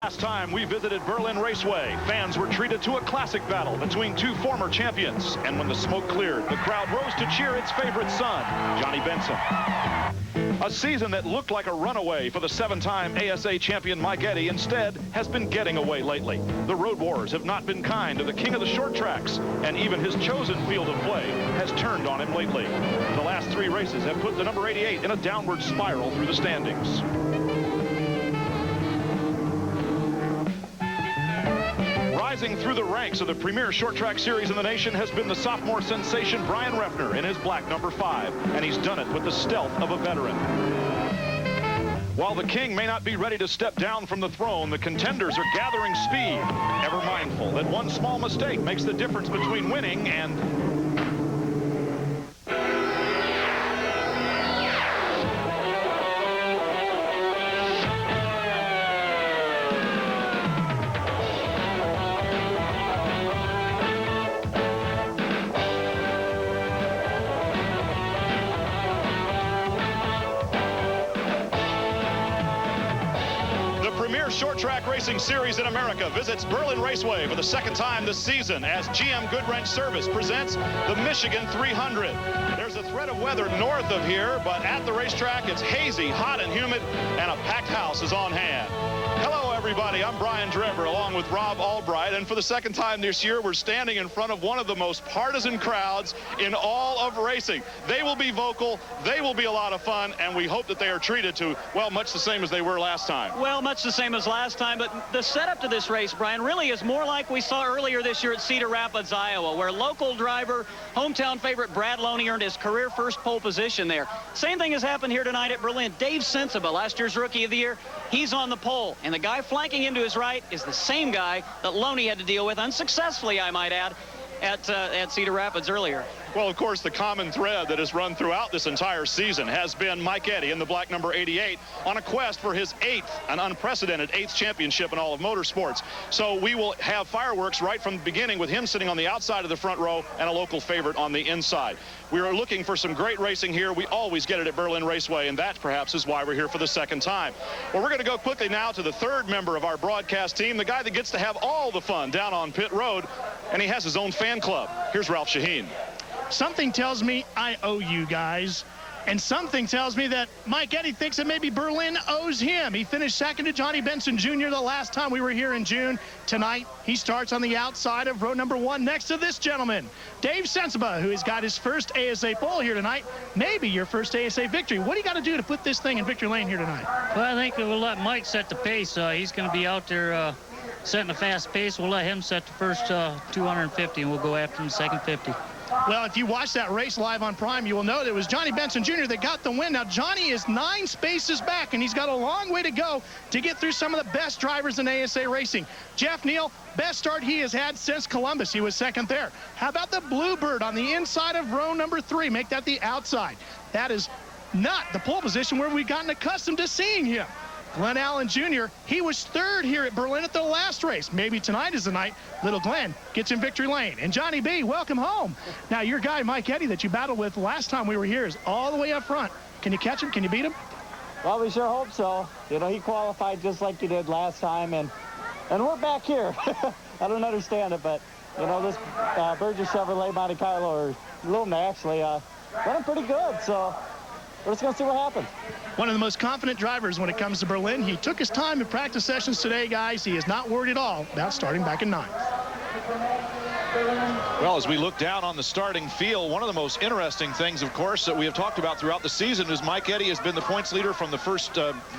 Last time we visited Berlin Raceway, fans were treated to a classic battle between two former champions. And when the smoke cleared, the crowd rose to cheer its favorite son, Johnny Benson. A season that looked like a runaway for the seven-time ASA champion Mike Eddy instead has been getting away lately. The road wars have not been kind to the king of the short tracks, and even his chosen field of play has turned on him lately. The last three races have put the number 88 in a downward spiral through the standings. Rising through the ranks of the premier short track series in the nation has been the sophomore sensation Brian Refner in his black number 5, and he's done it with the stealth of a veteran. While the king may not be ready to step down from the throne, the contenders are gathering speed, ever mindful that one small mistake makes the difference between winning and... Short track racing series in America visits Berlin Raceway for the second time this season as GM Goodwrench Service presents the Michigan 300. There's a threat of weather north of here, but at the racetrack it's hazy, hot and humid, and a packed house is on hand. Hello everybody, I'm Brian Drever along with Rob Albright, and for the second time this year we're standing in front of one of the most partisan crowds in all of racing. They will be vocal, they will be a lot of fun, and we hope that they are treated to, well, much the same as they were last time. Well, much the same as last time, but the setup to this race, Brian, really is more like we saw earlier this year at Cedar Rapids, Iowa, where local driver, hometown favorite Brad Loney earned his career first pole position there. Same thing has happened here tonight at Berlin. Dave Sensiba, last year's Rookie of the Year, he's on the pole, and the guy flanking him to his right is the same guy that Loney had to deal with unsuccessfully, I might add, at Cedar Rapids earlier. Well, of course, the common thread that has run throughout this entire season has been Mike Eddy in the black number 88 on a quest for his 8th, an unprecedented 8th championship in all of motorsports. So we will have fireworks right from the beginning with him sitting on the outside of the front row and a local favorite on the inside. We are looking for some great racing here. We always get it at Berlin Raceway, and that perhaps is why we're here for the second time. Well, we're going to go quickly now to the third member of our broadcast team, the guy that gets to have all the fun down on pit road, and he has his own fan club. Here's Ralph Shaheen. Something tells me I owe you guys, and something tells me that Mike Eddy thinks that maybe Berlin owes him. He finished second to Johnny Benson Jr. the last time we were here in June. Tonight, he starts on the outside of row number 1 next to this gentleman, Dave Sensiba, who has got his first ASA pole here tonight, maybe your first ASA victory. What do you got to do to put this thing in victory lane here tonight? Well, I think we'll let Mike set the pace. He's going to be out there setting a fast pace. We'll let him set the first 250, and we'll go after him the second 50. Well, if you watch that race live on Prime, you will know that it was Johnny Benson Jr. that got the win. Now, Johnny is 9 spaces back, and he's got a long way to go to get through some of the best drivers in ASA racing. Jeff Neal, best start he has had since Columbus. He was second there. How about the Bluebird on the inside of row number 3? Make that the outside. That is not the pole position where we've gotten accustomed to seeing him. Glenn Allen Jr., he was third here at Berlin at the last race. Maybe tonight is the night little Glenn gets in victory lane. And Johnny B, welcome home. Now, your guy, Mike Eddy, that you battled with last time we were here is all the way up front. Can you catch him? Can you beat him? Well, we sure hope so. You know, he qualified just like he did last time, and we're back here. I don't understand it, but, you know, this Burgess Chevrolet Monte Carlo, or Luna actually, running pretty good, so we're just going to see what happens. One of the most confident drivers when it comes to Berlin. He took his time in practice sessions today, guys. He is not worried at all about starting back in 9th. Well, as we look down on the starting field, one of the most interesting things, of course, that we have talked about throughout the season is Mike Eddy has been the points leader from the first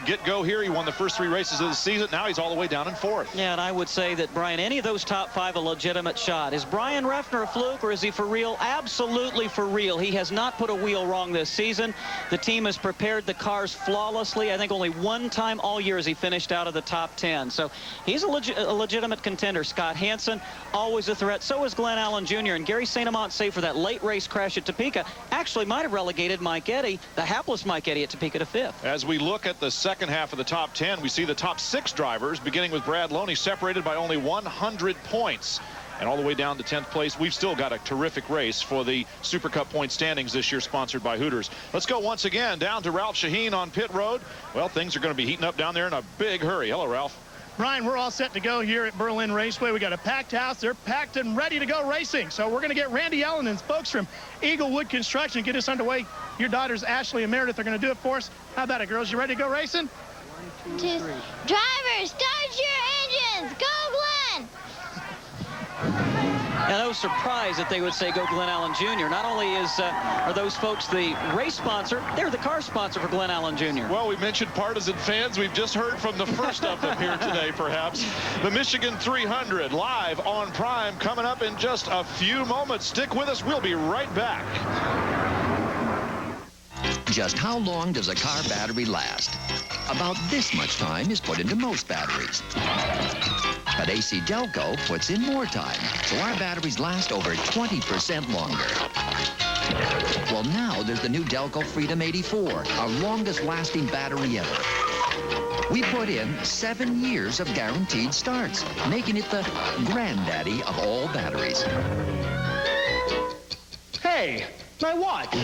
get-go here. He won the first 3 races of the season. Now he's all the way down in 4th. Yeah, and I would say that, Brian, any of those top 5 a legitimate shot. Is Brian Refner a fluke, or is he for real? Absolutely for real. He has not put a wheel wrong this season. The team has prepared the cars flawlessly. I think only one time all year has he finished out of the top 10. So he's a legitimate contender. Scott Hansen, always a threat. So is Glenn Allen Jr. And Gary St. Amant, save for that late race crash at Topeka, actually might have relegated Mike Eddy, the hapless Mike Eddy, at Topeka to 5th. As we look at the second half of the top 10, we see the top 6 drivers, beginning with Brad Loney, separated by only 100 points. And all the way down to 10th place, we've still got a terrific race for the Super Cup point standings this year, sponsored by Hooters. Let's go once again down to Ralph Shaheen on pit road. Well, things are going to be heating up down there in a big hurry. Hello, Ralph. Brian, we're all set to go here at Berlin Raceway. We got a packed house. They're packed and ready to go racing. So we're going to get Randy Allen and folks from Eaglewood Construction get us underway. Your daughters, Ashley and Meredith, are going to do it for us. How about it, girls? You ready to go racing? 1, 2, 3. Drivers, start your engines. Go, Glenn! And no surprise that they would say go Glenn Allen Jr. Not only are those folks the race sponsor, they're the car sponsor for Glenn Allen Jr. Well, we mentioned partisan fans. We've just heard from the first of them here today, perhaps. The Michigan 300 live on Prime coming up in just a few moments. Stick with us. We'll be right back. Just how long does a car battery last? About this much time is put into most batteries. But AC-Delco puts in more time, so our batteries last over 20% longer. Well, now there's the new Delco Freedom 84, our longest-lasting battery ever. We put in 7 years of guaranteed starts, making it the granddaddy of all batteries. Hey, my watch.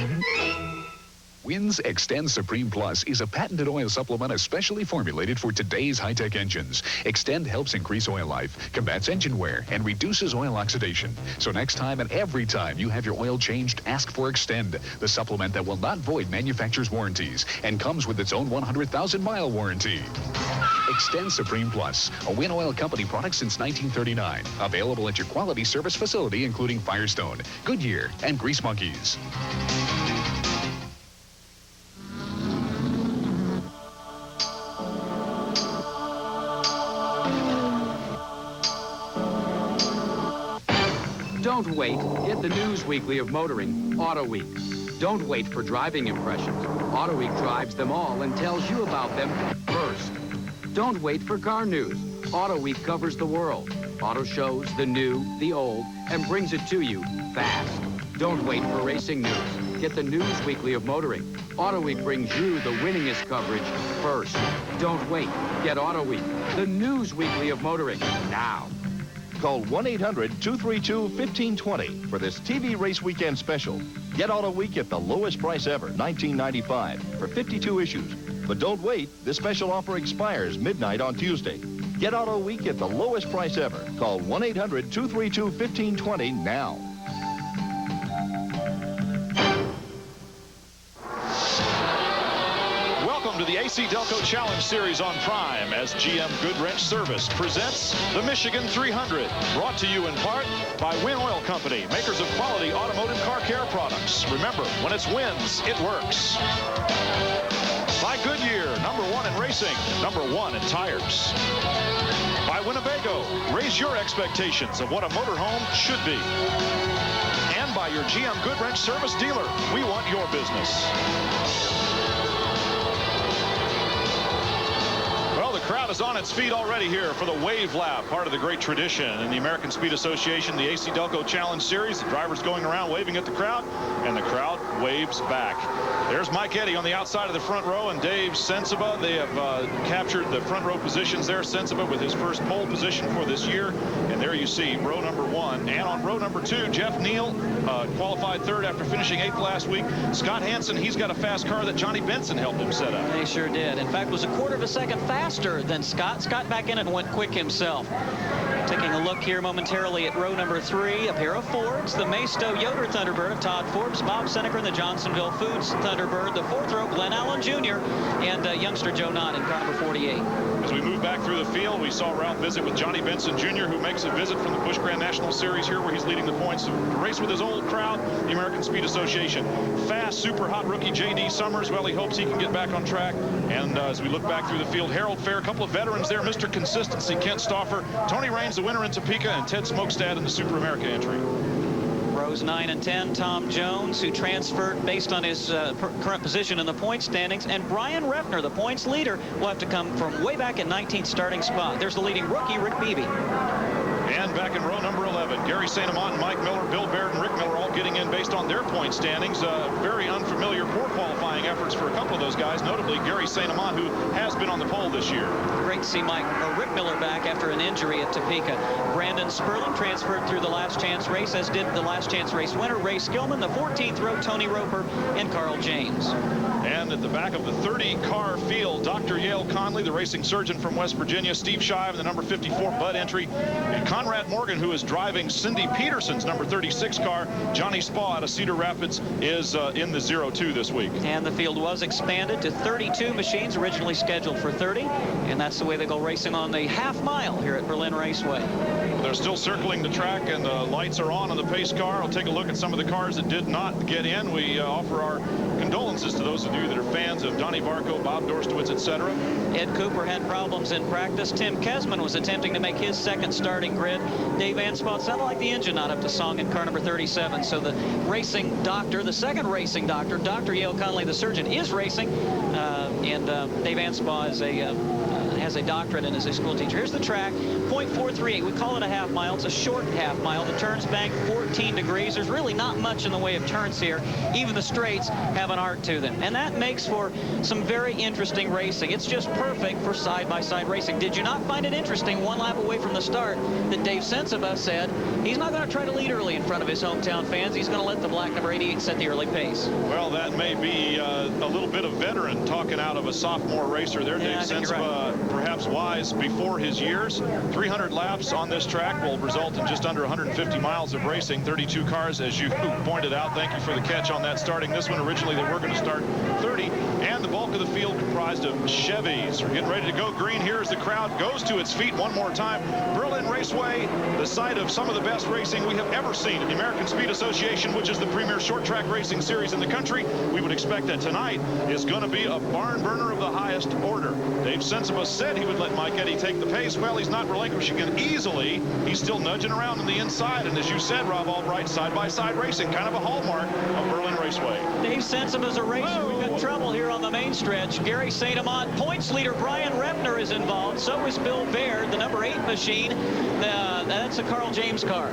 Win's Extend Supreme Plus is a patented oil supplement especially formulated for today's high-tech engines. Extend helps increase oil life, combats engine wear, and reduces oil oxidation. So next time and every time you have your oil changed, ask for Extend, the supplement that will not void manufacturer's warranties and comes with its own 100,000-mile warranty. Extend Supreme Plus, a Win Oil Company product since 1939. Available at your quality service facility, including Firestone, Goodyear, and Grease Monkeys. Don't wait. Get the news weekly of motoring, Auto Week. Don't wait for driving impressions. Auto Week drives them all and tells you about them first. Don't wait for car news. Auto Week covers the world. Auto shows, the new, the old, and brings it to you fast. Don't wait for racing news. Get the news weekly of motoring. Auto Week brings you the winningest coverage first. Don't wait. Get Auto Week, the news weekly of motoring, now. Call 1-800-232-1520 for this TV race weekend special. Get Auto Week at the lowest price ever, $19.95 for 52 issues. But don't wait. This special offer expires midnight on Tuesday. Get Auto Week at the lowest price ever. Call 1-800-232-1520 now. Welcome to the AC-Delco Challenge Series on Prime as GM Goodwrench Service presents the Michigan 300. Brought to you in part by Win Oil Company, makers of quality automotive car care products. Remember, when it's wins, it works. By Goodyear, #1 in racing, #1 in tires. By Winnebago, raise your expectations of what a motorhome should be. And by your GM Goodwrench Service dealer, we want your business. Well, the crowd is on its feet already here for the Wave Lap, part of the great tradition in the American Speed Association, the AC-Delco Challenge Series. The drivers going around waving at the crowd, and the crowd waves back. There's Mike Eddy on the outside of the front row, and Dave Sensiba. They have captured the front row positions there. Sensiba with his first pole position for this year. And there you see row #1. And on row #2, Jeff Neal qualified third after finishing 8th last week. Scott Hansen, he's got a fast car that Johnny Benson helped him set up. He sure did. In fact, was a 1/4 of a second faster than Scott. Scott back in and went quick himself. Taking a look here momentarily at row #3, a pair of Fords, the Maisto Yoder Thunderbird of Todd Forbes, Bob Seneker, and the Johnsonville Foods Thunderbird. The 4th row, Glenn Allen Jr. and youngster Joe Knott in car #48. As we move back through the field, we saw Ralph visit with Johnny Benson Jr., who makes a visit from the Busch Grand National Series here, where he's leading the points to race with his old crowd, the American Speed Association. Fast, super hot rookie J.D. Summers. Well, he hopes he can get back on track. And as we look back through the field, Harold Fair, a couple of veterans there, Mr. Consistency, Kent Stauffer, Tony Raines, the winner in Topeka, and Ted Smokestad in the Super America entry. Rows 9 and 10, Tom Jones, who transferred based on his current position in the point standings, and Brian Refner, the points leader, will have to come from way back in 19th starting spot. There's the leading rookie, Rick Beebe. And back in row #11, Gary St. Amant, Mike Miller, Bill Baird, and Rick Miller all getting in based on their point standings. Very unfamiliar, poor qualifying efforts for a couple of those guys, notably Gary St. Amant, who has been on the pole this year. Great to see Rick Miller back after an injury at Topeka. Brandon Sperling transferred through the last chance race, as did the last chance race winner, Ray Skillman, the 14th row, Tony Roper, and Carl James. And at the back of the 30-car field, Dr. Yale Conley, the racing surgeon from West Virginia, Steve Shive in the number 54 Bud entry, and Conrad Morgan, who is driving Cindy Peterson's number 36 car. Johnny Spa out of Cedar Rapids is in the 02 this week. And the field was expanded to 32 machines, originally scheduled for 30. And that's the way they go racing on the half mile here at Berlin Raceway. They're still circling the track, and the lights are on the pace car. I'll take a look at some of the cars that did not get in. We offer our condolences to those of you that are fans of Donnie Barco, Bob Dorstowitz, etc. Ed Cooper had problems in practice. Tim Kesman was attempting to make his second starting grid. Dave Anspaugh sounded like the engine not up to song in car number 37. So the racing doctor, the second racing doctor, Dr. Yale Conley, the surgeon, is racing. Dave Anspaugh is has a doctorate and is a school teacher. Here's the track, 0.438. We call it a half mile. It's a short half mile. The turns bank 14 degrees. There's really not much in the way of turns here. Even the straights have an arc to them. And that makes for some very interesting racing. It's just perfect for side-by-side racing. Did you not find it interesting, one lap away from the start, that Dave Sensiba said he's not going to try to lead early in front of his hometown fans. He's going to let the black number 88 set the early pace. Well, that may be a little bit of veteran talking out of a sophomore racer there. Yeah, Dave Sensiba, right, perhaps wise before his years. 300 laps on this track will result in just under 150 miles of racing. 32 cars, as you pointed out. Thank you for the catch on that starting this one. Originally, they were going to start 30, and the bulk of the field comprised of Chevys. We're getting ready to go green here as the crowd goes to its feet one more time. Berlin Raceway, the site of some of the best racing we have ever seen in the American Speed Association, which is the premier short track racing series in the country. We would expect that tonight is going to be a barn burner of the highest order. Dave Sensiba said he would let Mike Eddy take the pace. Well, he's not relinquishing it easily. He's still nudging around on the inside. And as you said, Rob Albright, side-by-side racing, kind of a hallmark of Berlin Raceway. Dave Sensiba's a racer. Whoa. We've got trouble here on the main stretch. Gary St. Amant, points leader Brian Repner is involved. So is Bill Baird, the number 8 machine. That's a Carl James car.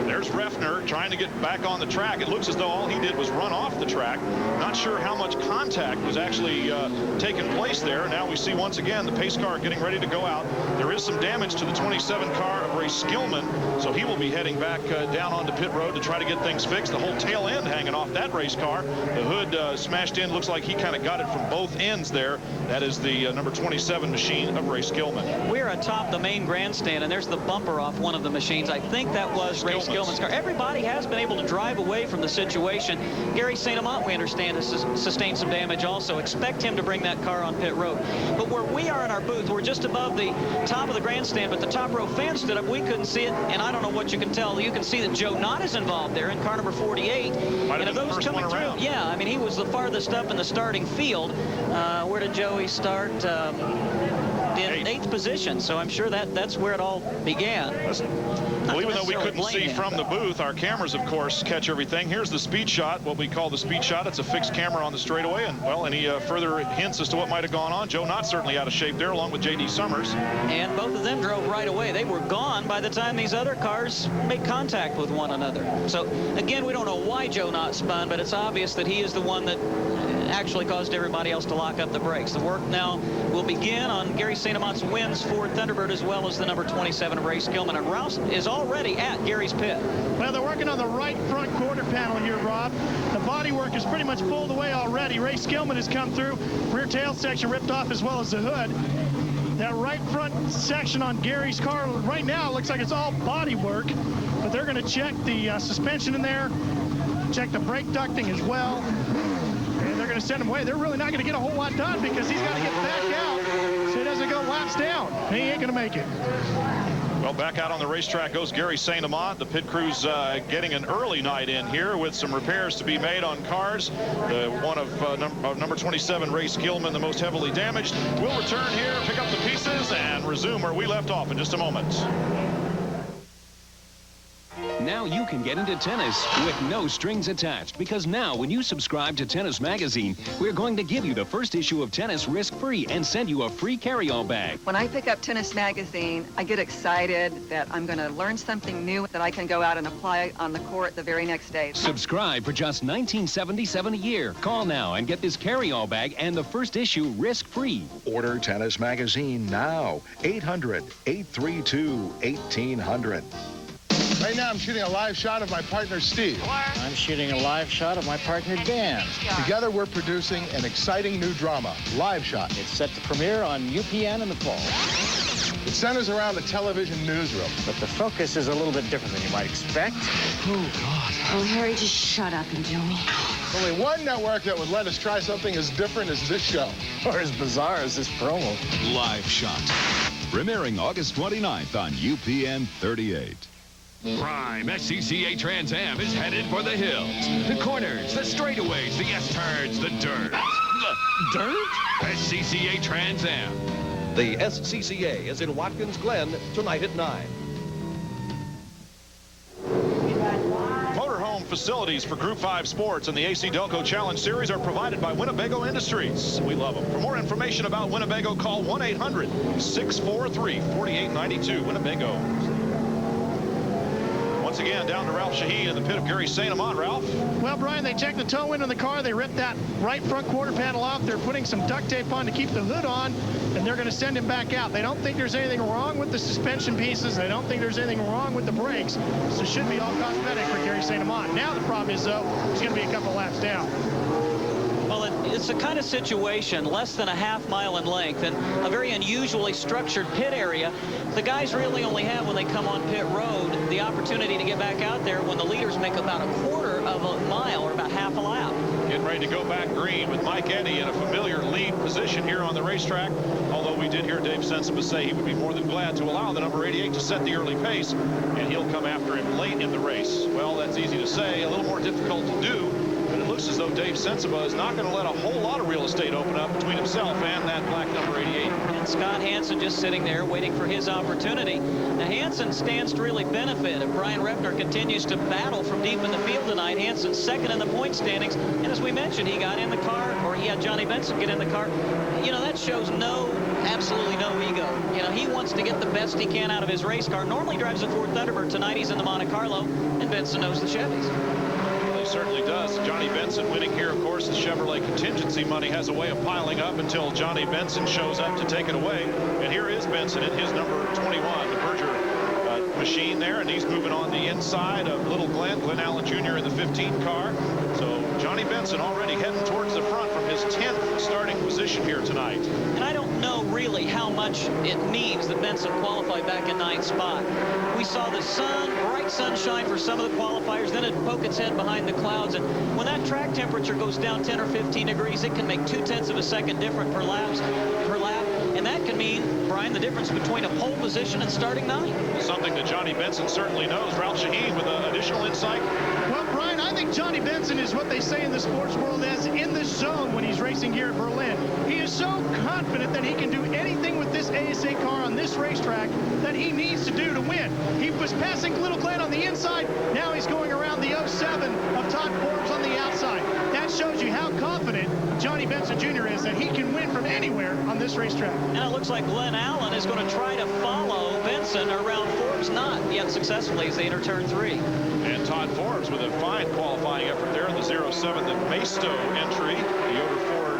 There's Refner trying to get back on the track. It looks as though all he did was run off the track. Not sure how much contact was actually taking place there. Now we see once again the pace car getting ready to go out. There is some damage to the 27 car of Ray Skillman, so he will be heading back down onto pit road to try to get things fixed. The whole tail end hanging off that race car. The hood smashed in. Looks like he kind of got it from both ends there. That is the number 27 machine of Ray Skillman. We're atop the main grandstand, and there's the bumper off one of the machines. I think that was Ray Skillman's car. Everybody has been able to drive away from the situation. Gary St. Amant, we understand, has sustained some damage also. Expect him to bring that car on pit road. But where we are in our booth, we're just above the top of the grandstand, but the top row fan stood up. We couldn't see it, and I don't know what you can tell. You can see that Joe Knott is involved there in car number 48. And of those coming through, yeah, I mean, he was the farthest up in the starting field. Where did Joey start? In 8th position, so I'm sure that's where it all began. Well, even though we couldn't see from the booth, our cameras, of course, catch everything. Here's the speed shot, what we call the speed shot. It's a fixed camera on the straightaway, and, well, any further hints as to what might have gone on? Joe Knott certainly out of shape there, along with J.D. Summers. And both of them drove right away. They were gone by the time these other cars made contact with one another. So, again, we don't know why Joe Knott spun, but it's obvious that he is the one that actually caused everybody else to lock up the brakes. The work now will begin on Gary St. Amant's wins Ford Thunderbird, as well as the number 27 of Ray Skillman. And Rouse is already at Gary's pit. Well, they're working on the right front quarter panel here, Rob. The body work is pretty much pulled away already. Ray Skillman has come through. Rear tail section ripped off, as well as the hood. That right front section on Gary's car right now looks like it's all body work, but they're going to check the suspension in there, check the brake ducting as well. And they're going to send him away. They're really not going to get a whole lot done because he's got to get back out so he doesn't go laps down. He ain't going to make it. Well, back out on the racetrack goes Gary St. Amant. The pit crew's getting an early night in here with some repairs to be made on cars. The one of number 27, Ray Skillman, the most heavily damaged. We'll return here, pick up the pieces, and resume where we left off in just a moment. Now you can get into tennis with no strings attached, because now when you subscribe to Tennis Magazine, we're going to give you the first issue of Tennis risk-free and send you a free carry-all bag. When I pick up Tennis Magazine, I get excited that I'm going to learn something new that I can go out and apply on the court the very next day. Subscribe for just $19.77 a year. Call now and get this carry-all bag and the first issue risk-free. Order Tennis Magazine now. 800-832-1800. Right now, I'm shooting a live shot of my partner, Steve. I'm shooting a live shot of my partner, Dan. Together, we're producing an exciting new drama, Live Shot. It's set to premiere on UPN in the fall. It centers around the television newsroom. But the focus is a little bit different than you might expect. Oh, God. Oh, Harry, just shut up and do me. Only one network that would let us try something as different as this show. Or as bizarre as this promo. Live Shot. Premiering August 29th on UPN 38. Prime SCCA Trans Am is headed for the hills. The corners, the straightaways, the S-turns, the dirt. The dirt? SCCA Trans Am. The SCCA is in Watkins Glen tonight at 9. Motorhome facilities for Group 5 sports and the AC-Delco Challenge Series are provided by Winnebago Industries. We love them. For more information about Winnebago, call 1-800-643-4892. Winnebago. Once again, down to Ralph Shaheen in the pit of Gary St. Amant. Ralph? Well, Brian, they checked the tow window in the car. They ripped that right front quarter panel off. They're putting some duct tape on to keep the hood on, and they're going to send him back out. They don't think there's anything wrong with the suspension pieces. They don't think there's anything wrong with the brakes. So it should be all cosmetic for Gary St. Amant. Now the problem is, though, it's going to be a couple laps down. Well, it's the kind of situation, less than a half mile in length, and a very unusually structured pit area. The guys really only have, when they come on pit road, the opportunity to get back out there when the leaders make about a quarter of a mile or about half a lap. Getting ready to go back green with Mike Eddy in a familiar lead position here on the racetrack. Although we did hear Dave Sensiba say he would be more than glad to allow the number 88 to set the early pace, and he'll come after him late in the race. Well, that's easy to say, a little more difficult to do. But it looks as though Dave Sensiba is not going to let a whole lot of real estate open up between himself and that black number 88. And Scott Hansen just sitting there waiting for his opportunity. Now, Hansen stands to really benefit if Brian Refner continues to battle from deep in the field tonight. Hansen's second in the point standings. And as we mentioned, he got in the car, or he had Johnny Benson get in the car. You know, that shows absolutely no ego. You know, he wants to get the best he can out of his race car. Normally drives a Ford Thunderbird. Tonight he's in the Monte Carlo, and Benson knows the Chevys. He certainly does. Johnny Benson winning here, of course. The Chevrolet contingency money has a way of piling up until Johnny Benson shows up to take it away. And here is Benson in his number 21, the Berger machine there, and he's moving on the inside of Little Glenn Allen Jr. in the 15 car. So Johnny Benson already heading towards the front from his 10th starting position here tonight. And I don't know really how much it means that Benson qualified back in 9th spot. We saw the bright sunshine for some of the qualifiers, then it poke its head behind the clouds, and when that track temperature goes down 10 or 15 degrees, it can make 0.2 of a second different per lap, and that can mean, Brian, the difference between a pole position and starting 9. Something that Johnny Benson certainly knows. Ralph Shaheen with additional insight. Well, Brian, I think Johnny Benson is what they say in the sports world as in the zone when he's racing here at Berlin. He is so confident that he can do anything with this ASA car on this racetrack that he needs to do to win. He was passing Little Glenn on the inside. Now he's going around the 07 of Todd Forbes on the outside. That shows you how confident Johnny Benson Jr. is that he can win from anywhere on this racetrack. And it looks like Glenn Allen is going to try to follow Benson around Forbes, not yet successfully as they enter turn 3. And Todd Forbes with a fine qualifying effort there in the 07, the Maisto entry, the Yoder Ford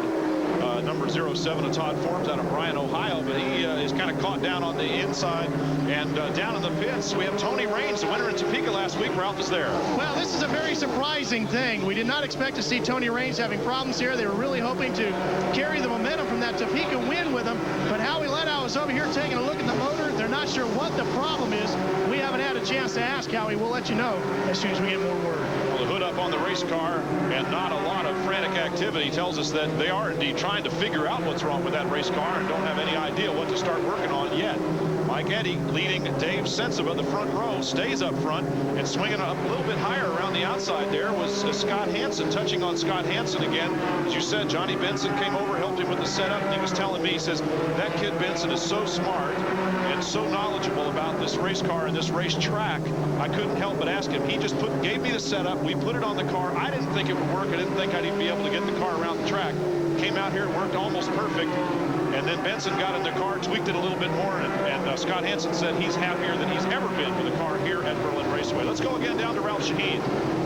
number 07 of Todd Forbes out of Bryan, Ohio, but he is kind of caught down on the inside. And down in the pits, we have Tony Raines, the winner in Topeka last week. Ralph is there. Well, this is a very surprising thing. We did not expect to see Tony Raines having problems here. They were really hoping to carry the momentum from that Topeka win with him. But Howie Leddow is over here taking a look at the motor. They're not sure what the problem is. We haven't had a chance to ask Howie. We'll let you know as soon as we get more word. Well, the hood up on the race car and not a lot of frantic activity tells us that they are indeed trying to figure out what's wrong with that race car and don't have any idea what to start working on yet. Mike Eddy leading Dave Sensiba, the front row, stays up front, and swinging up a little bit higher around the outside there was Scott Hansen, touching on Scott Hansen again. As you said, Johnny Benson came over, helped him with the setup, and he was telling me, he says, that kid Benson is so smart and so knowledgeable about this race car and this race track. I couldn't help but ask him. He just gave me the setup. We put it on the car. I didn't think it would work. I didn't think I'd even be able to get the car around the track. Came out here and worked almost perfect. And then Benson got in the car, tweaked it a little bit more, and Scott Hansen said he's happier than he's ever been with the car here at Berlin Raceway. Let's go again down to Ralph Shaheen.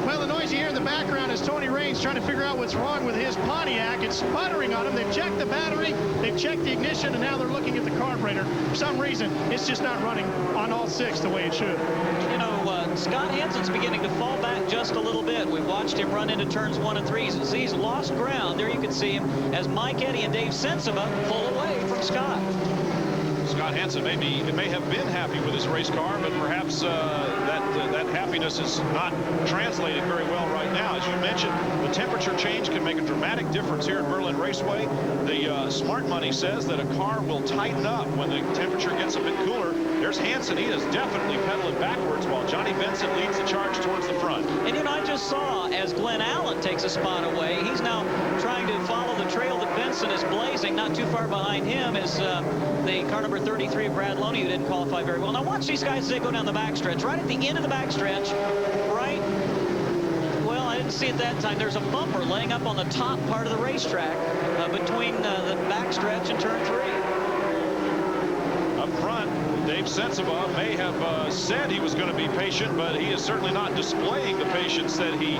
Well, the noise you hear in the background is Tony Raines trying to figure out what's wrong with his Pontiac. It's sputtering on him. They've checked the battery, they've checked the ignition, and now they're looking at the carburetor. For some reason, it's just not running on all 6 the way it should. You know, Scott Hansen's beginning to fall back just a little bit. We've watched him run into turns 1 and 3. He's lost ground. There you can see him as Mike Eddy and Dave Sensiba pull away from Scott. Scott Hansen may have been happy with his race car, but perhaps that happiness is not translated very well right now. As you mentioned, the temperature change can make a dramatic difference here at Berlin Raceway. The smart money says that a car will tighten up when the temperature gets a bit cooler. There's Hansen. He is definitely pedaling backwards while Johnny Benson leads the charge towards the front. And you know, I just saw as Glenn Allen takes a spot away, he's now trying to follow the trail that Benson is blazing. Not too far behind him is the car number 33 of Brad Loney, who didn't qualify very well. Now watch these guys as they go down the backstretch. Right at the end of the backstretch, right? Well, I didn't see it that time. There's a bumper laying up on the top part of the racetrack between the backstretch and turn 3. Up front, Dave Sensiba may have said he was going to be patient, but he is certainly not displaying the patience that he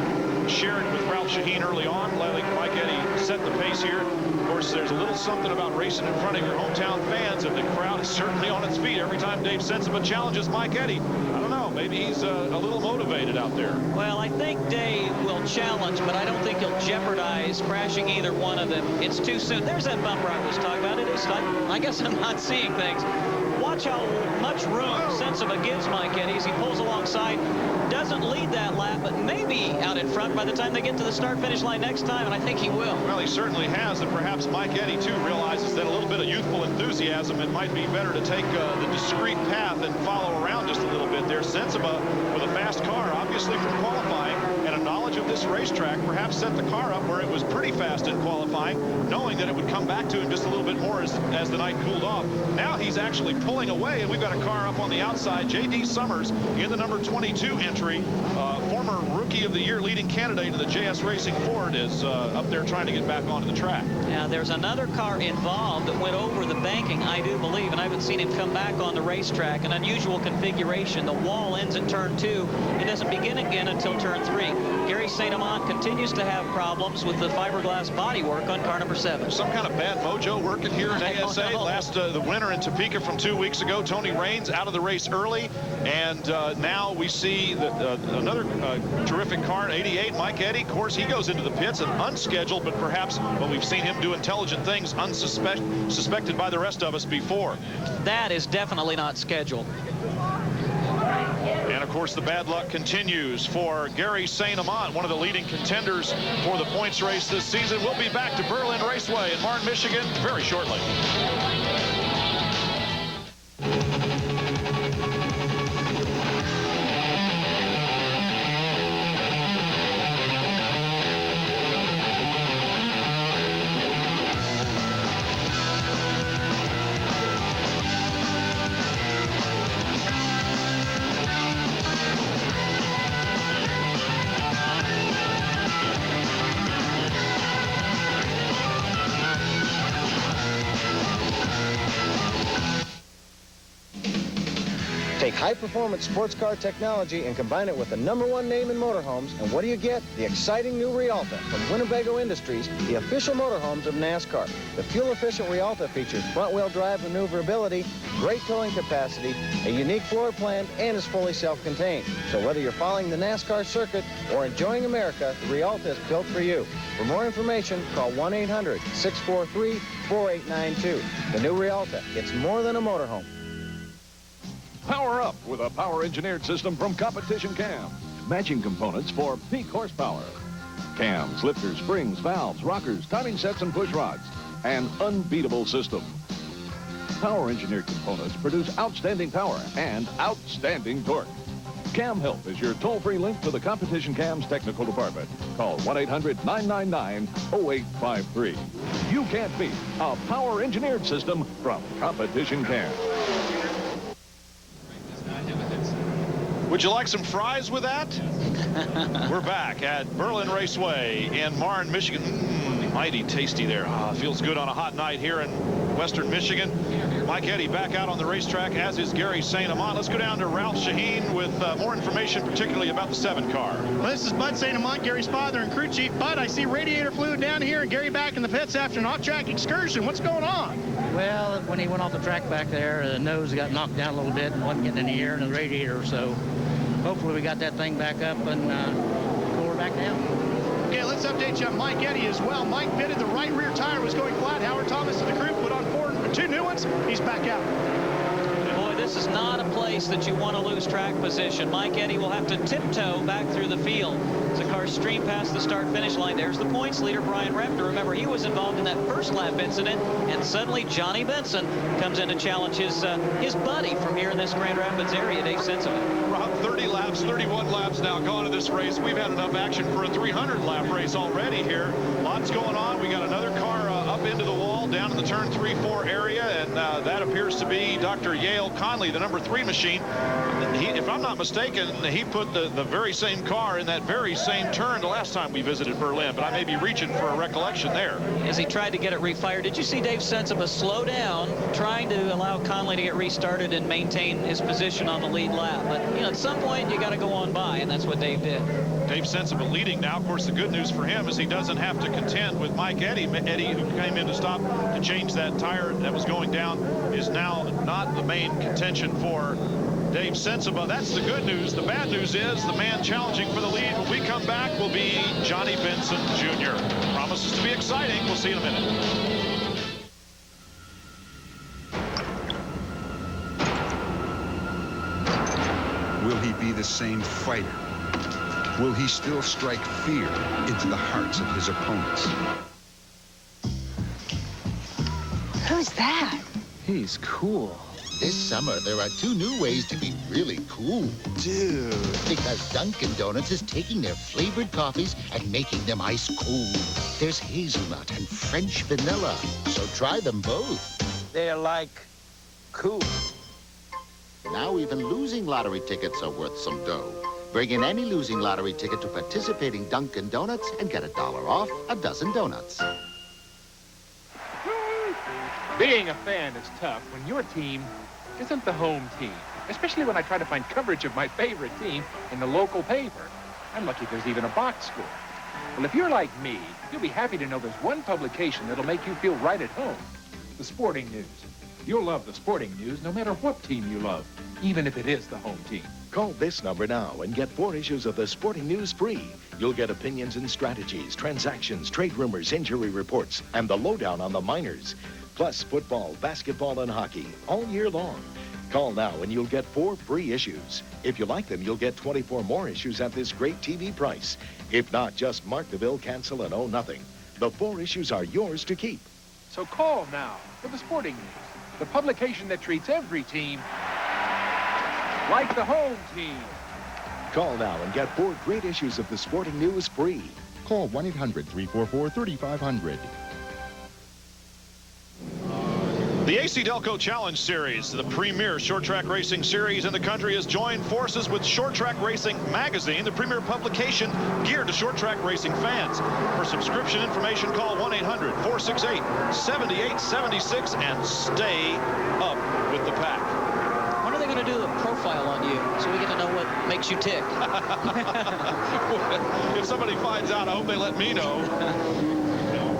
shared with Ralph Shaheen early on, letting Mike Eddy set the pace here. Of course, there's a little something about racing in front of your hometown fans, and the crowd is certainly on its feet every time Dave Sensiba challenges Mike Eddy. I don't know, maybe he's a little motivated out there. Well, I think Dave will challenge, but I don't think he'll jeopardize crashing either one of them. It's too soon. There's that bumper I was talking about. It is. I guess I'm not seeing things. Watch how much room Sensiba gives Mike Eddy as he pulls alongside. Doesn't lead that lap, but maybe out in front by the time they get to the start-finish line next time, and I think he will. Well, he certainly has, and perhaps Mike Eddy, too, realizes that a little bit of youthful enthusiasm, it might be better to take the discreet path and follow around just a little bit there. Sensiba, with a fast car, obviously from qualifying, and a knowledge of this racetrack, perhaps set the car up where it was pretty fast in qualifying, knowing that it would come back to him just a little bit more as the night cooled off. Now he's actually pulling away, and we've got a car up on the outside. J.D. Summers in the number 22 entry. Former Rookie of the Year leading candidate in the JS Racing Ford is up there trying to get back onto the track. Now, there's another car involved that went over the banking, I do believe, and I haven't seen him come back on the racetrack. An unusual configuration. The wall ends at turn 2. It doesn't begin again until turn 3. Gary St. Amant continues to have problems with the fiberglass bodywork on car number 7. Some kind of bad mojo working here in ASA. The winner in Topeka from 2 weeks ago, Tony Raines, out of the race early. And now we see another terrific car, 88, Mike Eddy. Of course, he goes into the pits and unscheduled, but perhaps, well, we've seen him do intelligent things unsuspected by the rest of us before. That is definitely not scheduled. And, of course, the bad luck continues for Gary St. Amant, one of the leading contenders for the points race this season. We'll be back to Berlin Raceway in Marne, Michigan very shortly. Take high-performance sports car technology and combine it with the #1 name in motorhomes, and what do you get? The exciting new Rialta from Winnebago Industries, the official motorhomes of NASCAR. The fuel-efficient Rialta features front-wheel drive maneuverability, great towing capacity, a unique floor plan, and is fully self-contained. So whether you're following the NASCAR circuit or enjoying America, the Rialta is built for you. For more information, call 1-800-643-4892. The new Rialta, it's more than a motorhome. Power up with a power-engineered system from Competition Cam. Matching components for peak horsepower. Cams, lifters, springs, valves, rockers, timing sets, and push rods. An unbeatable system. Power-engineered components produce outstanding power and outstanding torque. Cam Help is your toll-free link to the Competition Cam's technical department. Call 1-800-999-0853. You can't beat a power-engineered system from Competition Cam. Would you like some fries with that? We're back at Berlin Raceway in Marne, Michigan. Mighty tasty there. Feels good on a hot night here in Western Michigan. Mike Eddy back out on the racetrack, as is Gary St. Amant. Let's go down to Ralph Shaheen with more information, particularly about the 7 car. Well, this is Bud St. Amant, Gary's father and crew chief. Bud, I see radiator fluid down here, and Gary back in the pits after an off-track excursion. What's going on? Well, when he went off the track back there, the nose got knocked down a little bit and wasn't getting any air in the radiator. So hopefully we got that thing back up and pull her back down. Okay, let's update you on Mike Eddy as well. Mike pitted, the right rear tire was going flat. Howard Thomas and the crew put on 2 new ones. He's back out. Boy, this is not a place that you want to lose track position. Mike Eddy will have to tiptoe back through the field. As the cars stream past the start-finish line, there's the points leader, Brian Repner. Remember, he was involved in that first lap incident, and suddenly Johnny Benson comes in to challenge his buddy from here in this Grand Rapids area, Dave Sensible. Rob, 30 laps, 31 laps now gone to this race. We've had enough action for a 300-lap race already here. Lots going on. We got another car up into the wall down in the turn 3-4 area, and that appears to be Dr. Yale Conley, the number 3 machine. If I'm not mistaken, he put the very same car in that very same turn the last time we visited Berlin, but I may be reaching for a recollection there. As he tried to get it refired, did you see Dave Sensible slow down, trying to allow Conley to get restarted and maintain his position on the lead lap? But, you know, at some point, you got to go on by, and that's what Dave did. Dave Sensible leading now. Of course, the good news for him is he doesn't have to contend with Mike Eddy. Eddy, who came in to stop to change that tire that was going down, is now not the main contention for Dave Sensible. That's the good news. The bad news is the man challenging for the lead when we come back will be Johnny Benson Jr. Promises to be exciting. We'll see you in a minute. Will he be the same fighter? Will he still strike fear into the hearts of his opponents? Who's that? He's cool. This summer, there are 2 new ways to be really cool. Dude. Because Dunkin' Donuts is taking their flavored coffees and making them ice cold. There's hazelnut and French vanilla, so try them both. They're like cool. Now even losing lottery tickets are worth some dough. Bring in any losing lottery ticket to participating Dunkin' Donuts and get $1 off a dozen donuts. Being a fan is tough when your team isn't the home team, especially when I try to find coverage of my favorite team in the local paper. I'm lucky there's even a box score. Well, if you're like me, you'll be happy to know there's one publication that'll make you feel right at home. The Sporting News. You'll love the Sporting News no matter what team you love, even if it is the home team. Call this number now and get 4 issues of the Sporting News free. You'll get opinions and strategies, transactions, trade rumors, injury reports, and the lowdown on the minors. Plus football, basketball, and hockey all year long. Call now and you'll get 4 free issues. If you like them, you'll get 24 more issues at this great TV price. If not, just mark the bill, cancel, and owe nothing. The 4 issues are yours to keep. So call now for the Sporting News, the publication that treats every team like the home team. Call now and get 4 great issues of the Sporting News free. Call 1-800-344-3500. The AC-Delco Challenge Series, the premier short track racing series in the country, has joined forces with Short Track Racing Magazine, the premier publication geared to short track racing fans. For subscription information, call 1-800-468-7876 and stay up with the pack. When are they going to do a profile on you so we get to know what makes you tick? If somebody finds out, I hope they let me know.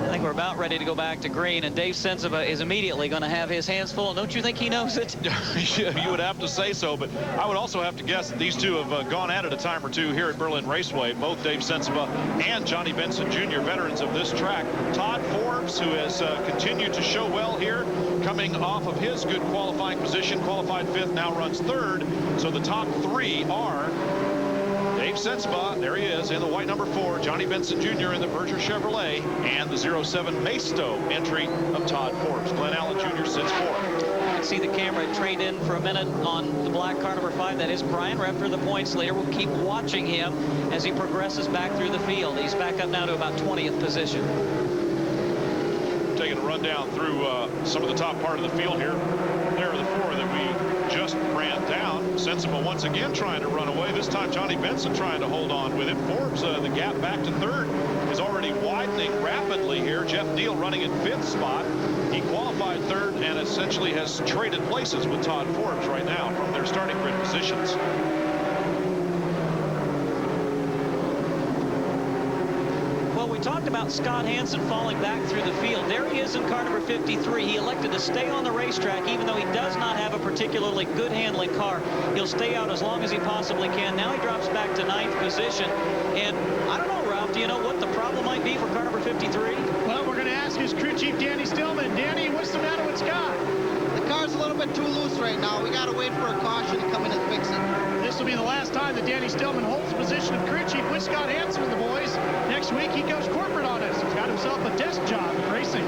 I think we're about ready to go back to green, and Dave Sensible is immediately going to have his hands full. Don't you think he knows it? You would have to say so, but I would also have to guess that these two have gone at it a time or two here at Berlin Raceway. Both Dave Sensible and Johnny Benson Jr., veterans of this track. Todd Forbes, who has continued to show well here, coming off of his good qualifying position, qualified 5th, now runs 3rd. So the top 3 are Dave Sensible, there he is, in the white number 4, Johnny Benson Jr. in the Berger Chevrolet, and the 07 Maisto entry of Todd Forbes. Glenn Allen Jr. sits 4th. You can see the camera trade in for a minute on the black car number 5. That is Brian Repner, the points leader. We'll keep watching him as he progresses back through the field. He's back up now to about 20th position. Taking a run down through some of the top part of the field here. There are the 4 that we just ran down. Sensible once again trying to run away. This time Johnny Benson trying to hold on with him. Forbes, the gap back to 3rd, is already widening rapidly here. Jeff Neal running in 5th spot. He qualified third and essentially has traded places with Todd Forbes right now from their starting grid positions. Well, we talked about Scott Hansen falling back through the field. There he is in car number 53. He elected to stay on the racetrack, even though he does not have a particularly good handling car. He'll stay out as long as he possibly can. Now he drops back to 9th position. And I don't know, Ralph, do you know what the problem might be for car number 53? Well, we're going to ask his crew chief, Danny Stillman. Danny, what's the matter with Scott? The car's a little bit too loose right now. We got to wait for a caution to come in and fix it. This will be the last time that Danny Stillman holds the position of crew chief with Scott Hansen and the boys. Next week, he goes corporate on us. He's got himself a desk job in racing.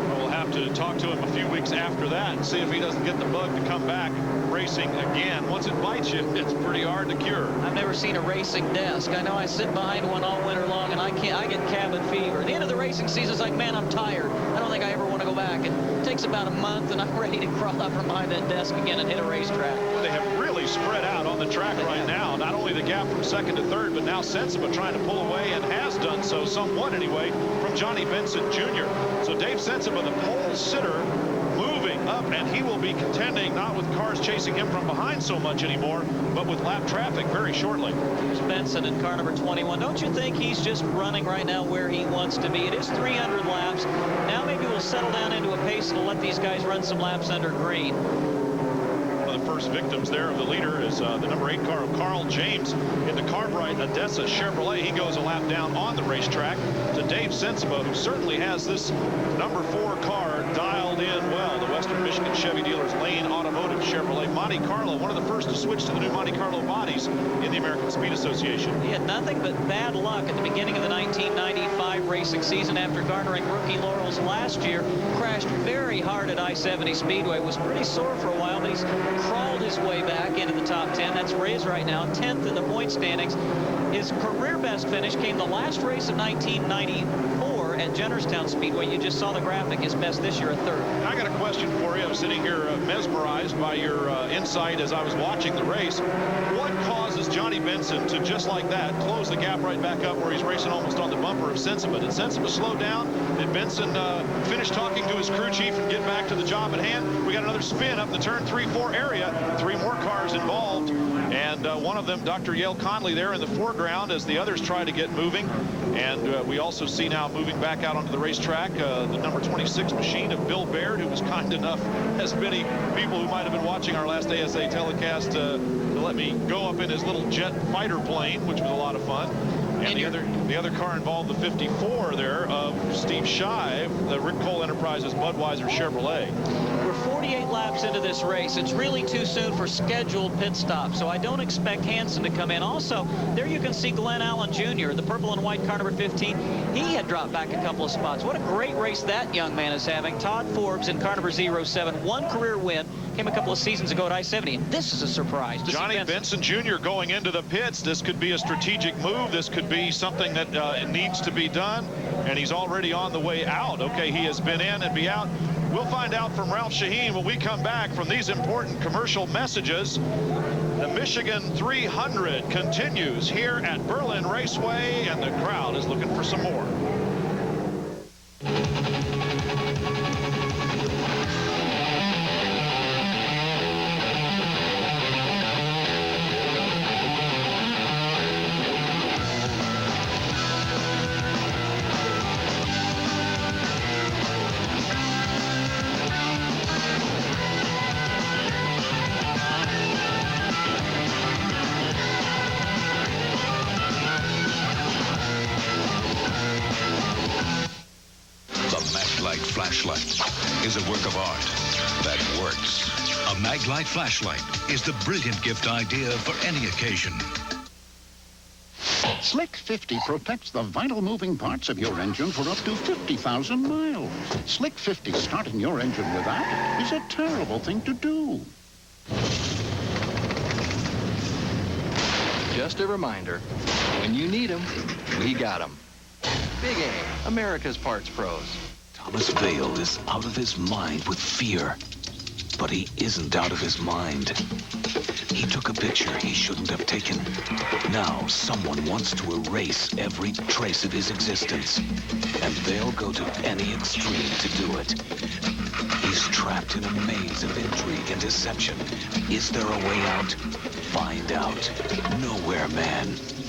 We'll have to talk to him a few weeks after that and see if he doesn't get the bug to come back racing again. Once it bites you, it's pretty hard to cure. I've never seen a racing desk. I know I sit behind one all winter long, and I get cabin fever. At the end of the racing season, it's like, man, I'm tired. I don't think I ever want to go back. It takes about a month, and I'm ready to crawl out from behind that desk again and hit a racetrack. They have really spread out on the track right now. Not only the gap from second to third, but now Sensiba trying to pull away, and has done so somewhat anyway, from Johnny Benson Jr. So Dave Sensiba, the pole sitter, moving up, and he will be contending not with cars chasing him from behind so much anymore, but with lap traffic very shortly. Here's Benson in car number 21. Don't you think he's just running right now where he wants to be? It is 300 laps. Now maybe we'll settle down into a pace and let these guys run some laps under green. One of the first victims there of the leader is the number 8 car of Carl James in the Carbright Odessa Chevrolet. He goes a lap down on the racetrack to Dave Sensiba, who certainly has this number 4 car dialed in well. The Western Michigan Chevy dealers Lane Automotive Chevrolet Monte Carlo, one of the first to switch to the new Monte Carlo bodies in the American Speed Association. He had nothing but bad luck at the beginning of the 1995 racing season after garnering rookie laurels last year. Crashed very hard at I-70 Speedway, was pretty sore for a while, but he's crawled his way back into the top 10. That's where he is right now, 10th in the point standings. His career best finish came the last race of 1994 at Jennerstown Speedway. You just saw the graphic. His best this year, a 3rd. I got a question for you. I'm sitting here mesmerized by your insight as I was watching the race. What causes Johnny Benson to, just like that, close the gap right back up where he's racing almost on the bumper of Sensiba? Did Sensiba slow down? Did Benson finish talking to his crew chief and get back to the job at hand? We got another spin up the turn 3-4 area. 3 more cars involved. And one of them, Dr. Yale Conley, there in the foreground as the others try to get moving. And we also see now moving back out onto the racetrack the number 26 machine of Bill Baird, who was kind enough, as many people who might have been watching our last ASA telecast, to let me go up in his little jet fighter plane, which was a lot of fun. And the other car involved, the 54 there of Steve Shive, the Rick Cole Enterprises Budweiser Chevrolet. We're 48 laps into this race. It's really too soon for scheduled pit stops, so I don't expect Hansen to come in. Also, there you can see Glenn Allen Jr., the purple and white car number 15. He had dropped back a couple of spots. What a great race that young man is having. Todd Forbes in car number 07, 1 career win. Came a couple of seasons ago at I-70, and this is a surprise. Johnny Benson Jr. going into the pits. This could be a strategic move. This could be something that needs to be done, and he's already on the way out. Okay, he has been in and be out. We'll find out from Ralph Shaheen when we come back from these important commercial messages. The Michigan 300 continues here at Berlin Raceway, and the crowd is looking for some more. Flashlight is a work of art that works. A Maglite flashlight is the brilliant gift idea for any occasion. Slick 50 protects the vital moving parts of your engine for up to 50,000 miles. Slick 50 starting your engine without it is a terrible thing to do. Just a reminder, when you need them, we got them. Big A, America's Parts Pros. Thomas Vale is out of his mind with fear, but he isn't out of his mind. He took a picture he shouldn't have taken. Now someone wants to erase every trace of his existence, and they'll go to any extreme to do it. He's trapped in a maze of intrigue and deception. Is there a way out? Find out. Nowhere Man.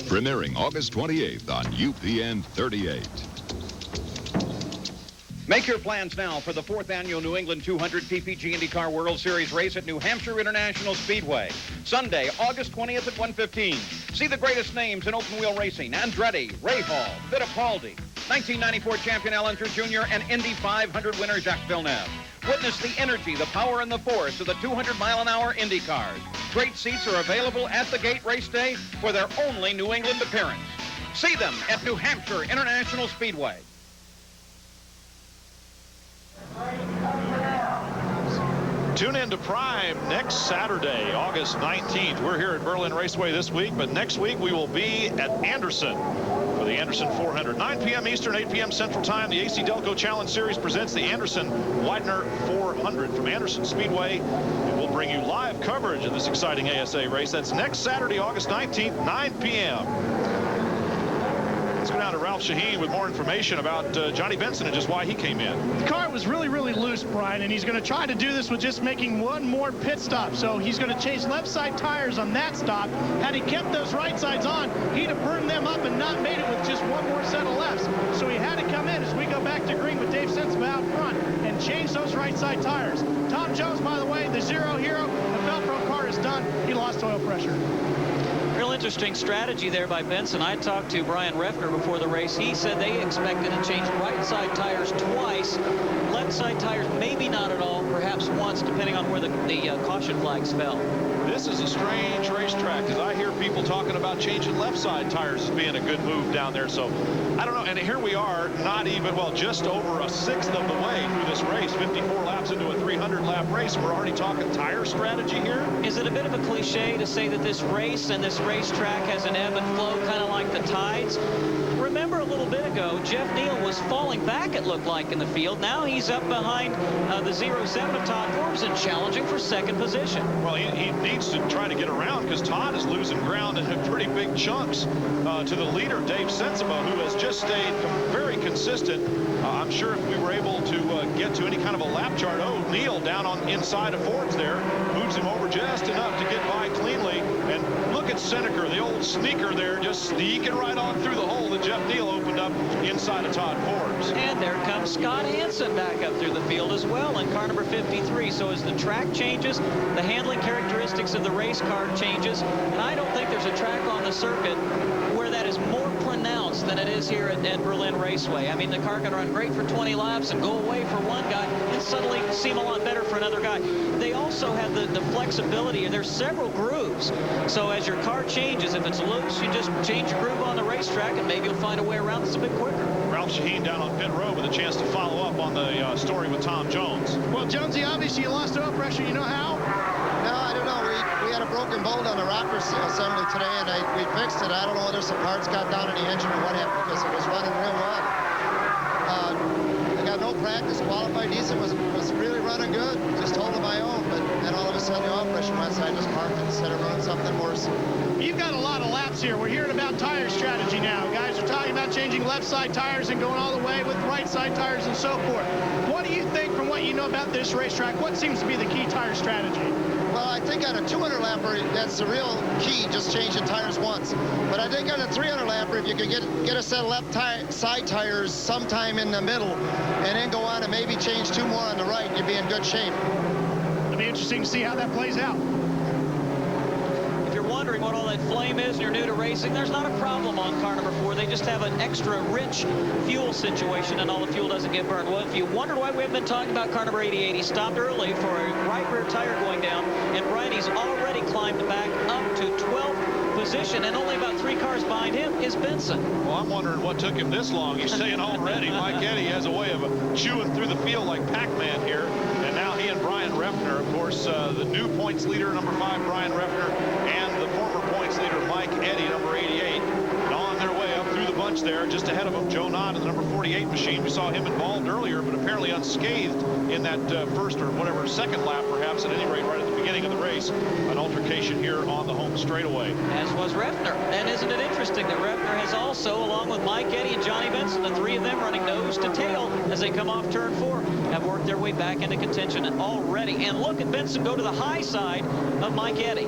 Premiering August 28th on UPN 38. Make your plans now for the 4th Annual New England 200 PPG IndyCar World Series race at New Hampshire International Speedway. Sunday, August 20th at 1:15. See the greatest names in open-wheel racing: Andretti, Rahal, Fittipaldi, 1994 champion Allinger Jr., and Indy 500 winner Jacques Villeneuve. Witness the energy, the power, and the force of the 200-mile-an-hour Indy cars. Great seats are available at the gate race day for their only New England appearance. See them at New Hampshire International Speedway. Tune in to Prime next Saturday, August 19th. We're here at Berlin Raceway this week, but next week we will be at Anderson for the Anderson 400. 9 p.m. Eastern, 8 p.m. Central Time. The AC-Delco Challenge Series presents the Anderson Widener 400 from Anderson Speedway. And we'll bring you live coverage of this exciting ASA race. That's next Saturday, August 19th, 9 p.m. Let's go down to Ralph Shaheen with more information about Johnny Benson and just why he came in. The car was really, really loose, Brian, and he's going to try to do this with just making one more pit stop. So he's going to change left side tires on that stop. Had he kept those right sides on, he'd have burned them up and not made it with just one more set of lefts. So he had to come in as we go back to green with Dave Sensible out front and change those right side tires. Tom Jones, by the way, the Zero Hero, the Velcro car is done. He lost oil pressure. Real interesting strategy there by Benson. I talked to Brian Refner before the race. He said they expected to change right side tires twice, left side tires maybe not at all, perhaps once, depending on where the caution flags fell. This is a strange racetrack, because I hear people talking about changing left side tires as being a good move down there. So I don't know. And here we are, not even, well, just over a sixth of the way through this race, 54 laps into a 300-lap race. We're already talking tire strategy here. Is it a bit of a cliche to say that this race and this racetrack has an ebb and flow, kind of like the tides? Remember a little bit ago, Jeff Neal was falling back, it looked like, in the field. Now he's up behind the 07 of Todd Forbes and challenging for second position. Well, he needs to try to get around, because Todd is losing ground in pretty big chunks to the leader, Dave Sensible, who has just stayed very consistent. I'm sure if we were able to get to any kind of a lap chart, Neal down on inside of Forbes there, moves him over just enough to get by cleanly. And look at Seneca, the old sneaker there, just sneaking right on through the hole that Jeff Neal opened up inside of Todd Forbes. And there comes Scott Hansen back up through the field as well in car number 53. So as the track changes, the handling characteristics of the race car changes. And I don't think there's a track on the circuit where that is more pronounced than it is here at Berlin Raceway. I mean, the car can run great for 20 laps and go away for one guy and suddenly seem a lot better for another guy. They also have the flexibility, and there's several grooves. So as your car changes, if it's loose, you just change your groove on the racetrack, and maybe you'll find a way around this a bit quicker. Ralph Shaheen down on pit road with a chance to follow up on the story with Tom Jones. Well, Jonesy, obviously you lost oil pressure. You know how? No, I don't know. We had a broken bolt on the rocker assembly today, and we fixed it. I don't know whether some parts got down in the engine or what happened, because it was running real well. I got no practice. Qualified diesel was really running good. Just holding my own, but then all of a sudden the oil pressure went, so I just parked it instead of running something worse. You've got a lot of laps here. We're hearing about tire strategy now. Guys are talking about changing left side tires and going all the way with right side tires and so forth. What do you think, from what you know about this racetrack, what seems to be the key tire strategy? Well, I think on a 200 lapper, that's the real key, just changing tires once. But I think on a 300 lapper, if you could get a set of left side tires sometime in the middle and then go on and maybe change two more on the right, you'd be in good shape. It'll be interesting to see how that plays out. If you're wondering what all that flame is and you're new to racing, there's not a problem on car number 4. They just have an extra rich fuel situation, and all the fuel doesn't get burned. Well, if you wondered why we haven't been talking about car number 88, he stopped early for a right rear tire going down, and Brian, he's already climbed back up to 12th position, and only about 3 cars behind him is Benson. Well, I'm wondering what took him this long. He's saying already Mike Eddy has a way of chewing through the field like Pac-Man here. And now he and Brian Refner, of course, the new points leader, number 5, Brian Refner, and the former points leader, Mike Eddy, number 88, and on their way up through the bunch there. Just ahead of him, Joe Nod in the number 48 machine. We saw him involved earlier, but apparently unscathed in that first or whatever second lap, perhaps, at any rate, right at the beginning. beginning of the race, an altercation here on the home straightaway. As was Refner. And isn't it interesting that Refner has also, along with Mike Eddy and Johnny Benson, the three of them running nose to tail as they come off turn 4, have worked their way back into contention already. And look at Benson go to the high side of Mike Eddy.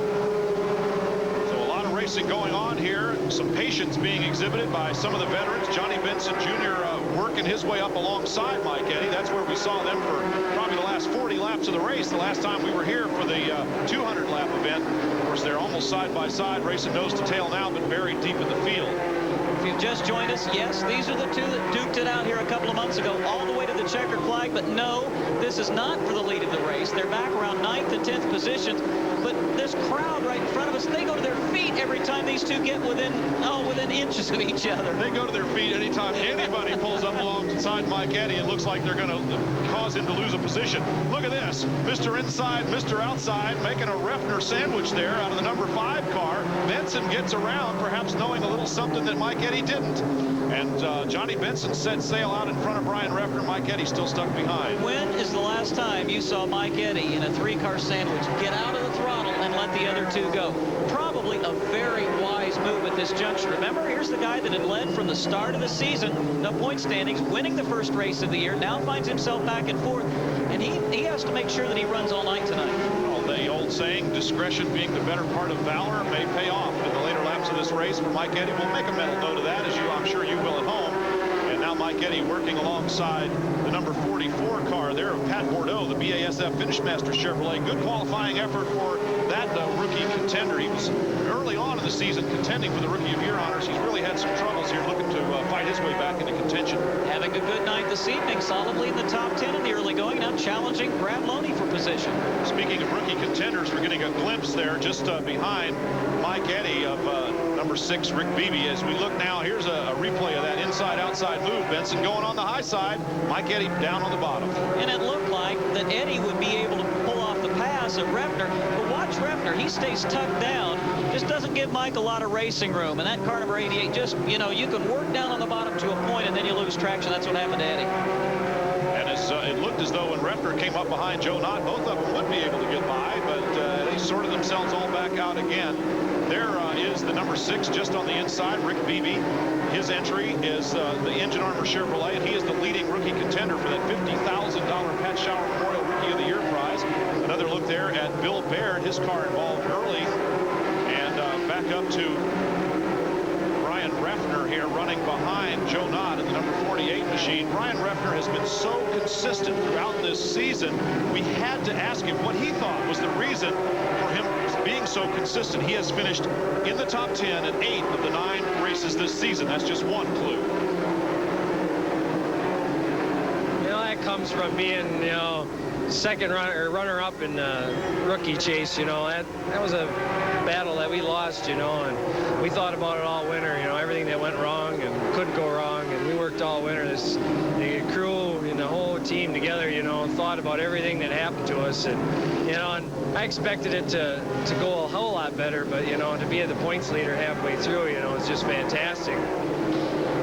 Racing going on here. Some patience being exhibited by some of the veterans. Johnny Benson Jr. Working his way up alongside Mike Eddy. That's where we saw them for probably the last 40 laps of the race. The last time we were here for the 200-lap event. Of course, they're almost side by side, racing nose to tail now, but very deep in the field. If you've just joined us, yes, these are the two that duked it out here a couple of months ago, all the way to the checkered flag. But no, this is not for the lead of the race. They're back around 9th and 10th positions. But this crowd right in front of us, they go to their feet every time these two get within inches of each other. They go to their feet anytime anybody pulls up alongside Mike Eddy. It looks like they're going to cause him to lose a position. Look at this. Mr. Inside, Mr. Outside, making a Refner sandwich there out of the number 5 car. Benson gets around, perhaps knowing a little something that Mike Eddy didn't. And Johnny Benson set sail out in front of Brian Refner. Mike Eddy still stuck behind. When is the last time you saw Mike Eddy in a 3-car sandwich get out of the throttle and let the other two go? Probably a very wise move at this juncture. Remember, here's the guy that had led from the start of the season, the point standings, winning the first race of the year, now finds himself back and forth, and he has to make sure that he runs all night tonight. Well, the old saying, discretion being the better part of valor, may pay off in the later laps of this race for Mike Eddy. We'll make a mental note of that, as I'm sure you will at home. And now Mike Eddy working alongside the number 44 car there of Pat Bordeaux, the BASF Finishmaster Chevrolet. Good qualifying effort for that rookie contender. He was early on in the season contending for the Rookie of Year honors. He's really had some troubles here, looking to fight his way back into contention. Having a good night this evening, solidly in the top 10 in the early going, now challenging Brad Loney for position. Speaking of rookie contenders, we're getting a glimpse there just behind Mike Eddy of number 6, Rick Beebe. As we look now, here's a replay of that inside-outside move. Benson going on the high side, Mike Eddy down on the bottom. And it looked like that Eddy would be able to pull off the pass of Refner. But watch Refner, he stays tucked down, just doesn't give Mike a lot of racing room. And that car number 88, just, you know, you can work down on the bottom to a point and then you lose traction. That's what happened to Eddy. And it looked as though when Refner came up behind Joe Knott, both of them would be able to get by, but they sorted themselves all back out again. There is the number 6 just on the inside, Rick Beebe. His entry is the Engine Armour Chevrolet, and he is the leading rookie contender for that $50,000 Pat Shower Memorial Rookie of the Year prize. Another look there at Bill Baird, his car involved early. And back up to Brian Refner here running behind Joe Knott in the number 48 machine. Brian Refner has been so consistent throughout this season. We had to ask him what he thought was the reason for him being so consistent. He has finished in the top 10 in 8 of the 9 races this season. That's just one clue. You know, that comes from being, you know, second runner-up in the rookie chase. You know, that was a battle that we lost, you know, and we thought about it all winter, you know, everything that went wrong and couldn't go wrong, and we worked all winter. The crew and the whole team together, you know, thought about everything that happened to us, and, you know, and I expected it to go a whole lot better, but, you know, to be at the points leader halfway through, you know, it's just fantastic.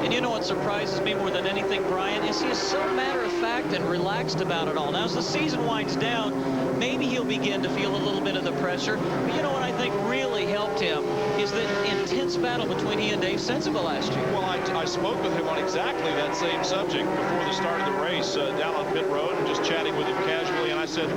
And you know what surprises me more than anything, Brian, is he is so matter-of-fact and relaxed about it all. Now, as the season winds down, maybe he'll begin to feel a little bit of the pressure. But you know what I think really helped him is that intense battle between he and Dave Sensible last year. Well, I spoke with him on exactly that same subject before the start of the race down on pit road, and just chatting with him casually. And I said,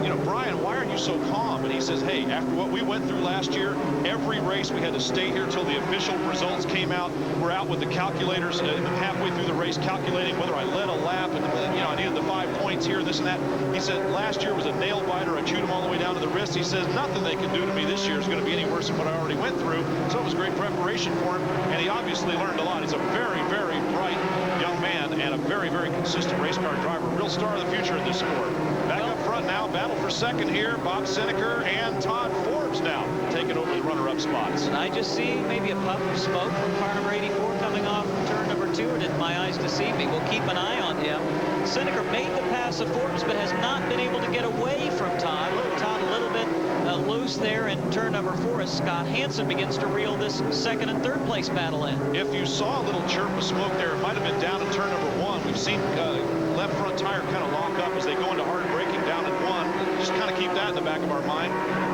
you know, Brian, why are you so calm? And he says, hey, after what we went through last year, every race we had to stay here till the official results came out. We're out with the calculators halfway through the race calculating whether I led a lap, and, you know, I needed the 5 points here, this and that. He said last year was a nail biter. I chewed him all the way down to the wrist. He says nothing they can do to me this year is going to be any worse than what I already went through. So it was great preparation for him, and he obviously learned a lot. He's a very, very bright young man and a very, very consistent race car driver. Real star of the future in this sport. Back up front now, battle for second here. Bob Seneker and Todd Forbes now taking over the runner-up spots. I just see maybe a puff of smoke from car number 84 coming off turn number 2, or did my eyes deceive me? We'll keep an eye on him. Seneker made the pass of Forbes, but has not been able to get away from Todd. Todd a little bit loose there in turn number 4 as Scott Hansen begins to reel this second and third place battle in. If you saw a little chirp of smoke there, it might have been down in turn number 1. We've seen left front tire kind of lock up as they go into hard braking down at 1. just kind of keep that in the back of our mind.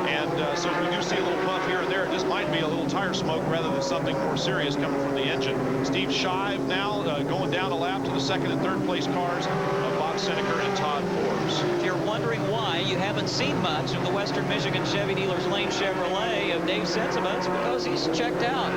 And so if we do see a little puff here and there, it just might be a little tire smoke rather than something more serious coming from the engine. Steve Shive now going down a lap to the second and third place cars of Bob Seneker and Todd Forbes. If you're wondering why you haven't seen much of the Western Michigan Chevy Dealers Lane Chevrolet of Dave Sensiba, it's because he's checked out.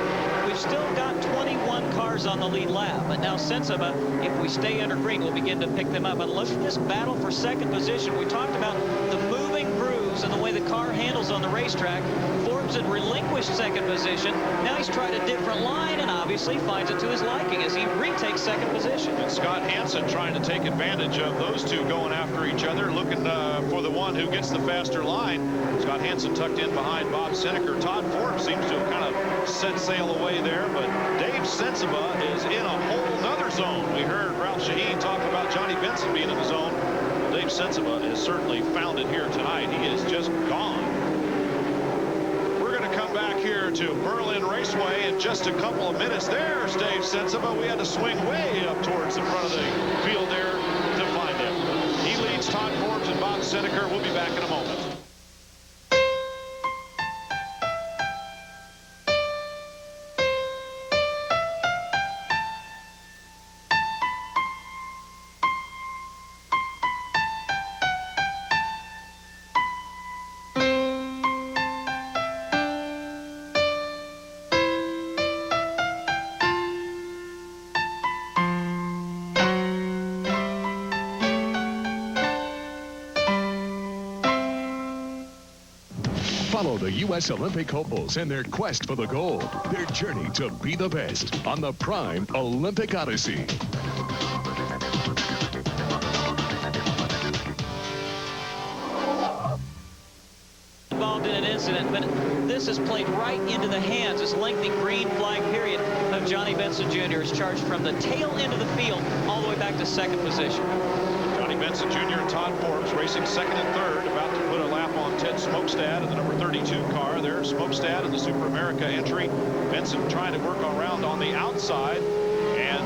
We've still got 21 cars on the lead lap, but now Sensiba, if we stay under green, will begin to pick them up. And look at this battle for second position. We talked about the moving grooves and the way the car handles on the racetrack. Forbes had relinquished second position. Now he's tried a different line and obviously finds it to his liking as he retakes second position. And Scott Hansen trying to take advantage of those two going after each other, looking for the one who gets the faster line. Scott Hansen tucked in behind Bob Seneker. Todd Forbes seems to have kind of set sail away there, but Dave Sensiba is in a whole nother zone. We heard Ralph Shaheen talk about Johnny Benson being in the zone. Well, Dave Sensiba has certainly found it here tonight. He is just gone. We're going to come back here to Berlin Raceway in just a couple of minutes. There's Dave Sensiba. We had to swing way up towards the front of the field there to find him. He leads Todd Forbes and Bob Seneker. We'll be back in a moment. Follow the U.S. Olympic hopefuls in their quest for the gold, their journey to be the best on the Prime Olympic Odyssey. Involved in an incident, but this is played right into the hands. This lengthy green flag period of Johnny Benson Jr. is charged from the tail end of the field all the way back to second position. Johnny Benson Jr. and Todd Forbes racing second and third, about to put a lap on Ted Smokestad in the number 32 car. There's Smokestad in the Super America entry. Benson trying to work around on the outside, and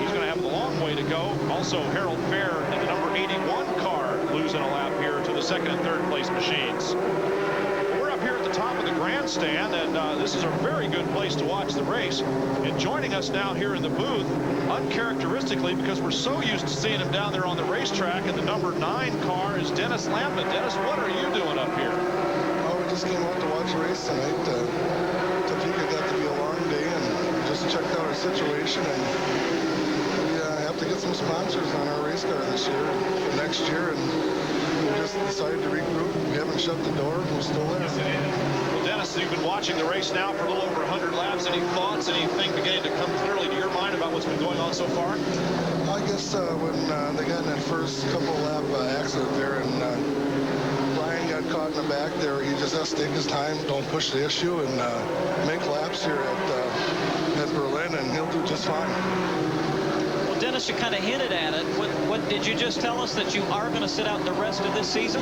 he's going to have a long way to go. Also, Harold Fair in the number 81 car losing a lap here to the second and third place machines. We're up here at the top of the grandstand, and this is a very good place to watch the race. And joining us now here in the booth, uncharacteristically, because we're so used to seeing him down there on the racetrack, and the number 9 car is Dennis Lampman. Dennis, what are you doing up here? Oh, we just came out to watch the race tonight. Topeka got to be a long day, and just checked out our situation, and we have to get some sponsors on our race car this year, next year, and we just decided to regroup. We haven't shut the door. We're still there. Well, Dennis, you've been watching the race now for a little over 100 laps. Any thoughts, anything beginning to come clearly to your mind about what's been going on so far? I guess when they got in that first couple lap accident there, and Brian got caught in the back there, he just has to take his time, don't push the issue, and make laps here at Berlin, and he'll do just fine. Well, Dennis, you kind of hinted at it. What did you just tell us, that you are going to sit out the rest of this season?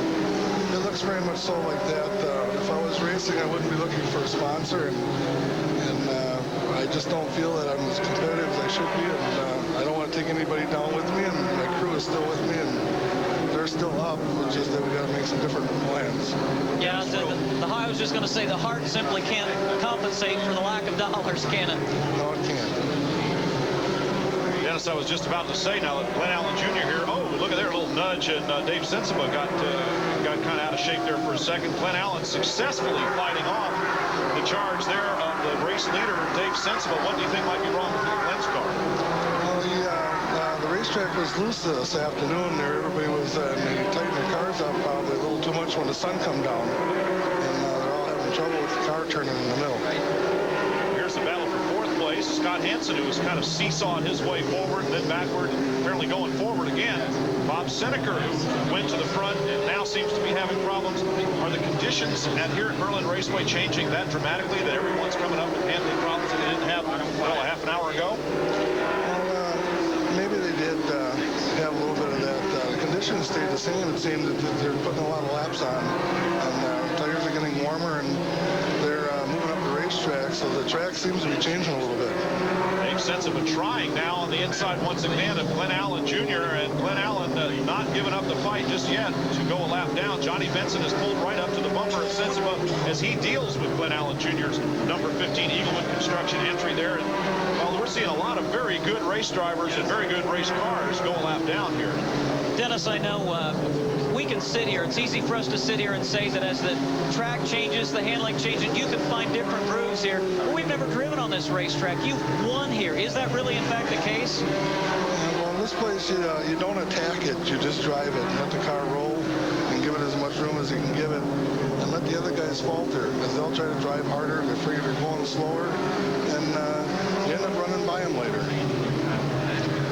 It looks very much so like that. If I was racing, I wouldn't be looking for a sponsor, and I just don't feel that I'm as competitive as I should be, and I don't want to take anybody down with me, and my crew is still with me, and they're still up. It's just that we got to make some different plans. Yeah, I was just going to say, the heart simply can't compensate for the lack of dollars, can it? No, it can't. Dennis, I was just about to say, now that Glenn Allen Jr. here, oh, look at there, a little nudge, and Dave Sensiba got kind of out of shape there for a second. Glenn Allen successfully fighting off the charge there of the race leader, Dave Sensiba. What do you think might be wrong with Glenn's car? Well, the racetrack was loose this afternoon there. Everybody was, they tightened their cars up probably a little too much when the sun come down. And they're all having trouble with the car turning in the middle. Here's the battle for fourth place. Scott Hansen, who was kind of seesawing his way forward and then backward, and apparently going forward again. Bob Seneker, who went to the front and now seems to be having problems. Are the conditions here at Berlin Raceway changing that dramatically, that everyone's coming up with handling problems that they didn't have, well, a half an hour ago? Well, maybe they did have a little bit of that. The conditions stayed the same. It seemed that they're putting a lot of laps on, and tires are getting warmer, and they're moving up the racetrack, so the track seems to be changing a little bit. Dave Sensiva trying now on the inside once again of Glenn Allen Jr. And Glenn Allen not giving up the fight just yet to go a lap down. Johnny Benson is pulled right up to the bumper of Sensiva as he deals with Glenn Allen Jr.'s number 15 Eaglewood Construction entry there. And, well, we're seeing a lot of very good race drivers and very good race cars go a lap down here. Dennis, I know we can sit here. It's easy for us to sit here and say that as the track changes, the handling changes, you can find different grooves here. But we've never driven on this racetrack. You've won here. Is that really, in fact, the case? Well, in this place, you don't attack it. You just drive it and let the car roll and give it as much room as you can give it. And let the other guys falter, because they'll try to drive harder. They figure they're going slower, and you end up running by them later.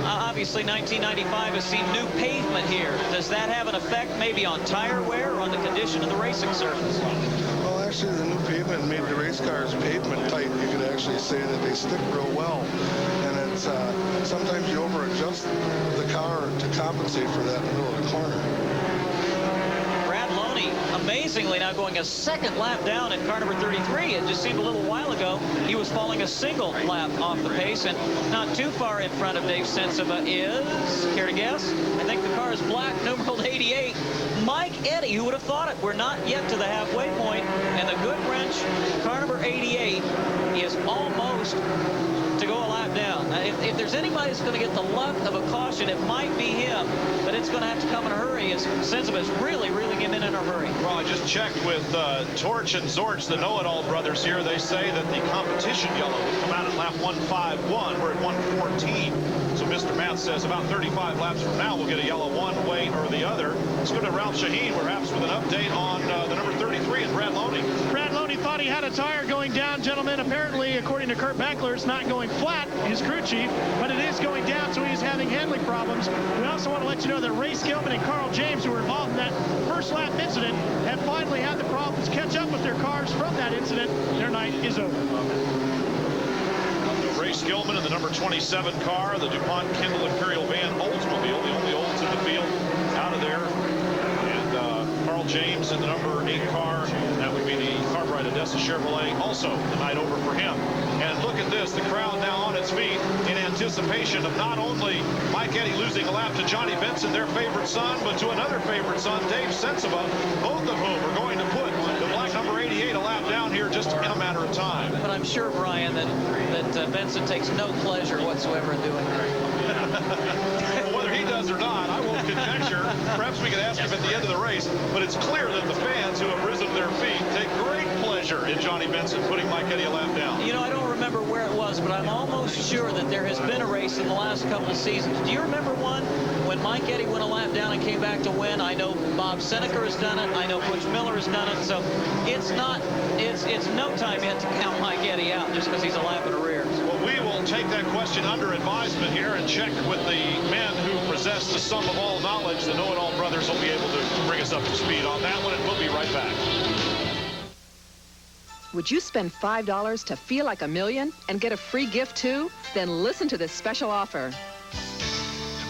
Obviously, 1995 has seen new pavement here. Does that have an effect maybe on tire wear or on the condition of the racing surface? Well, actually, the new pavement made the race cars pavement tight. You could actually say that they stick real well. And it's sometimes you over-adjust the car to compensate for that in the middle of the corner. Amazingly now going a second lap down in car number 33. It just seemed a little while ago he was falling a single lap off the pace, and not too far in front of Dave Sensiva is, care to guess? I think the car is black, numeral 88. Mike Eddy, who would have thought it? We're not yet to the halfway point, and the good wrench, car number 88, is almost to go a lap down. If there's anybody that's going to get the luck of a caution, it might be him, but it's going to have to come in a hurry as Sensiva's really getting in a hurry. Well, I just checked with Torch and Zorch, the know-it-all brothers here. They say that the competition yellow will come out at lap 151. We're at 114. So Mr. Matt says about 35 laps from now, we'll get a yellow one way or the other. Let's go to Ralph Shaheen, perhaps with an update on the number 33 and Brad Loney. Brad Loney thought he had a tire going down, gentlemen. Apparently, according to Kurt Beckler, it's not going flat, his crew chief, but it is going down, so he's having handling problems. We also want to let you know that Ray Skillman and Carl James, who were involved in that first lap incident, have finally had the problems catch up with their cars from that incident. Their night is over. Ray Skillman in the number 27 car, the DuPont Kindle Imperial Van Oldsmobile, the only Olds in the field, out of there. And Carl James in the number 8 car, that would be the Cartwright Odessa Chevrolet, also the night over for him. And look at this, the crowd now on its feet in anticipation of not only Mike Eddy losing a lap to Johnny Benson, their favorite son, but to another favorite son, Dave Sensiva, both of whom are going to put the black number 88 a lap down here just in a matter of time. But I'm sure, Brian, that Benson takes no pleasure whatsoever in doing that. Well, whether he does or not, I won't conjecture. Perhaps we could ask him at the end of the race, but it's clear that the fans who have risen to their feet take great pleasure in Johnny Benson putting Mike Eddy a lap down. You know, I don't remember where it was, but I'm almost sure that there has been a race in the last couple of seasons. Do you remember one when Mike Eddy went a lap down and came back to win? I know Bob Seneca has done it. I know Butch Miller has done it. So it's no time yet to count Mike Eddy out just because he's a lap in arrears. Well, we will take that question under advisement here and check with the men who possess the sum of all knowledge. The know-it-all brothers will be able to bring us up to speed on that one, and we'll be right back. Would you spend $5 to feel like a million and get a free gift too? Then listen to this special offer.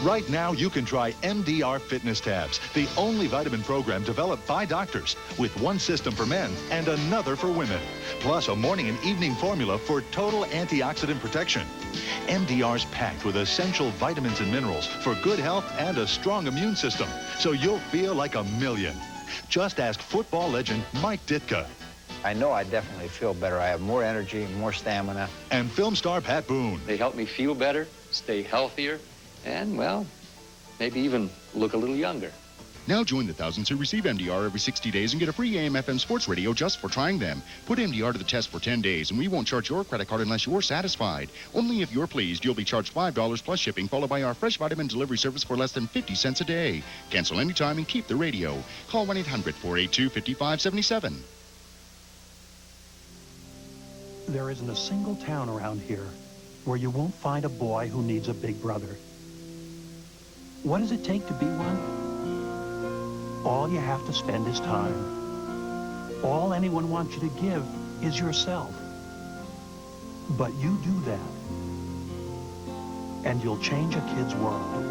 Right now, you can try MDR Fitness Tabs, the only vitamin program developed by doctors, with one system for men and another for women, plus a morning and evening formula for total antioxidant protection. MDR's packed with essential vitamins and minerals for good health and a strong immune system, so you'll feel like a million. Just ask football legend Mike Ditka. I know I definitely feel better. I have more energy, more stamina. And film star Pat Boone. They help me feel better, stay healthier, and, well, maybe even look a little younger. Now join the thousands who receive MDR every 60 days and get a free AM/FM sports radio just for trying them. Put MDR to the test for 10 days, and we won't charge your credit card unless you're satisfied. Only if you're pleased, you'll be charged $5 plus shipping, followed by our fresh vitamin delivery service for less than 50 cents a day. Cancel anytime and keep the radio. Call 1-800-482-5577. There isn't a single town around here where you won't find a boy who needs a big brother. What does it take to be one? All you have to spend is time. All anyone wants you to give is yourself. But you do that, and you'll change a kid's world.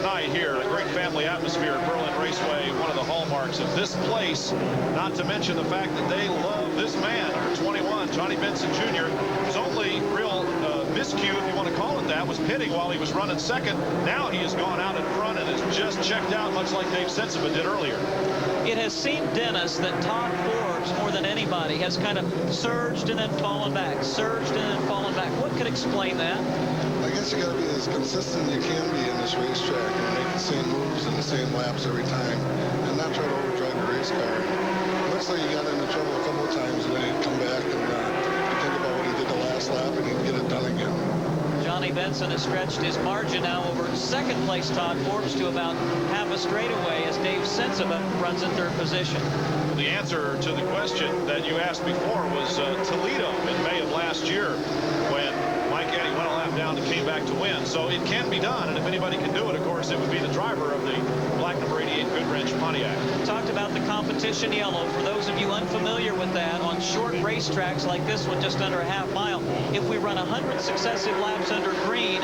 night here. A great family atmosphere at Berlin Raceway, one of the hallmarks of this place, not to mention the fact that they love this man, number 21, Johnny Benson Jr., whose only real miscue, if you want to call it that, was pitting while he was running second. Now he has gone out in front and has just checked out, much like Dave Sensiva did earlier. It has seemed, Dennis, that Todd Forbes, more than anybody, has kind of surged and then fallen back, surged and then fallen back. What could explain that? I guess you got to be as consistent as you can be in this racetrack and make the same moves and the same laps every time and not try to overdrive the race car. It looks like he got into trouble a couple of times, and then he'd come back and think about what he did the last lap, and he'd get it done again. Johnny Benson has stretched his margin now over second place Todd Forbes to about half a straightaway as Dave Sensiva runs in third position. The answer to the question that you asked before was Toledo in May of last year when Mike Eddy went a lap down and came back to win. So it can be done, and if anybody can do it, of course, it would be the driver of the black number 88 Goodwrench Pontiac. Talked about the competition yellow. For those of you unfamiliar with that, on short racetracks like this one, just under a half mile, if we run 100 successive laps under green,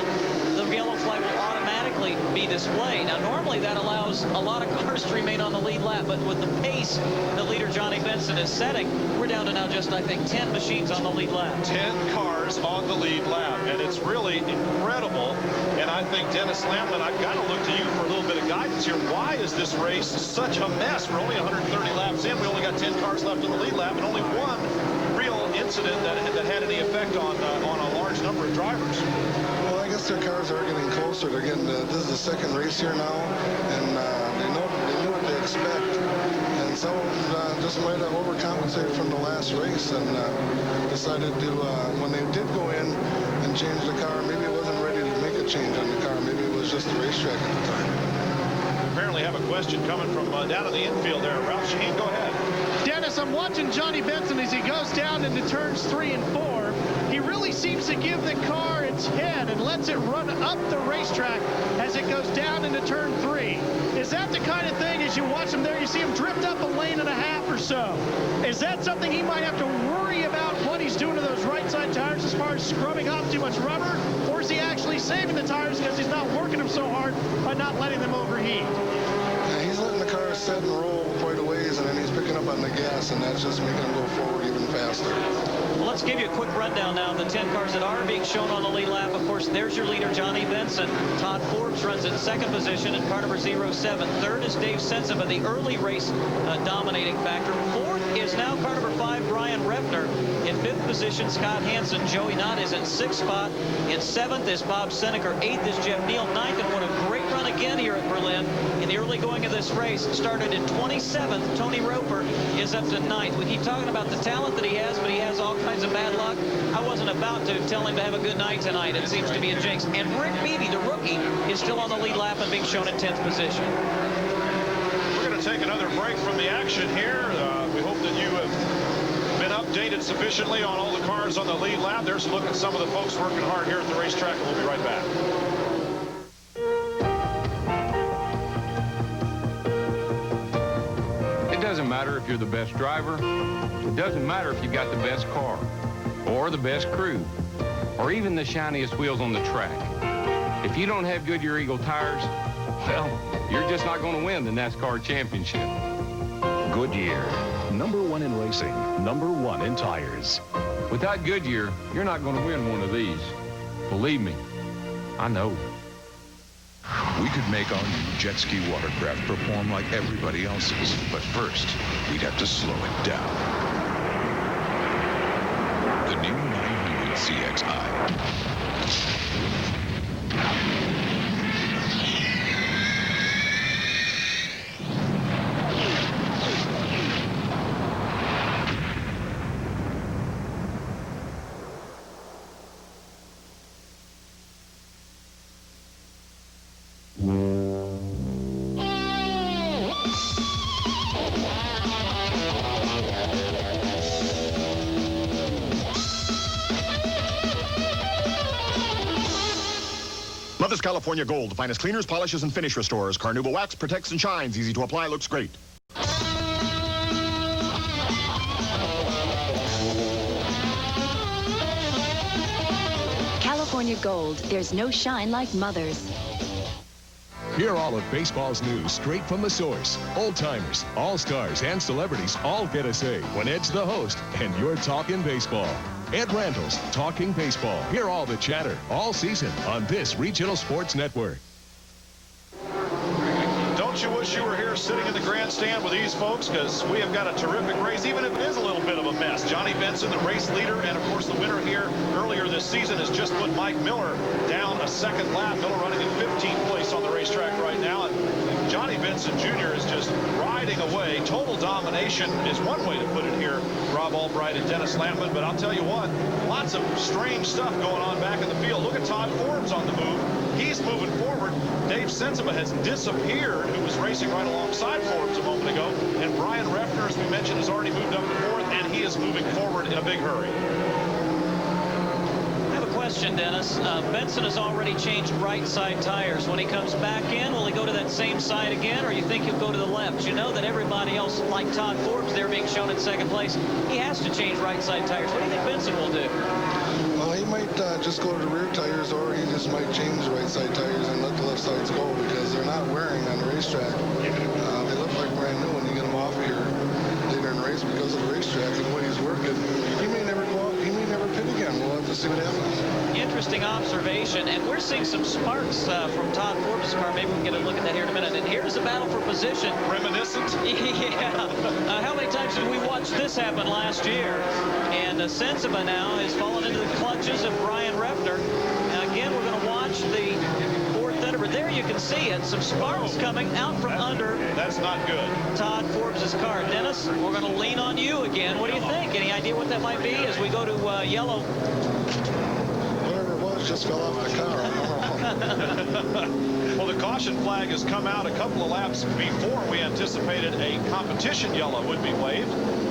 the yellow flag will automatically be displayed. Now, normally that allows a lot of cars to remain on the lead lap, but with the pace the leader Johnny Benson is setting, we're down to now just, I think, 10 machines on the lead lap. 10 cars on the lead lap, and it's really incredible. And I think, Dennis Lamlin, I've got to look to you for a little bit of guidance here. Why is this race such a mess? We're only 130 laps in. We only got 10 cars left on the lead lap, and only one real incident that had any effect on a large number of drivers. Well, I guess their cars are getting closer. They're getting this is the second race here now, and they knew what to expect. And some of them just might have overcompensated from the last race and decided to, when they did go in and change the car, maybe it wasn't ready to make a change on the car. Maybe it was just the racetrack at the time. Apparently have a question coming from down in the infield there. Ralph Shaheen, go ahead. Dennis, I'm watching Johnny Benson as he goes down into turns 3 and 4. He really seems to give the car its head and lets it run up the racetrack as it goes down into turn 3. Is that the kind of thing, as you watch him there, you see him drift up a lane and a half or so? Is that something he might have to worry about what he's doing to those right side tires as far as scrubbing off too much rubber? Or is he actually saving the tires because he's not working them so hard by not letting them overheat? Yeah, he's letting the car set and roll quite a ways, and then he's picking up on the gas, and that's just making him go forward even faster. Well, let's give you a quick rundown now of the 10 cars that are being shown on the lead lap. Of course, there's your leader, Johnny Benson. Todd Forbes runs in second position in car number 07. Third is Dave Sensiva, the early race dominating factor. Fourth is now car number 5, Brian Refner. In fifth position, Scott Hansen. Joey Knott is in sixth spot. In seventh is Bob Seneker. Eighth is Jeff Neal. Ninth, and what a great run again here at Berlin. In the early going of this race, started in 27th. Tony Roper is up to ninth. We keep talking about the talent that he has, but he has all kinds of bad luck. I wasn't about to tell him to have a good night tonight. It seems to be a jinx. And Rick Beattie, the rookie, is still on the lead lap and being shown in 10th position. We're going to take another break from the action here. We hope that you have been updated sufficiently on all the cars on the lead lap. There's a look at some of the folks working hard here at the racetrack, and we'll be right back. It doesn't matter if you're the best driver. It doesn't matter if you've got the best car or the best crew or even the shiniest wheels on the track. If you don't have Goodyear Eagle tires, well, you're just not going to win the NASCAR championship. Goodyear, #1 in racing, #1 in tires. Without Goodyear, you're not going to win one of these. Believe me, I know. We could make our new jet ski watercraft perform like everybody else's, but first, we'd have to slow it down. The new 900 CXI. Mother's California Gold, the finest cleaners, polishes, and finish restorers. Carnauba wax protects and shines. Easy to apply, looks great. California Gold, there's no shine like Mother's. Hear all of baseball's news straight from the source. Old-timers, all-stars, and celebrities all get a say when Ed's the host and you're talking baseball. Ed Randall's Talking Baseball. Hear all the chatter all season on this regional sports network. Don't you wish you were here sitting in the grandstand with these folks? Because we have got a terrific race, even if it is a little bit of a mess. Johnny Benson, the race leader, and of course the winner here earlier this season has just put Mike Miller down a second lap. Miller running in 15th place on the racetrack right now. And Johnny Benson Jr. is just riding away. Total domination is one way to put it here, Rob Albright and Dennis Lampman. But I'll tell you what, lots of strange stuff going on back in the field. Look at Todd Forbes on the move. He's moving forward. Dave Sensema has disappeared, who was racing right alongside Forbes a moment ago. And Brian Refner, as we mentioned, has already moved up to fourth, and he is moving forward in a big hurry. I have a question, Dennis. Benson has already changed right side tires. When he comes back in, will he go to that same side again, or you think he'll go to the left? You know that everybody else, like Todd Forbes, they're being shown in second place. He has to change right side tires. What do you think Benson will do? Well, he might just go to the rear tires, or he just might change the right side tires and let the left sides go, because they're not wearing on the racetrack. They look like brand new when you get them off of here later in the race because of the racetrack and what he's working. He may never go out. He may never pit again. We'll have to see what happens. Interesting observation, and we're seeing some sparks from Todd Forbes' car. Maybe we can get a look at that here in a minute. And here's the battle for position. Reminiscent? Yeah. How many times did we watch this happen last year? And Sensema now has fallen into the clutches of Brian Refner. And again, we're going to watch the fourth Thunderbird. There you can see it. Some sparks coming out from under. That's not good. Todd Forbes' car. Dennis, we're going to lean on you again. What do you think? Any idea what that might be as we go to yellow? Whatever it was just fell off the car. Well, the caution flag has come out a couple of laps before we anticipated a competition yellow would be waved.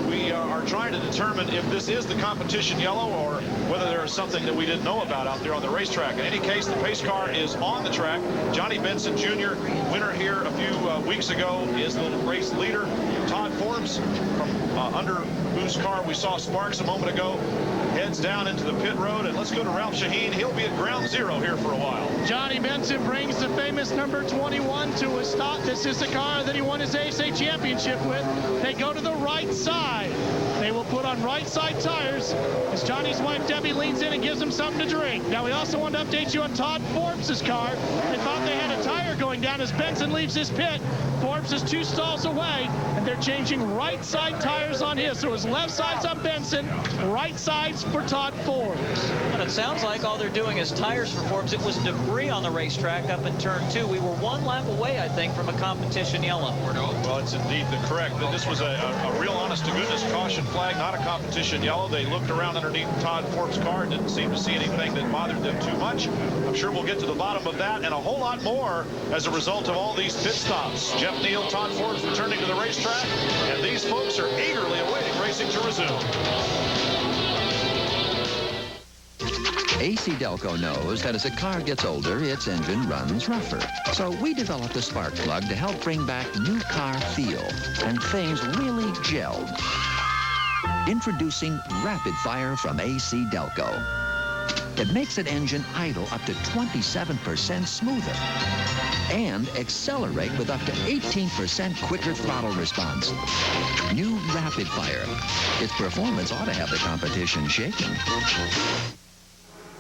We are trying to determine if this is the competition yellow or whether there is something that we didn't know about out there on the racetrack. In any case, the pace car is on the track. Johnny Benson Jr., winner here a few weeks ago, is the race leader. Todd Forbes, from under whose car we saw sparks a moment ago, heads down into the pit road. And let's go to Ralph Shaheen. He'll be at ground zero here for a while. Johnny Benson brings the famous number 21 to a stop. This is the car that he won his ASA championship with. They go to the right side. They will put on right side tires as Johnny's wife Debbie leans in and gives him something to drink. Now we also want to update you on Todd Forbes' car. They thought they had a tire going down as Benson leaves his pit. Forbes is 2 stalls away, and they're changing right side tires on his. So his left side's on Benson, right side's for Todd Forbes. But it sounds like all they're doing is tires for Forbes. It was debris on the racetrack up in turn 2. We were 1 lap away, I think, from a competition yellow. Well, it's indeed correct. This was a real honest-to-goodness caution flag, not a competition yellow. They looked around underneath Todd Forbes' car and didn't seem to see anything that bothered them too much. I'm sure we'll get to the bottom of that and a whole lot more as a result of all these pit stops. Jeff Neal, Todd Forbes returning to the racetrack, and these folks are eagerly awaiting racing to resume. AC-Delco knows that as a car gets older, its engine runs rougher. So we developed a spark plug to help bring back new car feel, and things really gelled. Introducing Rapid Fire from AC-Delco. It makes an engine idle up to 27% smoother and accelerate with up to 18% quicker throttle response. New Rapid Fire. Its performance ought to have the competition shaking.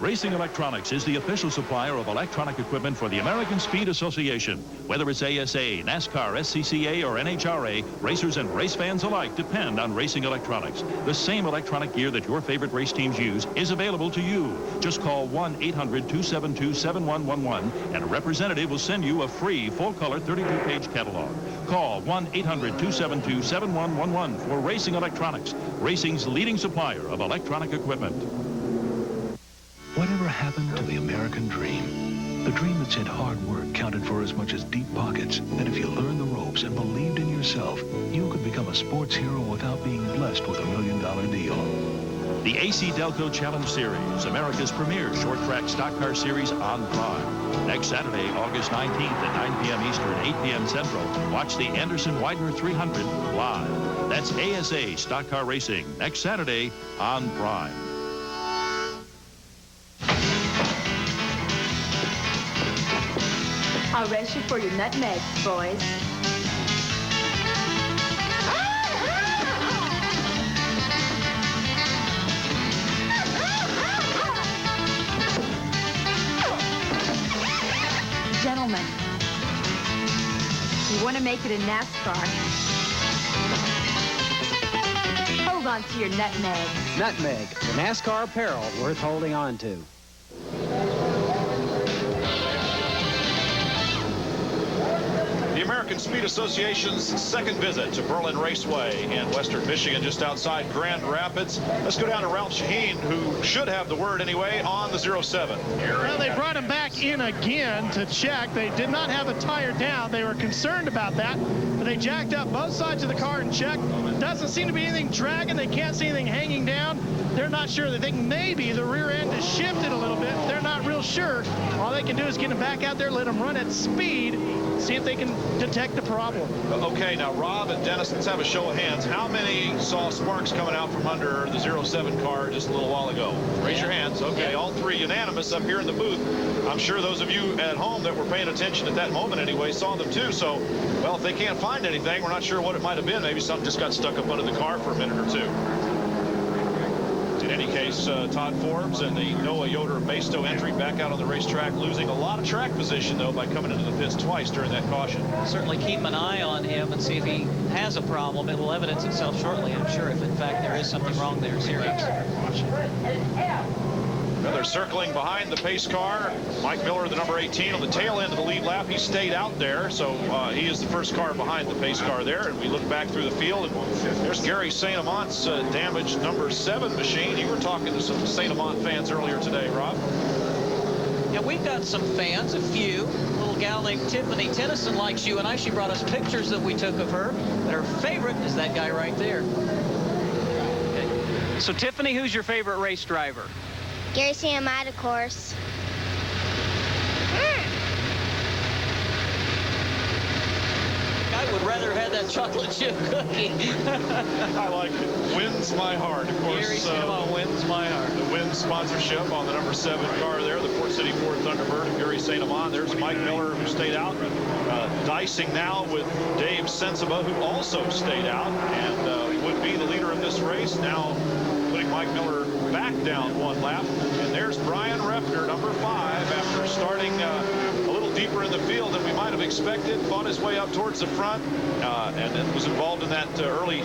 Racing Electronics is the official supplier of electronic equipment for the American Speed Association. Whether it's ASA, NASCAR, SCCA, or NHRA, racers and race fans alike depend on Racing Electronics. The same electronic gear that your favorite race teams use is available to you. Just call 1-800-272-7111 and a representative will send you a free full-color 32-page catalog. Call 1-800-272-7111 for Racing Electronics, racing's leading supplier of electronic equipment. Whatever happened to the American dream? The dream that said hard work counted for as much as deep pockets, that if you learned the ropes and believed in yourself, you could become a sports hero without being blessed with $1 million deal. The AC-Delco Challenge Series, America's premier short-track stock car series on Prime. Next Saturday, August 19th at 9 p.m. Eastern, 8 p.m. Central, watch the Anderson-Widener 300 live. That's ASA Stock Car Racing, next Saturday on Prime. I'll race you for your nutmegs, boys. Gentlemen, you want to make it in NASCAR, hold on to your nutmegs. Nutmeg, the NASCAR apparel worth holding on to. The American Speed Association's second visit to Berlin Raceway in Western Michigan, just outside Grand Rapids. Let's go down to Ralph Shaheen, who should have the word anyway on the 07. Well, they brought him back in again to check. They did not have a tire down. They were concerned about that, but they jacked up both sides of the car and checked. Doesn't seem to be anything dragging. They can't see anything hanging down. They're not sure. They think maybe the rear end is shifted a little bit. They're not real sure. All they can do is get him back out there, let him run at speed, see if they can detect the problem. Okay, now Rob and Dennis, let's have a show of hands. How many saw sparks coming out from under the 07 car just a little while ago? Raise your hands. Okay, all three unanimous up here in the booth. I'm sure those of you at home that were paying attention at that moment anyway saw them too. So, well, if they can't find anything, we're not sure what it might have been. Maybe something just got stuck up under the car for a minute or two. In any case, Todd Forbes and the Noah Yoder Maisto entry back out on the racetrack, losing a lot of track position, though, by coming into the pits twice during that caution. Certainly keep an eye on him and see if he has a problem. It will evidence itself shortly, I'm sure, if in fact there is something wrong there. Serious. Now they're circling behind the pace car. Mike Miller, the number 18, on the tail end of the lead lap. He stayed out there, so he is the first car behind the pace car there. And we look back through the field, and there's Gary St. Amant's damaged number 7 machine. You were talking to some St. Amant fans earlier today, Rob. Yeah, we've got some fans, a few. A little gal named Tiffany Tennyson likes you and I. She brought us pictures that we took of her. But her favorite is that guy right there. Okay. So, Tiffany, who's your favorite race driver? Gary St. Amant, of course. I would rather have that chocolate chip cookie. I like it. Wins my heart, of course. Gary St. Amant wins my heart. The Win sponsorship on the number 7 car there, the Port City Ford Thunderbird of Gary St. Amant. There's Mike Miller, who stayed out. Dicing now with Dave Sensiba, who also stayed out and would be the leader of this race. Now putting Mike Miller back down 1 lap. And there's Brian Refner, number 5, after starting a little deeper in the field than we might have expected. Fought his way up towards the front and then was involved in that early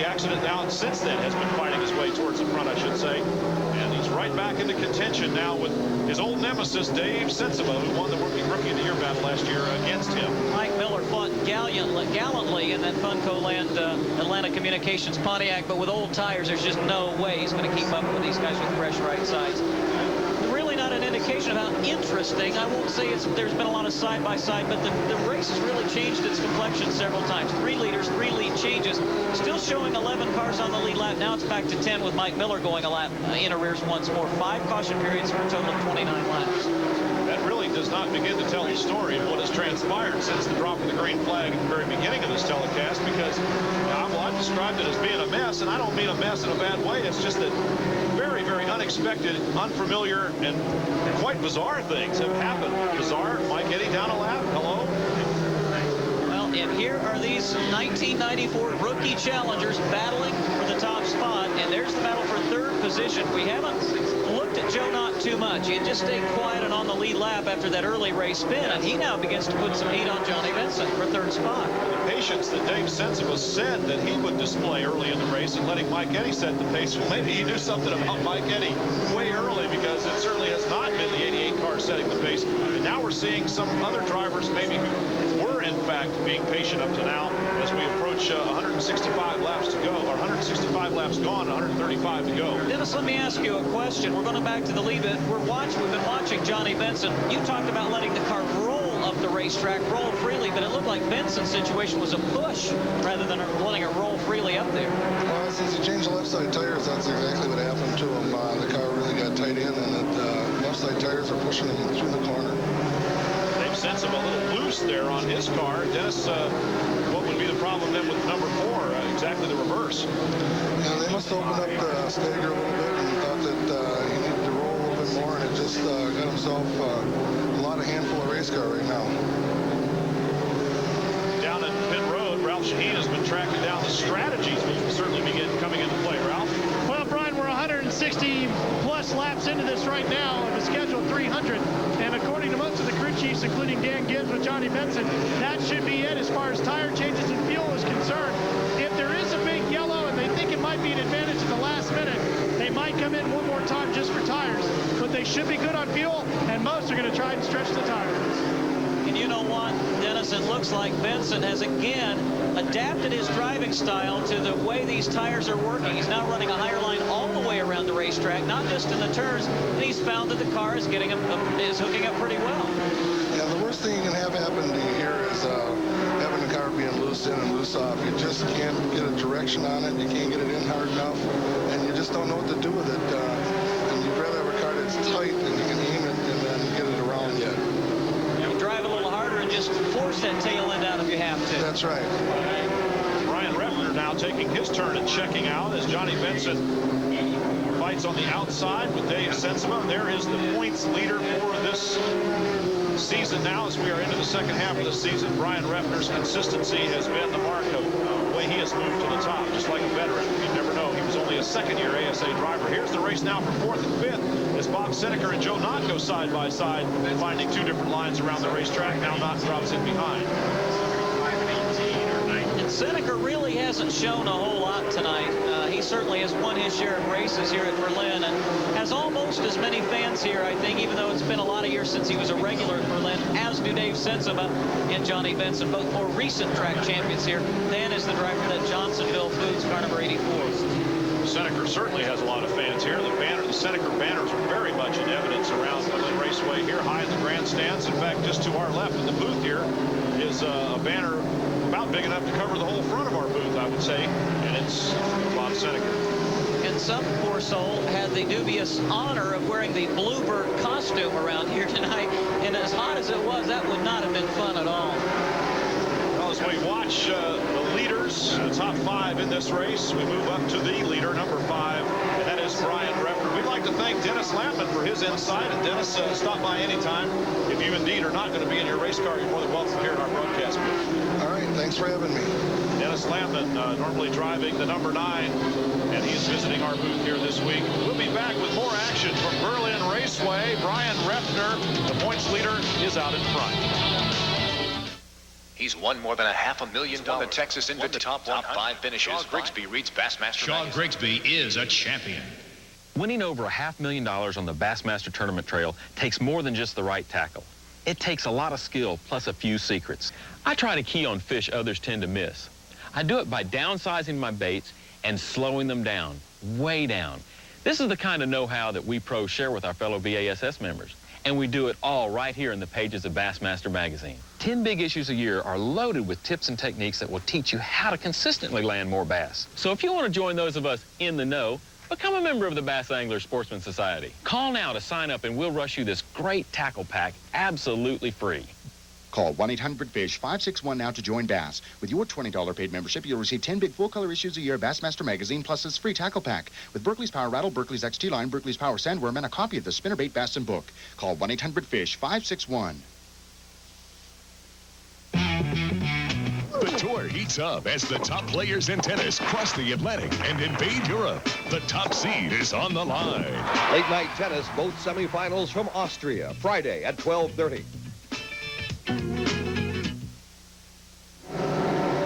accident. Now, since then, has been fighting his way towards the front, I should say. And he's right back into contention now with his old nemesis, Dave Sensiba, who won the Rookie of the Year battle last year against him. Mike Miller fought gallantly in that Funco Land Atlanta Communications Pontiac, but with old tires, there's just no way he's going to keep up with these guys with fresh right sides. Really not an indication of how interesting. I won't say there's been a lot of side-by-side, but the race has really changed its complexion several times. 3 leaders, 3 lead changes. Still showing 11 cars on the lead lap. Now it's back to 10 with Mike Miller going a lap in arrears once more. 5 caution periods for a total of 29 laps. That really does not begin to tell the story of what has transpired since the drop of the green flag at the very beginning of this telecast, because I've described it as being a mess, and I don't mean a mess in a bad way. It's just that very, very unexpected, unfamiliar, and quite bizarre things have happened. Bizarre. Mike Eddy down a lap. Hello? Well, and here are these 1994 rookie challengers battling for the top spot, and there's the battle for 3rd position. We haven't looked at Joe Knott too much. He had just stayed quiet and on the lead lap after that early race spin, and he now begins to put some heat on Johnny Benson for 3rd spot. The patience that Dave Sensiba said that he would display early in the race and letting Mike Eddy set the pace. Well, maybe he knew something about Mike Eddy way early, because it certainly has not been the 88 car setting the pace. And now we're seeing some other drivers maybe who were, in fact, being patient up to now as we approach 165 laps to go, or 165 laps gone, 135 to go. Dennis, let me ask you a question. We're going back to the lead bit. We've been watching Johnny Benson. You talked about letting the car roll up the racetrack, roll freely, but it looked like Benson's situation was a push rather than letting it roll freely up there. Well, since he changed the left side tires, that's exactly what happened to him. The car really got tight in, and the left side tires are pushing him through the corner. They've sent him a little loose there on his car. Dennis, what would be the problem then with number 4? Exactly the reverse. Yeah, they must have opened up the stagger a little bit and thought that he needed to roll a little bit more, and it just got himself a lot of handful of race car right now. Shaheen has been tracking down the strategies, which will certainly begin coming into play. Ralph? Well, Brian, we're 160-plus laps into this right now of a scheduled 300. And according to most of the crew chiefs, including Dan Gibbs with Johnny Benson, that should be it as far as tire changes and fuel is concerned. If there is a big yellow and they think it might be an advantage at the last minute, they might come in one more time just for tires. But they should be good on fuel, and most are going to try and stretch the tires. And you know what, Dennis, it looks like Benson has again adapted his driving style to the way these tires are working. He's now running a higher line all the way around the racetrack, not just in the turns, and he's found that the car is getting is hooking up pretty well. Yeah, the worst thing you can have happen to you here is having the car being loose in and loose off. You just can't get a direction on it. You can't get it in hard enough, and you just don't know what to do with it. And you'd rather have a car that's tight and you can aim it and then get it around yet. You drive a little harder and just force that tail end out if you have to. That's right. Brian Reffner now taking his turn and checking out as Johnny Benson fights on the outside with Dave Sensema. There is the points leader for this season now as we are into the second half of the season. Brian Reffner's consistency has been the mark of the way he has moved to the top, just like a veteran. You never know. He was only a second-year ASA driver. Here's the race now for fourth and fifth as Bob Seneker and Joe Knott go side by side, finding two different lines around the racetrack. Now Knott drops in behind. And Seneker really hasn't shown a whole lot tonight. He certainly has won his share of races here at Berlin and has almost as many fans here, I think, even though it's been a lot of years since he was a regular at Berlin, as do Dave Sensema and Johnny Benson, both more recent track champions here. Dan is the driver of that Johnsonville Foods car number 84. Seneker certainly has a lot of fans here. The Seneker banners are very much in evidence around Berlin Raceway here, high in the grandstands. In fact, just to our left in the booth here is a banner about big enough to cover the whole front of our booth, I would say, and it's Bob Seneker. And some poor soul had the dubious honor of wearing the Bluebird costume around here tonight, and as hot as it was, that would not have been fun at all. Well, as we watch the leaders, the top five in this race, we move up to the leader, number 5, and that is Brian Reffner. We'd like to thank Dennis Lampman for his insight, and Dennis, stop by anytime. If you indeed are not going to be in your race car, you're more than welcome here in our broadcast booth. All right, thanks for having me. Dennis Lampman, normally driving the number 9, and he's visiting our booth here this week. We'll be back with more action from Berlin Raceway. Brian Reffner, the points leader, is out in front. He's won more than $500,000 the Texas Invid top 5 finishes. Grigsby reads Bassmaster Sean Grigsby is a champion. Winning over $500,000 on the Bassmaster Tournament Trail takes more than just the right tackle. It takes a lot of skill plus a few secrets. I try to key on fish others tend to miss. I do it by downsizing my baits and slowing them down, way down. This is the kind of know-how that we pros share with our fellow BASS members. And we do it all right here in the pages of Bassmaster magazine. 10 big issues a year are loaded with tips and techniques that will teach you how to consistently land more bass. So if you want to join those of us in the know, become a member of the Bass Angler Sportsman Society. Call now to sign up and we'll rush you this great tackle pack absolutely free. Call 1-800-FISH-561 now to join Bass. With your $20 paid membership, you'll receive 10 big full-color issues a year of Bassmaster magazine plus its free tackle pack with Berkeley's Power Rattle, Berkeley's XT Line, Berkeley's Power Sandworm, and a copy of the Spinnerbait Bass and Book. Call 1-800-FISH-561. The tour heats up as the top players in tennis cross the Atlantic and invade Europe. The top seed is on the line. Late night tennis, both semifinals from Austria, Friday at 12:30.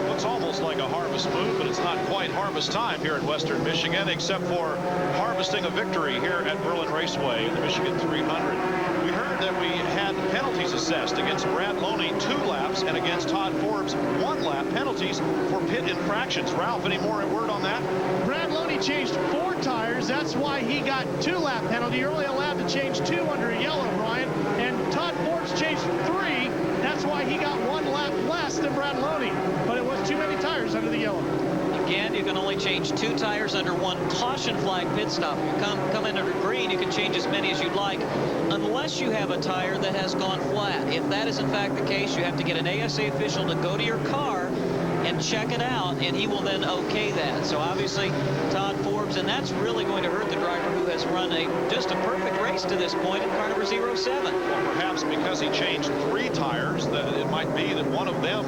Looks almost like a harvest moon, but it's not quite harvest time here in Western Michigan, except for harvesting a victory here at Berlin Raceway in the Michigan 300. We heard that we had penalties assessed against Brad Loney 2 laps and against Todd Forbes 1 lap penalties for pit infractions. Ralph, any more word on that? Brad Loney changed 4 tires. That's why he got 2 lap penalty. You're only allowed to change 2 under a yellow, Brian. And Todd Forbes changed 3. That's why he got 1 lap less than Brad Loney. But it was too many tires under the yellow. Again, you can only change 2 tires under 1 caution flag pit stop. If you come in under green, you can change as many as you'd like, unless you have a tire that has gone flat. If that is in fact the case, you have to get an ASA official to go to your car and check it out, and he will then okay that. So obviously, Todd Forbes Forbes, and that's really going to hurt the driver who has run just a perfect race to this point in car number 07. Well, perhaps because he changed 3 tires, that it might be that one of them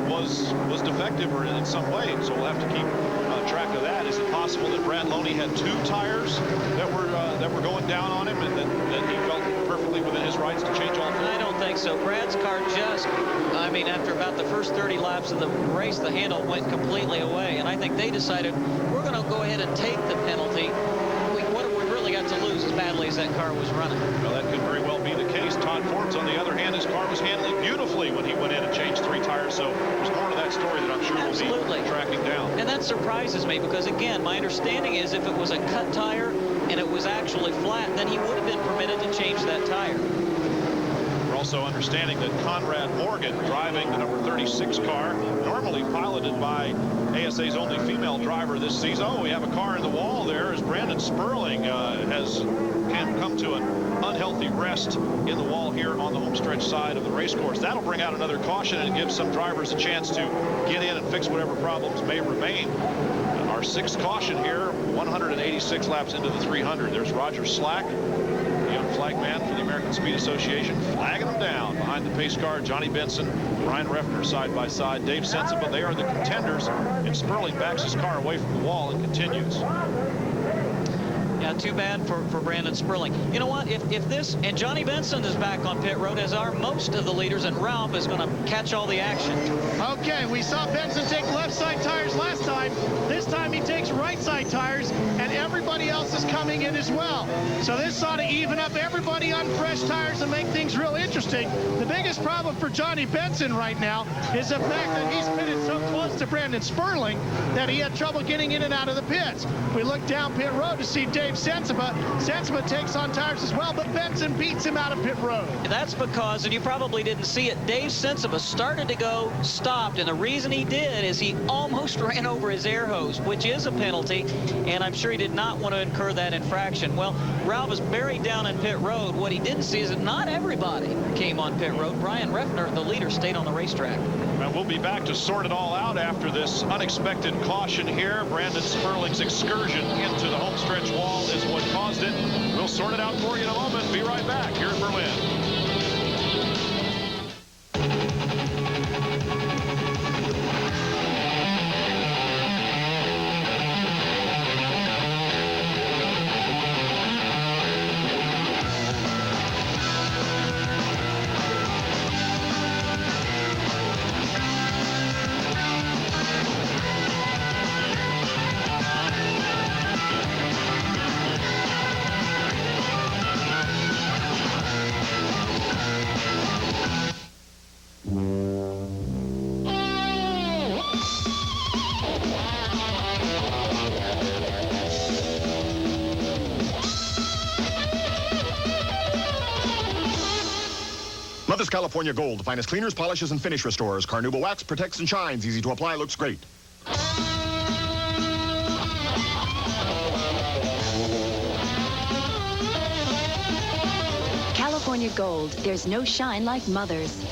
was defective or in some way. So we'll have to keep track of that. Is it possible that Brad Loney had 2 tires that were going down on him, and that he felt perfectly within his rights to change all 4? I don't think so. Brad's car after about the first 30 laps of the race, the handle went completely away, and I think they decided we're going to go ahead and take the penalty. What have we really got to lose as badly as that car was running? Well, that could very well be the case. Todd Forbes, on the other hand, his car was handling beautifully when he went in and changed 3 tires, so there's more to that story that I'm sure we'll be tracking down. And that surprises me because, again, my understanding is if it was a cut tire and it was actually flat, then he would have been permitted to change that tire. We're also understanding that Conrad Morgan, driving the number 36 car, normally piloted by ASA's only female driver this season. Oh, we have a car in the wall there as Brandon Sperling has come to an unhealthy rest in the wall here on the homestretch side of the race course. That'll bring out another caution and give some drivers a chance to get in and fix whatever problems may remain. Our 6th caution here, 186 laps into the 300. There's Roger Slack, the young flagman for the American Speed Association, flagging them down behind the pace car. Johnny Benson, Ryan Reffner side by side, Dave Sensible. They are the contenders, and Sperling backs his car away from the wall and continues. Yeah, too bad for Brandon Sperling. You know what? If this, and Johnny Benson is back on pit road, as are most of the leaders, and Ralph is going to catch all the action. Okay, we saw Benson take left side tires last time. This time he takes right side tires, and everybody else is coming in as well. So this ought to even up everybody on fresh tires and make things real interesting. The biggest problem for Johnny Benson right now is the fact that he's pitted so close to Brandon Sperling that he had trouble getting in and out of the pits. We look down pit road to see Dave Sensiba. Sensiba takes on tires as well, but Benson beats him out of pit road. That's because, and you probably didn't see it, Dave Sensiba started to go, stopped, and the reason he did is he almost ran over his air hose, which is a penalty, and I'm sure he did not want to incur that infraction. Well, Ralph is buried down in pit road. What he didn't see is that not everybody came on pit road. Brian Reffner, the leader, stayed on the racetrack. And we'll be back to sort it all out after this unexpected caution here. Brandon Sperling's excursion into the homestretch wall is what caused it. We'll sort it out for you in a moment. Be right back here in Berlin. Mother's California Gold, the finest cleaners, polishes, and finish restorers. Carnauba wax protects and shines. Easy to apply, looks great. California Gold, there's no shine like Mother's.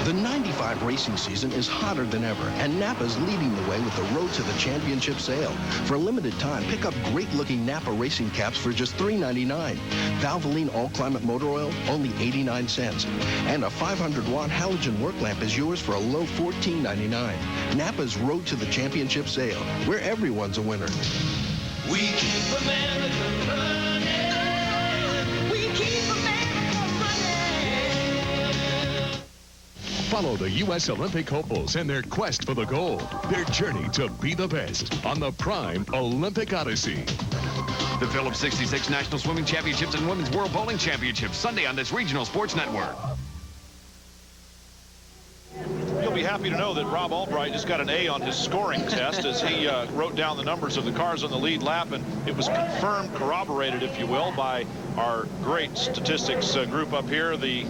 The 95 racing season is hotter than ever, and Napa's leading the way with the Road to the Championship sale. For a limited time, pick up great-looking Napa racing caps for just $3.99. Valvoline all-climate motor oil, only 89 cents. And a 500-watt halogen work lamp is yours for a low $14.99. Napa's Road to the Championship sale, where everyone's a winner. We keep America running. We keep America running. Follow the U.S. Olympic hopefuls in their quest for the gold, their journey to be the best on the Prime Olympic Odyssey. The Phillips 66 National Swimming Championships and Women's World Bowling Championships, Sunday on this regional sports network. You'll be happy to know that Rob Albright just got an A on his scoring test as he wrote down the numbers of the cars on the lead lap, and it was confirmed, corroborated, if you will, by our great statistics group up here. The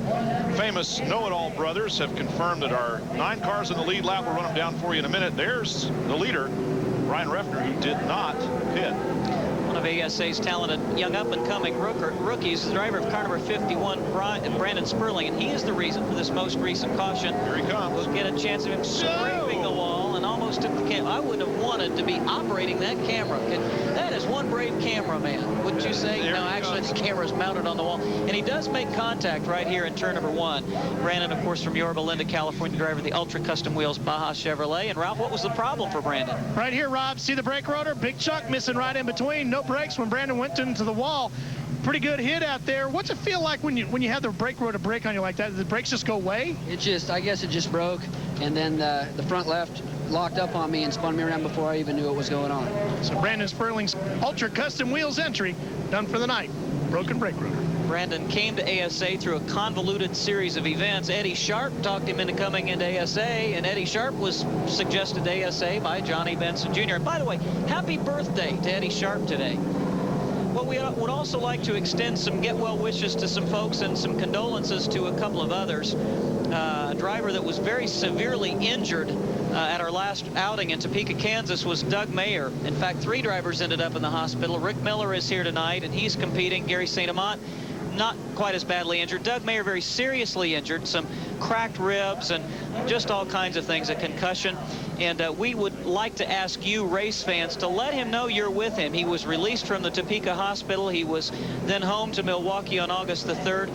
famous know-it-all brothers have confirmed that our 9 cars on the lead lap, we'll run them down for you in a minute. There's the leader, Ryan Reffner, who did not pit. One of ASA's talented young up-and-coming rookies, the driver of car number 51, Brandon Sperling, and he is the reason for this most recent caution. Here he comes. We'll get a chance of him scraping the wall and almost almost took the camera. I wouldn't have wanted to be operating that camera. That is one brave cameraman, wouldn't you say? No, actually, the camera's mounted on the wall. And he does make contact right here in turn number 1. Brandon, of course, from Yorba Linda, California, driver of the Ultra Custom Wheels Baja Chevrolet. And Ralph, what was the problem for Brandon? Right here, Rob. See the brake rotor? Big chunk missing right in between. No brakes when Brandon went into the wall. Pretty good hit out there. What's it feel like when you have the brake rotor break on you like that? Did the brakes just go away? I guess it just broke, and then the front left locked up on me and spun me around before I even knew what was going on. So Brandon Sperling's Ultra Custom Wheels entry done for the night. Broken brake rotor. Brandon came to ASA through a convoluted series of events. Eddie Sharp talked him into coming into ASA, and Eddie Sharp was suggested to ASA by Johnny Benson Jr. And by the way, happy birthday to Eddie Sharp today. Well, we would also like to extend some get-well wishes to some folks and some condolences to a couple of others. A driver that was very severely injured at our last outing in Topeka, Kansas was Doug Mayer. In fact, 3 drivers ended up in the hospital. Rick Miller is here tonight, and he's competing. Gary St. Amant, not quite as badly injured. Doug Mayer very seriously injured, some cracked ribs and just all kinds of things, a concussion. And we would like to ask you, race fans, to let him know you're with him. He was released from the Topeka hospital. He was then home to Milwaukee on August the 3rd.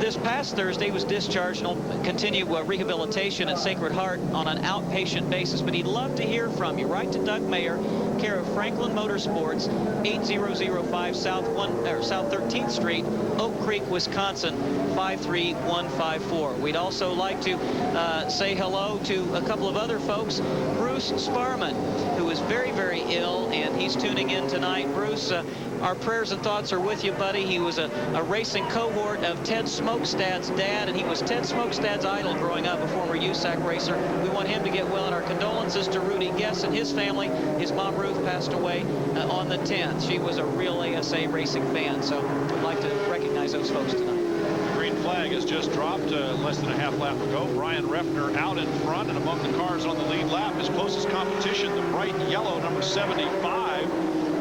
This past Thursday, he was discharged and will continue rehabilitation at Sacred Heart on an outpatient basis. But he'd love to hear from you. Write to Doug Mayer, care of Franklin Motorsports, 8005 South 13th Street, Oak Creek, Wisconsin, 53154. We'd also like to say hello to a couple of other folks. Bruce Sparman, who is very, very ill, and he's tuning in tonight. Bruce, our prayers and thoughts are with you, buddy. He was a racing cohort of Ted Smokestad's dad, and he was Ted Smokestad's idol growing up, a former USAC racer. We want him to get well, and our condolences to Rudy Guess and his family. His mom, Ruth, passed away on the 10th. She was a real ASA racing fan, so we'd like to recognize those folks tonight. Green flag has just dropped less than a half lap ago. Brian Reffner out in front and among the cars on the lead lap. His closest competition, the bright yellow number 75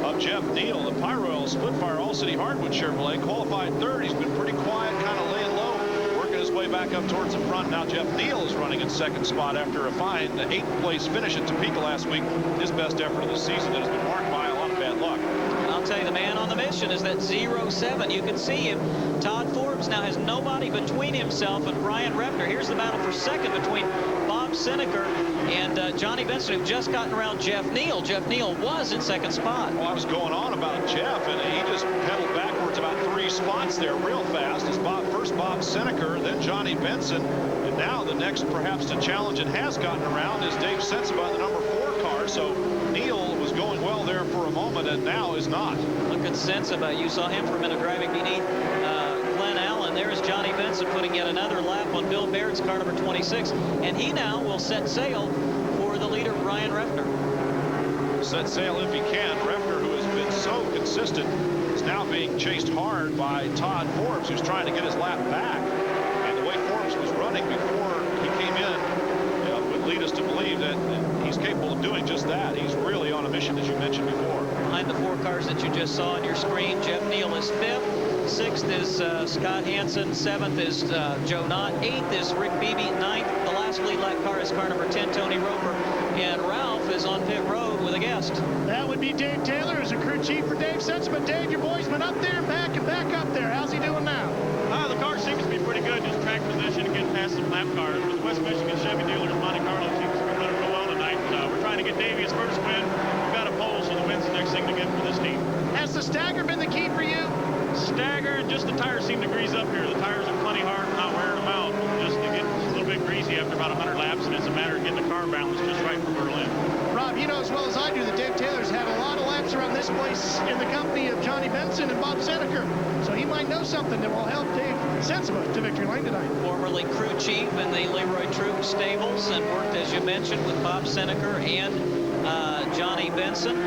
of Jeff Neal, the Pyro Splitfire All-City Hardwood Chevrolet, qualified 3rd. He's been pretty quiet, kind of laying low, working his way back up towards the front. Now Jeff Neal is running in 2nd spot after a fine 8th place finish at Topeka last week. His best effort of the season that has been marked by a lot of bad luck. I'll tell you, the man on the mission is that 07. You can see him. Todd Forbes now has nobody between himself and Brian Reffner. Here's the battle for 2nd between Bob Seneker and Johnny Benson, who've just gotten around Jeff Neal. Jeff Neal was in 2nd spot. Well, I was going on about Jeff, and he just pedaled backwards about 3 spots there real fast. As first Bob Seneker, then Johnny Benson, and now the next perhaps to challenge and has gotten around is Dave Sensabaugh, the number 4 car. So Neal was going well there for a moment, and now is not. Look at Sensabaugh. You saw him for a minute driving beneath Glenn Allen. There is Johnny Benson putting yet another lap on Bill Baird's car number 26, and he now will set sail for the leader, Brian Reffner. Set sail if he can. Reffner, who has been so consistent, is now being chased hard by Todd Forbes, who's trying to get his lap back. And the way Forbes was running before he came in would lead us to believe that he's capable of doing just that. He's really on a mission, as you mentioned before. Behind the 4 cars that you just saw on your screen, Jeff Neal is 5th. 6th is Scott Hansen. 7th is Joe Knott. 8th is Rick Beebe. 9th, the last lead lap car is car number 10, Tony Roper. And Ralph is on pit road with a guest. That would be Dave Taylor, who's a crew chief for Dave Sensabaugh. Dave, your boy's been up there and back up there. How's he doing now? The car seems to be pretty good, just track position and getting past some lap cars. But the West Michigan Chevy dealer in Monte Carlo seems to be running real well tonight. We're trying to get Davey his first win. We've got a pole, so the win's the next thing to get for this team. Has the stagger been the key for you? Stagger, just the tires seem to grease up here. The tires are plenty hard. We're not wearing them out. Just to get a little bit greasy after about 100 laps, and it's a matter of getting the car balanced just right for Berlin. Rob, you know as well as I do that Dave Taylor's had a lot of laps around this place in the company of Johnny Benson and Bob Seneker. So he might know something that will help Dave Sensabaugh to victory lane tonight. Formerly crew chief in the Leroy Troop stables and worked, as you mentioned, with Bob Seneker and Johnny Benson.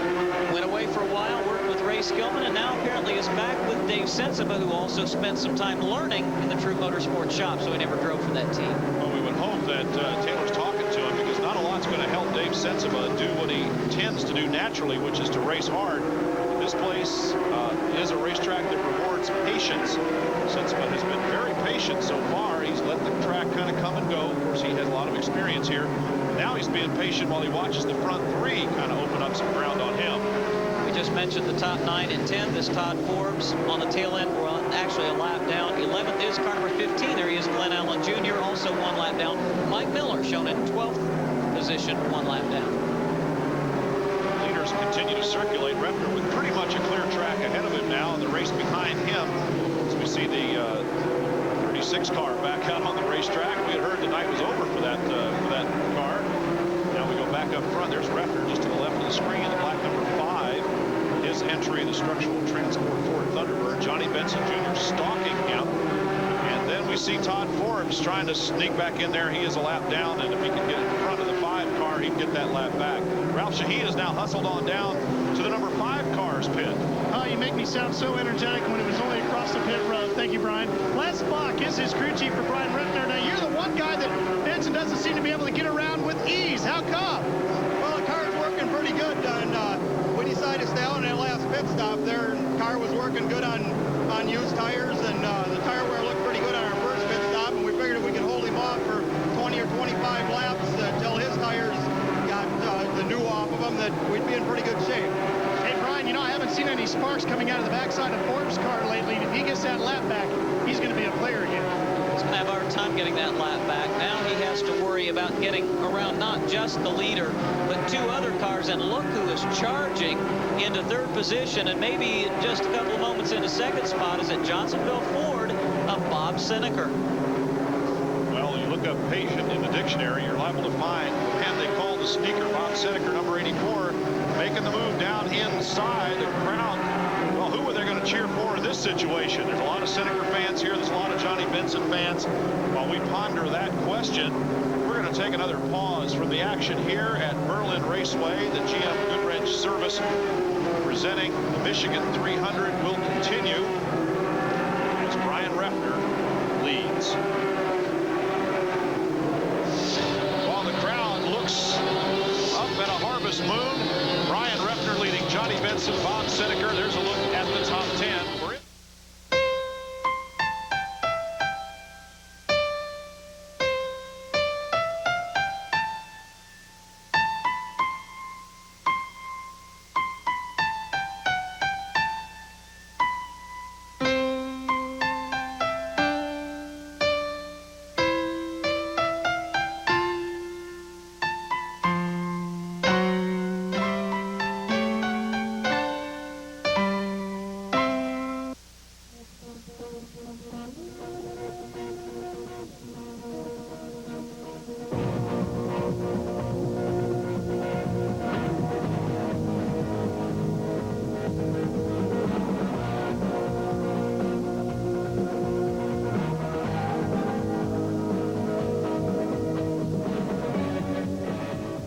Went away for a while, worked with Ray Skillman, and now apparently is back with Dave Sensabaugh, who also spent some time learning in the Troop Motorsports shop, so he never drove for that team. Well, we would hope that Taylor's talking to him, because not a lot's going to help Dave Sensabaugh do what he tends to do naturally, which is to race hard. This place is a racetrack that rewards patience. Sensabaugh has been very patient so far. He's let the track kind of come and go. Of course, he has a lot of experience here. Now he's being patient while he watches the front three kind of open up some ground on him. We just mentioned the top 9 and 10. This Todd Forbes on the tail end, well, actually a lap down. 11th is car number 15. There he is, Glenn Allen Jr., also 1 lap down. Mike Miller shown in 12th position, 1 lap down. Leaders continue to circulate. Refner with pretty much a clear track ahead of him now, and the race behind him. As we see the 36 car back out on the racetrack. We had heard the night was over for that car. Now we go back up front. There's Refner just to the left of the screen. The black number 5. His entry, the structural transport Ford Thunderbird. Johnny Benson Jr. stalking him. And then we see Todd Forbes trying to sneak back in there. He is a lap down, and if he can get in front of the 5 car, he can get that lap back. Ralph Shaheen is now hustled on down to the number 5 car's pit. You make me sound so energetic when it was only across the pit road. Thank you, Brian. Les Bach is his crew chief for Brian Refner. Now, you're the one guy that Benson doesn't seem to be able to get around with ease. How come? Well, the car's working pretty good, and we decided to stay out in that last pit stop there. The car was working good on used tires, and the tire wear looked pretty good on our first pit stop, and we figured if we could hold him off for 20 or 25 laps until his tires got the new off of them, that we'd be in pretty good shape. Hey, Brian, I haven't seen any sparks coming out of the backside of Forbes' car lately. If he gets that lap back, he's going to be a player again. He's going to have a hard time getting that lap back. Now he has to worry about getting around not just the leader, but 2 other cars. And look who is charging into 3rd position, and maybe just a couple of moments into 2nd spot is at Johnsonville Ford of Bob Seneker. Well, you look up patient in the dictionary, you're liable to find the man they call the sneaker, Bob Seneker, number 84, making the move down inside the crowd. Well, who are they going to cheer for in this situation? There's a lot of Seneker fans here. There's a lot of Johnny Benson fans. While we ponder that question, we're going to take another pause from the action here at Berlin Raceway. The GM Goodwrench service presenting the Michigan 300 will continue as Brian Refner leads. While the crowd looks up at a harvest moon, Brian Refner leading Johnny Benson, Bob Seneker. There's a look at the top 10 for it.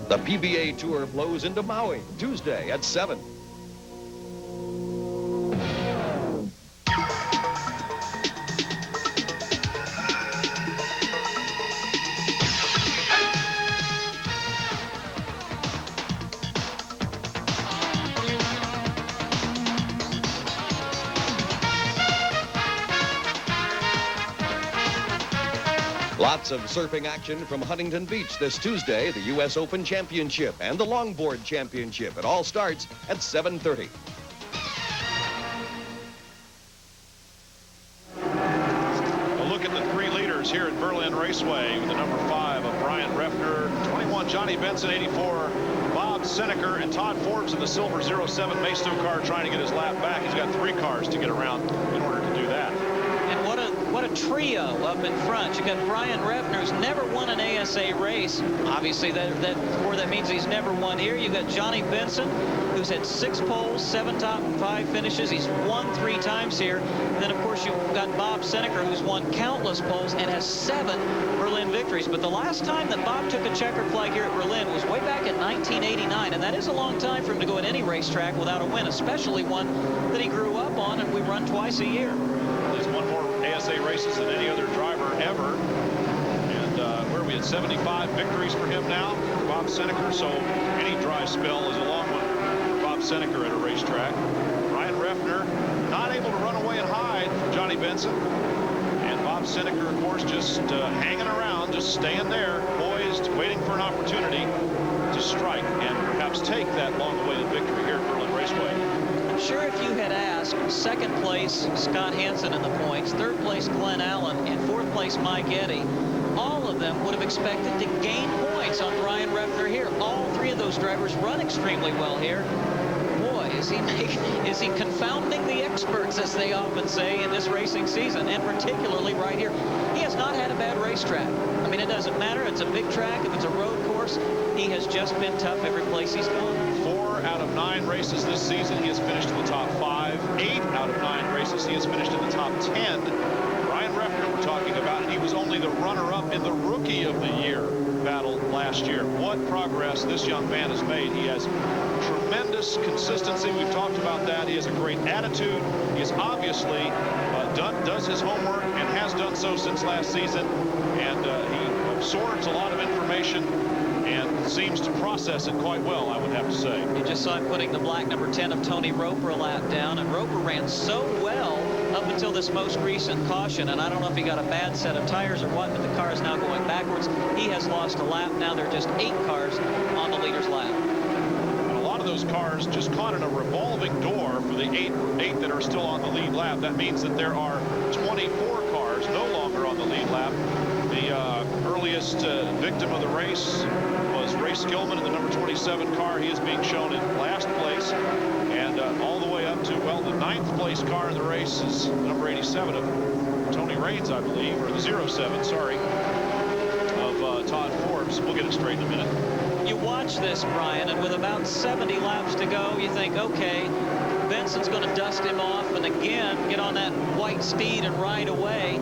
The PBA Tour blows into Maui Tuesday at 7. Lots of surfing action from Huntington Beach this Tuesday, the U.S. Open Championship and the Longboard Championship. It all starts at 7:30. A look at the 3 leaders here at Berlin Raceway. The number 5 of Brian Refner, 21 Johnny Benson, 84 Bob Seneker, and Todd Forbes in the silver 07 Maysto car trying to get his lap back. He's got 3 cars to get around in order to do that. And what a trio up in front. You got Brian Refner, who's never won an ASA race. Obviously, that means he's never won here. You got Johnny Benson, who's had 6 poles, 7 top 5 finishes. He's won 3 times here. And then, of course, you've got Bob Seneker, who's won countless poles and has 7 Berlin victories. But the last time that Bob took a checkered flag here at Berlin was way back in 1989. And that is a long time for him to go at any racetrack without a win, especially one that he grew up on and we run twice a year. He's won more ASA races than any other driver ever. And where we had 75 victories for him now, Bob Seneker. So any dry spell is a long one for Bob Seneker at a racetrack. Brian Refner not able to run away and hide from Johnny Benson. And Bob Seneker, of course, just hanging around, just staying there, poised, waiting for an opportunity to strike and perhaps take that long-awaited victory here at Berlin Raceway. I'm sure if you had asked second place Scott Hansen in the points, third place Glenn Allen, and fourth place Mike Eddy, all of them would have expected to gain points on Brian Reffner here. All three of those drivers run extremely well here. Boy, is he confounding the experts, as they often say, in this racing season, and particularly right here. He has not had a bad racetrack. I mean, it doesn't matter. It's a big track. If it's a road course, he has just been tough every place he's gone. 4 out of 9 races this season, he has finished in the top 5. 8 out of 9 races, he has finished in the top 10. Brian Reffner we're talking about, and he was only the runner-up in the Rookie of the Year battle last year. What progress this young man has made. He has tremendous consistency. We've talked about that. He has a great attitude. He has obviously does his homework and has done so since last season. And he absorbs a lot of information and seems to process it quite well, I would have to say. You just saw him putting the black number 10 of Tony Roper a lap down, and Roper ran so well up until this most recent caution, and I don't know if he got a bad set of tires or what, but the car is now going backwards. He has lost a lap. Now there are just 8 cars on the leader's lap. And a lot of those cars just caught in a revolving door for the 8 that are still on the lead lap. That means that there are 24 cars no longer on the lead lap. The earliest victim of the race was Ray Skillman in the number 27 car. He is being shown in last place. And all the way up to, well, the 9th place car in the race is number 87 of Tony Raines, I believe, or the 07, sorry, of Todd Forbes. We'll get it straight in a minute. You watch this, Brian, and with about 70 laps to go, you think, okay, Benson's going to dust him off and again get on that white steed and ride away.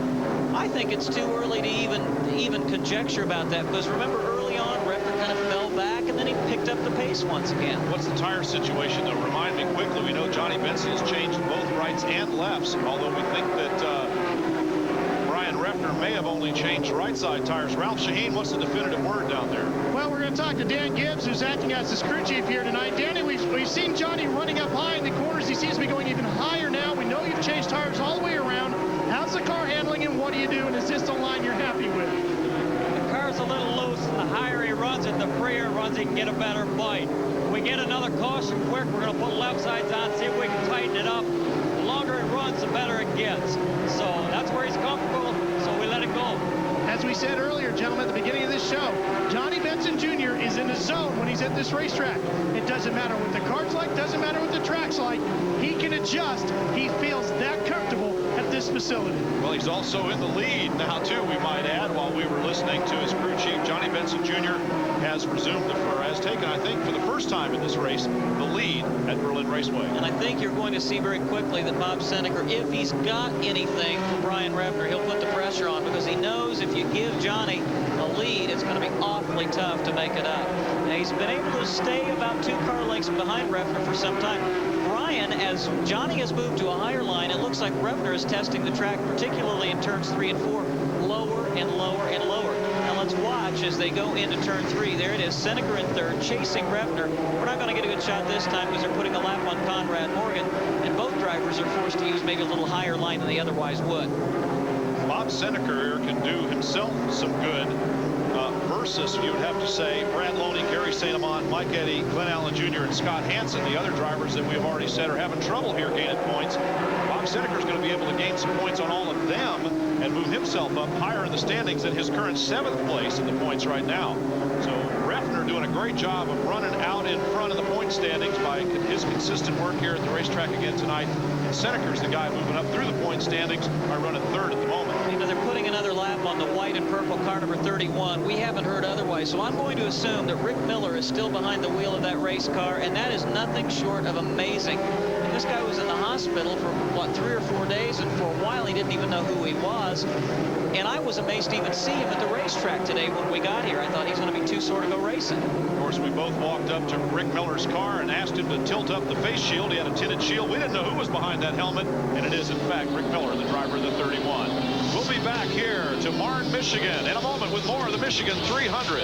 I think it's too early to even conjecture about that, because remember early on, Reffner kind of fell back and then he picked up the pace once again. What's the tire situation, though? Remind me quickly. We know Johnny Benson has changed both rights and lefts, although we think that Brian Reffner may have only changed right side tires. Ralph Shaheen, what's the definitive word down there? Well, we're going to talk to Dan Gibbs, who's acting as the crew chief here tonight. Danny, we've seen Johnny running up high in the corners. He seems to be going even higher now. We know you've changed tires all the way around. How's the car handling, and what do you do? And is this the line you're happy with? The car's a little loose, and the higher he runs it, the freer he runs, he can get a better bite. If we get another caution quick, we're going to put left sides on, see if we can tighten it up. The longer it runs, the better it gets. So that's where he's comfortable, so we let it go. As we said earlier, gentlemen, at the beginning of this show, Johnny Benson Jr. is in the zone when he's at this racetrack. It doesn't matter what the car's like, doesn't matter what the track's like. He can adjust. He feels that comfortable at this facility. Well, he's also in the lead now, too, we might add. While we were listening to his crew chief, Johnny Benson Jr. has taken, I think, for the first time in this race, the lead at Berlin Raceway. And I think you're going to see very quickly that Bob Seneker, if he's got anything for Brian Reffner, he'll put the pressure on, because he knows if you give Johnny a lead, it's going to be awfully tough to make it up. Now, he's been able to stay about 2 car lengths behind Reffner for some time. Brian, as Johnny has moved to a higher line, it looks like Reffner is testing the track, particularly in turns 3 and 4, lower and lower and lower. Now let's watch as they go into turn 3. There it is, Seneker in third, chasing Reffner. We're not going to get a good shot this time because they're putting a lap on Conrad Morgan, and both drivers are forced to use maybe a little higher line than they otherwise would. Bob Seneker can do himself some good versus, you would have to say, Brad Loney, Gary St. Amant, Mike Eddy, Glenn Allen Jr., and Scott Hansen, the other drivers that we have already said are having trouble here gaining points. Bob Seneker is going to be able to gain some points on all of them and move himself up higher in the standings than his current 7th place in the points right now. So Reffner doing a great job of running out in front of the point standings by his consistent work here at the racetrack again tonight. And Seneker's the guy moving up through the point standings by running 3rd at the moment. You know, they're putting another lap on the white and purple car number 31. We haven't heard otherwise, so I'm going to assume that Rick Miller is still behind the wheel of that race car, and that is nothing short of amazing. And this guy was in the hospital for, what, 3 or 4 days, and for a while he didn't even know who he was. And I was amazed to even see him at the racetrack today when we got here. I thought he's going to be too sore to go racing. Of course, we both walked up to Rick Miller's car and asked him to tilt up the face shield. He had a tinted shield. We didn't know who was behind that helmet, and it is, in fact, Rick Miller, the driver of the 31. We'll be back here to Marne, Michigan in a moment with more of the Michigan 300.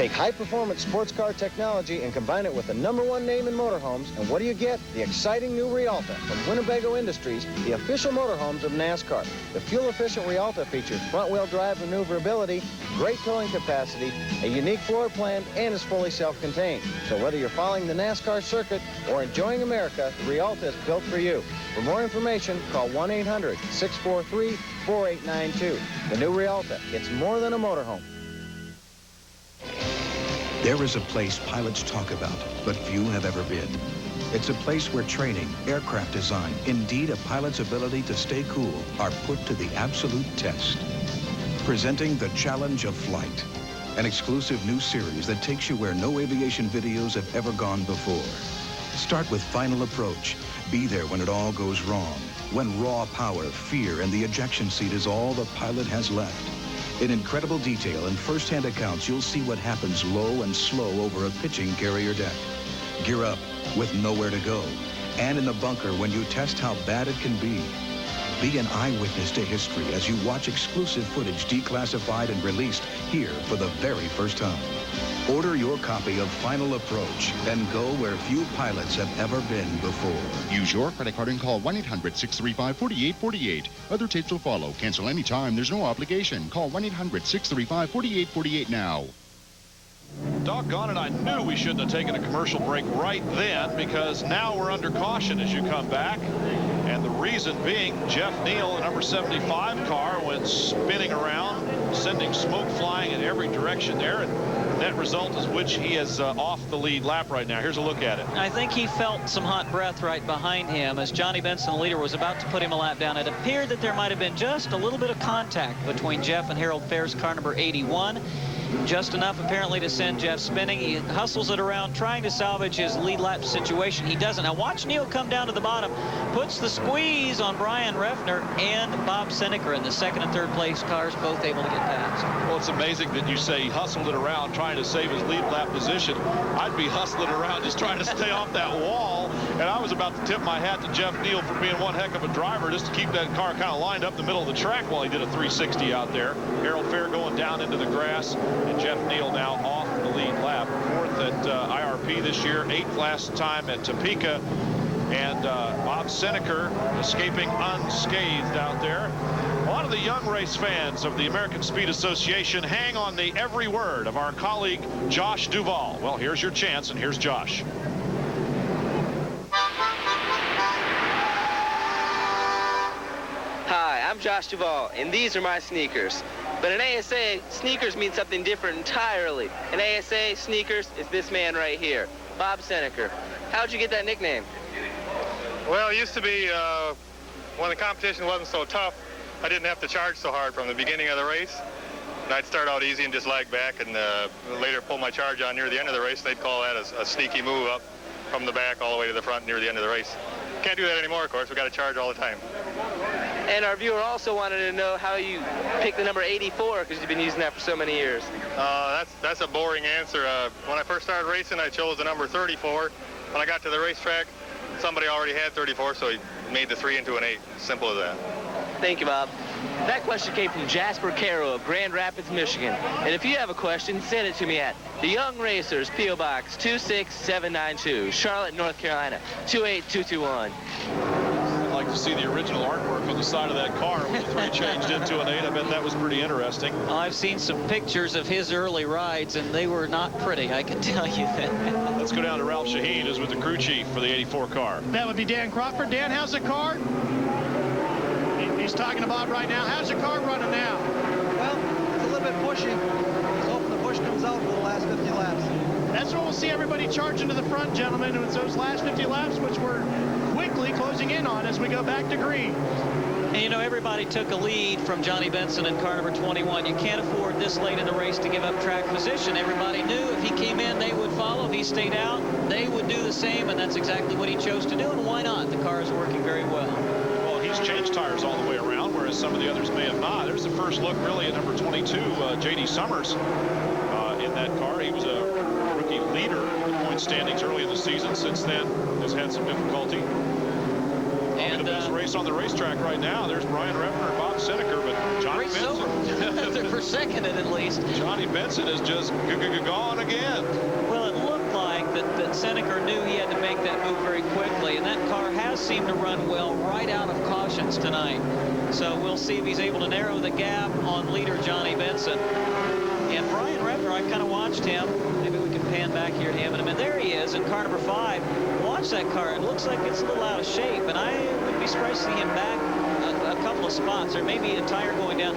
Take high-performance sports car technology and combine it with the #1 name in motorhomes, and what do you get? The exciting new Rialta from Winnebago Industries, the official motorhomes of NASCAR. The fuel-efficient Rialta features front-wheel drive maneuverability, great towing capacity, a unique floor plan, and is fully self-contained. So whether you're following the NASCAR circuit or enjoying America, the Rialta is built for you. For more information, call 1-800-643-4892. The new Rialta, it's more than a motorhome. There is a place pilots talk about, but few have ever been. It's a place where training, aircraft design, indeed a pilot's ability to stay cool, are put to the absolute test. Presenting the challenge of flight, an exclusive new series that takes you where no aviation videos have ever gone before. Start with Final Approach. Be there when it all goes wrong, when raw power, fear, and the ejection seat is all the pilot has left. In incredible detail and first-hand accounts, you'll see what happens low and slow over a pitching carrier deck. Gear up with nowhere to go, and in the bunker when you test how bad it can be. Be an eyewitness to history as you watch exclusive footage declassified and released here for the very first time. Order your copy of Final Approach and go where few pilots have ever been before. Use your credit card and call 1-800-635-4848. Other tapes will follow. Cancel anytime. There's no obligation. Call 1-800-635-4848 now. Doggone it, I knew we shouldn't have taken a commercial break right then, because now we're under caution as you come back. And the reason being, Jeff Neal, the number 75 car, went spinning around, sending smoke flying in every direction there. And net result is which he is off the lead lap right now. Here's a look at it. I think he felt some hot breath right behind him as Johnny Benson, the leader, was about to put him a lap down. It appeared that there might have been just a little bit of contact between Jeff and Harold Fair's car number 81. Just enough apparently to send Jeff spinning. He hustles it around trying to salvage his lead lap situation. He doesn't. Now watch Neal come down to the bottom, puts the squeeze on Brian Refner and Bob Seneker in the second and third place cars, both able to get past. Well, it's amazing that you say he hustled it around trying to save his lead lap position. I'd be hustling around just trying to stay off that wall. And I was about to tip my hat to Jeff Neal for being one heck of a driver, just to keep that car kind of lined up in the middle of the track while he did a 360 out there. Harold Fair going down into the grass, and Jeff Neal now off the lead lap. Fourth at IRP this year, 8th last time at Topeka. And Bob Seneker escaping unscathed out there. A lot of the young race fans of the American Speed Association hang on the every word of our colleague Josh Duvall. Well, here's your chance, and here's Josh. Hi, I'm Josh Duvall, and these are my sneakers. But in ASA, sneakers mean something different entirely. In ASA, sneakers is this man right here, Bob Seneker. How'd you get that nickname? Well, it used to be when the competition wasn't so tough, I didn't have to charge so hard from the beginning of the race. And I'd start out easy and just lag back, and later pull my charge on near the end of the race. They'd call that a sneaky move up from the back all the way to the front near the end of the race. Can't do that anymore, of course. We got to charge all the time. And our viewer also wanted to know how you picked the number 84, because you've been using that for so many years. That's a boring answer. When I first started racing, I chose the number 34. When I got to the racetrack, somebody already had 34, so he made the 3 into an 8. Simple as that. Thank you, Bob. That question came from Jasper Caro of Grand Rapids, Michigan. And if you have a question, send it to me at The Young Racers, P.O. Box 26792, Charlotte, North Carolina, 28221. I'd like to see the original artwork on the side of that car with the 3 changed into an 8. I bet that was pretty interesting. Well, I've seen some pictures of his early rides, and they were not pretty, I can tell you that. Let's go down to Ralph Shaheen, who's with the crew chief for the 84 car. That would be Dan Crawford. Dan, how's the car? He's talking about right now. How's the car running now? Well, it's a little bit pushy. Just hoping the push comes out for the last 50 laps. That's when we'll see everybody charging to the front, gentlemen. It's those last 50 laps, which we're quickly closing in on as we go back to green. And you know, everybody took a lead from Johnny Benson in car number 21. You can't afford this late in the race to give up track position. Everybody knew if he came in, they would follow. If he stayed out, they would do the same, and that's exactly what he chose to do. And why not? The car is working very well. He's changed tires all the way around, whereas some of the others may have not. There's the first look really at number 22, J.D. Summers in that car. He was a rookie leader in the point standings early in the season. Since then, has had some difficulty. And the best race on the racetrack right now. There's Brian Refner and Bob Seneker, but Johnny Benson. for seconded at least. Johnny Benson is just gone again. Well, it looked like that Seneca knew he had to make that move very quickly, and that car has seemed to run well right out of cautions tonight. So we'll see if he's able to narrow the gap on leader Johnny Benson. And Brian Repner, I've kind of watched him. Maybe we can pan back here to him in a minute. There he is in car number 5. Watch that car. It looks like it's a little out of shape, and I wouldn't be surprised to see him back a couple of spots. There may be a tire going down.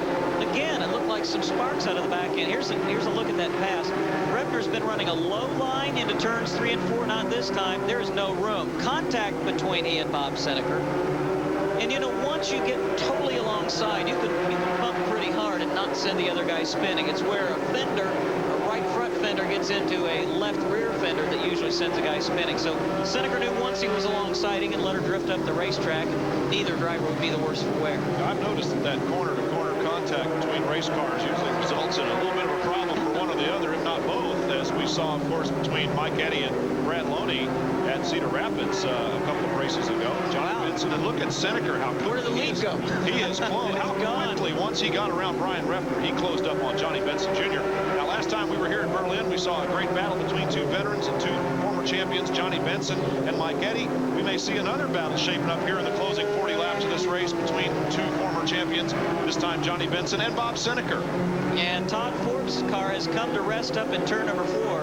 Again, it looked like some sparks out of the back end. Here's a look at that pass. Repner's been running a low line into turns 3 and 4. Not this time. There is no room. Contact between he and Bob Seneca. And, you know, once you get totally alongside, you can bump pretty hard and not send the other guy spinning. It's where a fender, a right front fender, gets into a left rear fender that usually sends a guy spinning. So Seneca knew once he was alongside, he can let her drift up the racetrack. Neither driver would be the worse for wear. I've noticed that corner-to-corner contact between race cars usually results in a little bit of a problem for one or the other, if not both, as we saw, of course, between Mike Eddy and Brad Loney at Cedar Rapids a couple of races ago. Johnny Benson, and look at Seneca, how quickly where did the lead go? He has closed. How quickly, once he got around Brian Repner, he closed up on Johnny Benson Jr. Now, last time we were here in Berlin, we saw a great battle between 2 veterans and 2 former champions, Johnny Benson and Mike Eddy. We may see another battle shaping up here in the closing 40 laps of this race between 2 former champions, this time Johnny Benson and Bob Seneca. And Todd Forbes' car has come to rest up in turn number 4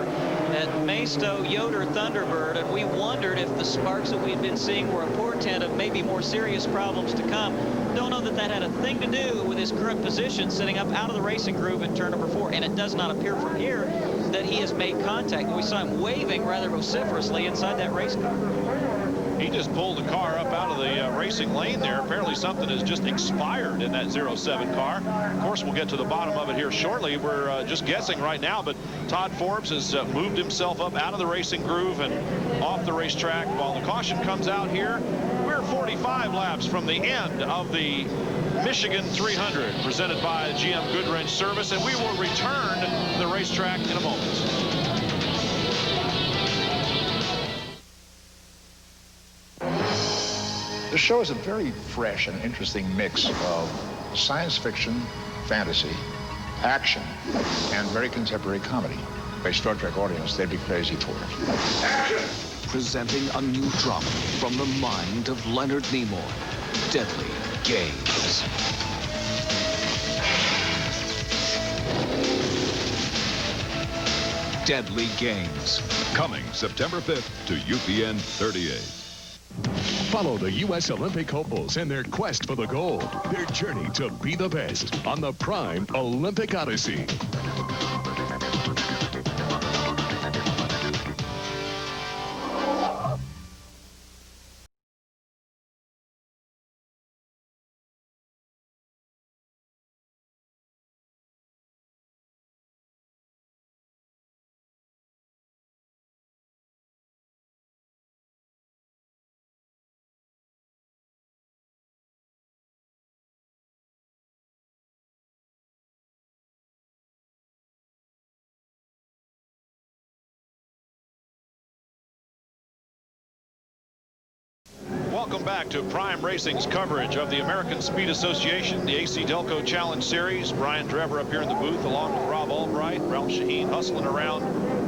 at Maisto Yoder Thunderbird, and we wondered if the sparks that we'd been seeing were a portent of maybe more serious problems to come. Don't know that that had a thing to do with his current position sitting up out of the racing groove in turn number 4, and it does not appear from here that he has made contact. We saw him waving rather vociferously inside that race car. He just pulled the car up out of the racing lane there. Apparently something has just expired in that 07 car. Of course, we'll get to the bottom of it here shortly. We're just guessing right now, but Todd Forbes has moved himself up out of the racing groove and off the racetrack while the caution comes out here. We're 45 laps from the end of the Michigan 300 presented by GM Goodwrench Service, and we will return to the racetrack in a moment. The show is a very fresh and interesting mix of science fiction, fantasy, action, and very contemporary comedy. For a Star Trek audience, they'd be crazy for it. Action! Presenting a new drama from the mind of Leonard Nimoy, Deadly Games. Deadly Games. Coming September 5th to UPN 38. Follow the U.S. Olympic hopefuls in their quest for the gold, their journey to be the best on the Prime Olympic Odyssey. Welcome back to Prime Racing's coverage of the American Speed Association, the AC-Delco Challenge Series. Brian Drever up here in the booth along with Rob Albright, Ralph Shaheen hustling around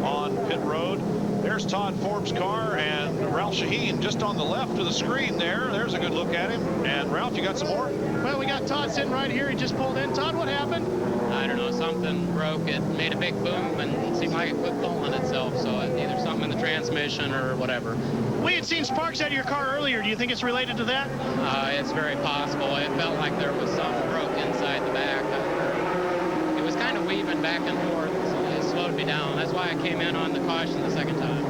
on pit road. There's Todd Forbes' car and Ralph Shaheen just on the left of the screen there. There's a good look at him. And Ralph, you got some more? Well, we got Todd sitting right here. He just pulled in. Todd, what happened? I don't know, something broke. It made a big boom and it seemed like it quit pulling itself. So either something in the transmission or whatever. We had seen sparks out of your car earlier. Do you think it's related to that? It's very possible. It felt like there was something broke inside the back. It was kind of weaving back and forth, so it slowed me down. That's why I came in on the caution the second time.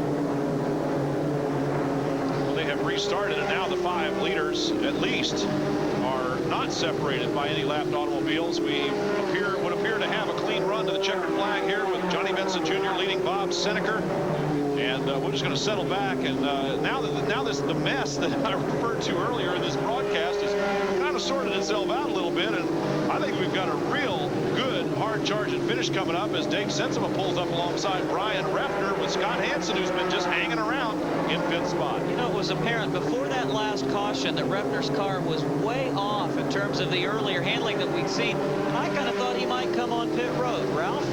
Well, they have restarted, and now the 5 leaders, at least, are not separated by any lapped automobiles. We would appear to have a clean run to the checkered flag here with Johnny Benson Jr. leading Bob Seneca. And we're just going to settle back. And now the mess that I referred to earlier in this broadcast has kind of sorted itself out a little bit. And I think we've got a real good, hard hard charge and finish coming up as Dave Sensema pulls up alongside Brian Refner with Scott Hansen, who's been just hanging around in fifth spot. You know, it was apparent before that last caution that Refner's car was way off in terms of the earlier handling that we'd seen. And I kind of thought he might come on pit road. Ralph?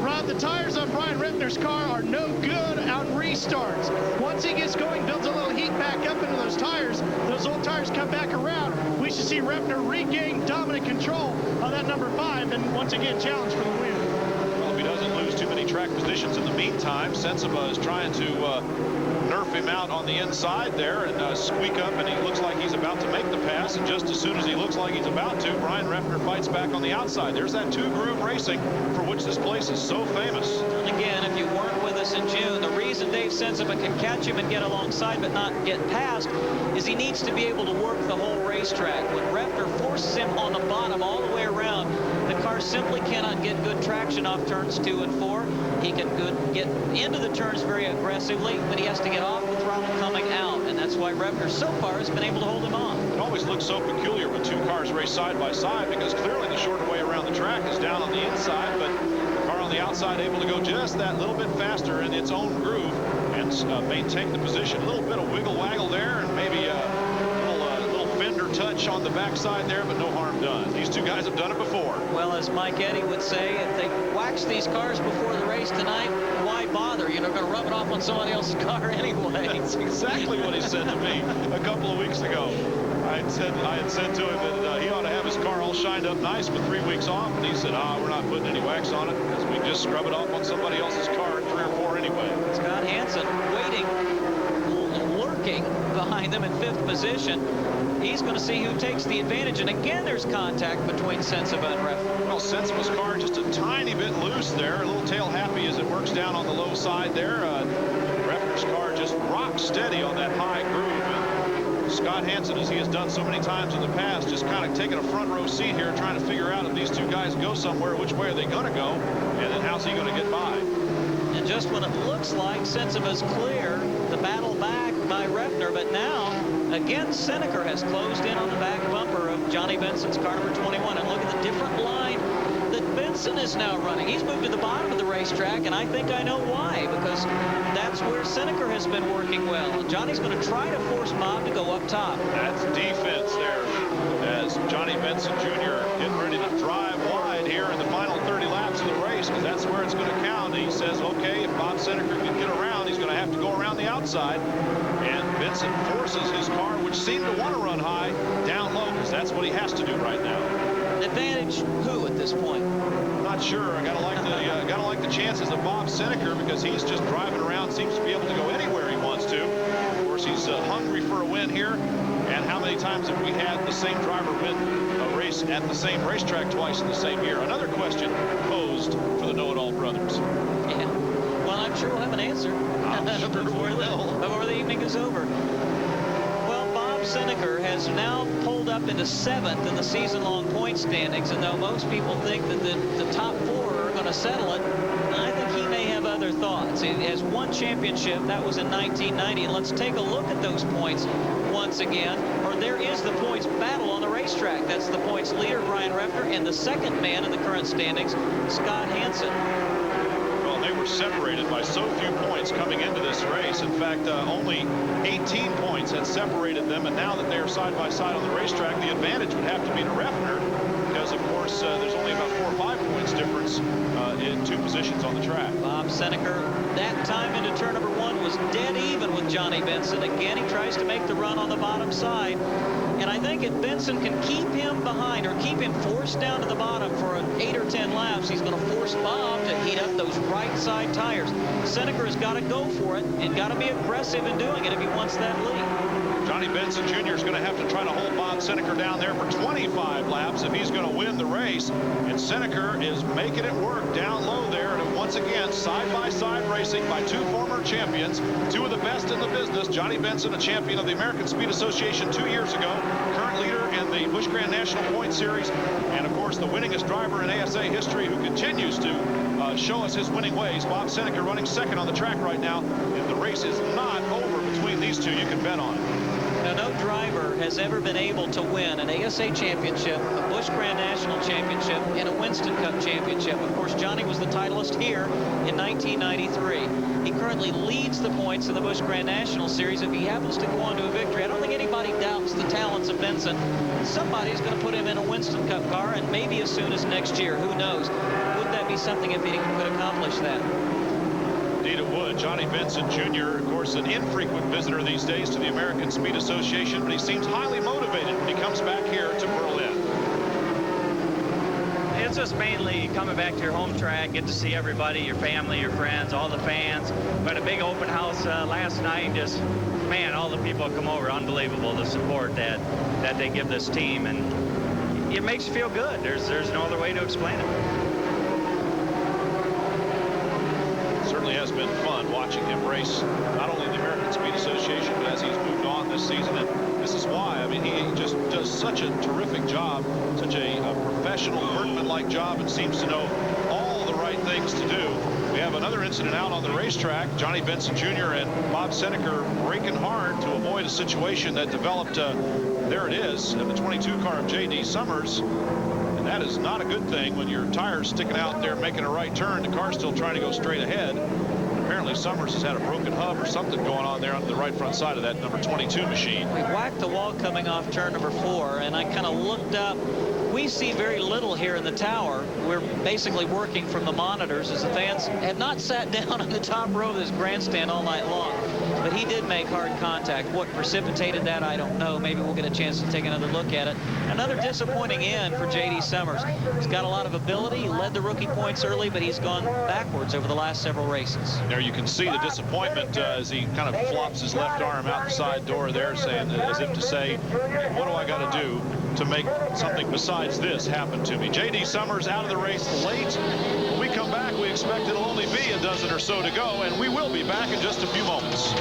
Rod, the tires on Brian Refner's car are no good on restarts. Once he gets going, builds a little heat back up into those tires, those old tires come back around. We should see Refner regain dominant control on that number 5 and once again challenge for the win. Well, if he doesn't lose too many track positions in the meantime, Sensema is trying to nerf him out on the inside there and squeak up, and he looks like he's about to make the pass, and just as soon as he looks like he's about to, Brian Refner fights back on the outside. There's that two-groove racing for which this place is so famous. And again, if you weren't with us in June, the reason Dave Sensema can catch him and get alongside but not get past is he needs to be able to work the whole racetrack. When Refner forces him on the bottom all the way around, the car simply cannot get good traction off turns 2 and 4. He can get into the turns very aggressively, but he has to get off the throttle coming out, and that's why Refner so far has been able to hold him off. It always looks so peculiar when two cars race side by side, because clearly the shorter way around the track is down on the inside, but the car on the outside able to go just that little bit faster in its own groove and maintain the position. A little bit of wiggle waggle there, and maybe a little fender touch on the backside there, but no harm done. These two guys have done it before. Well, as Mike Eddy would say, if they wax these cars before the race tonight, why bother? You're going to rub it off on somebody else's car anyway. That's exactly what he said to me a couple of weeks ago. I had said to him that he ought to have his car all shined up nice with 3 weeks off, and he said, we're not putting any wax on it because we just scrub it off on somebody else's car in 3 or 4 anyway. Scott Hansen waiting, lurking behind them in 5th position. He's going to see who takes the advantage, and again there's contact between Sensema and Refner. Well, Sensema's car just a tiny bit loose there, a little tail happy as it works down on the low side there. Refner's car just rock steady on that high groove. And Scott Hansen, as he has done so many times in the past, just kind of taking a front row seat here, trying to figure out if these two guys go somewhere, which way are they going to go, and then how's he going to get by. And just when it looks like Sensema's clear, the battle back by Refner, but now again Seneca has closed in on the back bumper of Johnny Benson's car number 21, and look at the different line that Benson is now running. He's moved to the bottom of the racetrack, and I think I know why, because that's where Seneca has been working well. And Johnny's going to try to force Bob to go up top. That's defense there as Johnny Benson Jr. getting ready to drive wide here in the final 30 laps of the race, because that's where it's going to count. He says, okay, if Bob Seneca can get around, he's going to have to go around the outside. And Benson forces his car, which seemed to want to run high, down low, because that's what he has to do right now. Advantage who at this point? Not sure. I gotta like the chances of Bob Seneca, because he's just driving around, seems to be able to go anywhere he wants to. Of course, he's hungry for a win here. And how many times have we had the same driver win a race at the same racetrack twice in the same year? Another question posed for the know-it-all brothers. Yeah. Well, I'm sure we'll have an answer before the evening is over. Well, Bob Seneca has now pulled up into 7th in the season-long point standings, and though most people think that the top 4 are going to settle it, I think he may have other thoughts. He has one championship. That was in 1990. And let's take a look at those points once again. Or there is the points battle on the racetrack. That's the points leader, Brian Refner, and the second man in the current standings, Scott Hansen. Well, they were separated by so few points coming into this race. In fact, only 18 points had separated them. And now that they are side by side on the racetrack, the advantage would have to be to Refner, because, of course, there's only about 4 or 5 points difference in 2 positions on the track. Bob Seneca, that time into turn number 1, was dead even with Johnny Benson. Again, he tries to make the run on the bottom side. And I think if Benson can keep him behind or keep him forced down to the bottom for 8 or 10 laps, he's going to force Bob to heat up those right side tires. Seneca has got to go for it and got to be aggressive in doing it if he wants that lead. Johnny Benson Jr. is going to have to try to hold Bob Seneca down there for 25 laps if he's going to win the race. And Seneca is making it work down low there. And once again, side-by-side racing by 2 former champions, 2 of the best in the business. Johnny Benson, a champion of the American Speed Association 2 years ago, current leader in the Busch Grand National Point Series, and, of course, the winningest driver in ASA history who continues to show us his winning ways. Bob Seneca running second on the track right now, and the race is not over between these two. You can bet on it. Now, no driver has ever been able to win an ASA championship, a Busch Grand National championship, and a Winston Cup championship. Of course, Johnny was the titleist here in 1993. He currently leads the points in the Busch Grand National Series. If he happens to go on to a victory, I don't think anybody doubts the talents of Benson. Somebody's going to put him in a Winston Cup car, and maybe as soon as next year. Who knows? Would that be something if he could accomplish that? Indeed it would. Johnny Benson Jr., of course, an infrequent visitor these days to the American Speed Association, but he seems highly motivated when he comes back here to Berlin. It's just mainly coming back to your home track, get to see everybody, your family, your friends, all the fans. We had a big open house last night. Just, man, all the people come over. Unbelievable, the support that they give this team, and it makes you feel good. There's no other way to explain it. Certainly has been fun watching him race, not only in the American Speed Association, but as he's moved on this season. And this is why, I mean, he just does such a terrific job, such a professional, workman-like job, and seems to know all the right things to do. We have another incident out on the racetrack. Johnny Benson Jr. and Bob Seneker braking hard to avoid a situation that developed, there it is, in the 22 car of J.D. Summers. And that is not a good thing when your tire's sticking out there making a right turn. The car's still trying to go straight ahead. Apparently Summers has had a broken hub or something going on there on the right front side of that number 22 machine. We whacked the wall coming off turn number 4, and I kind of looked up. We see very little here in the tower. We're basically working from the monitors as the fans have not sat down on the top row of this grandstand all night long. But he did make hard contact. What precipitated that, I don't know. Maybe we'll get a chance to take another look at it. Another disappointing end for J.D. Summers. He's got a lot of ability. He led the rookie points early, but he's gone backwards over the last several races. There you can see the disappointment as he kind of flops his left arm out the side door there, saying, as if to say, what do I got to do to make something besides this happen to me? J.D. Summers out of the race late. When we come back, we expect it'll only be a dozen or so to go, and we will be back in just a few moments.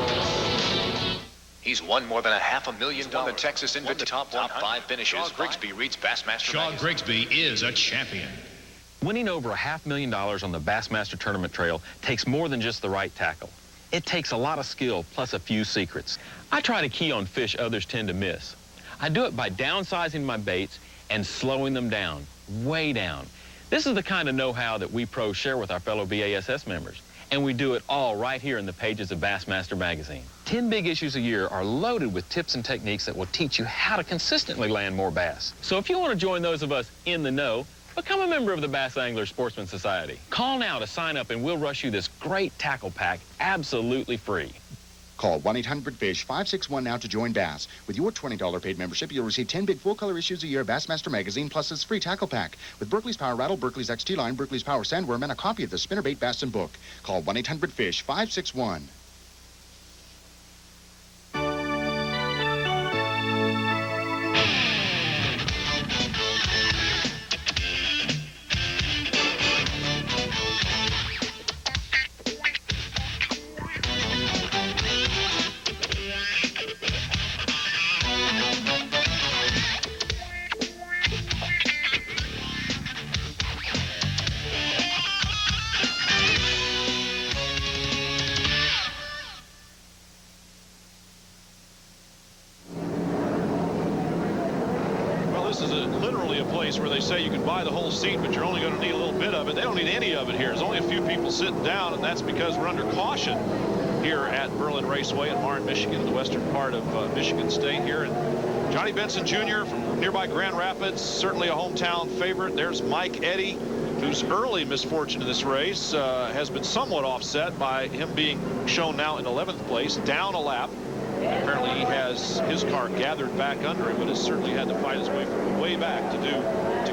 He's won more than $500,000. Won the Texas Invitation. The top 5 finishes. Grigsby reads Bassmaster Shaw magazine. Grigsby is a champion. Winning over $500,000 on the Bassmaster Tournament Trail takes more than just the right tackle. It takes a lot of skill plus a few secrets. I try to key on fish others tend to miss. I do it by downsizing my baits and slowing them down, way down. This is the kind of know-how that we pros share with our fellow BASS members. And we do it all right here in the pages of Bassmaster magazine. 10 big issues a year are loaded with tips and techniques that will teach you how to consistently land more bass. So if you want to join those of us in the know, become a member of the Bass Angler Sportsman Society. Call now to sign up and we'll rush you this great tackle pack absolutely free. Call 1-800-FISH-561 now to join Bass. With your $20 paid membership, you'll receive 10 big full-color issues a year of Bassmaster magazine plus this free tackle pack with Berkeley's Power Rattle, Berkeley's XT Line, Berkeley's Power Sandworm, and a copy of the Spinnerbait Bass and Book. Call 1-800-FISH-561. Where they say you can buy the whole seat, but you're only going to need a little bit of it. They don't need any of it here. There's only a few people sitting down, and that's because we're under caution here at Berlin Raceway in Marne, Michigan, the western part of Michigan State here. And Johnny Benson Jr. from nearby Grand Rapids, certainly a hometown favorite. There's Mike Eddy, whose early misfortune in this race has been somewhat offset by him being shown now in 11th place, down a lap. Apparently he has his car gathered back under him, but has certainly had to fight his way from way back to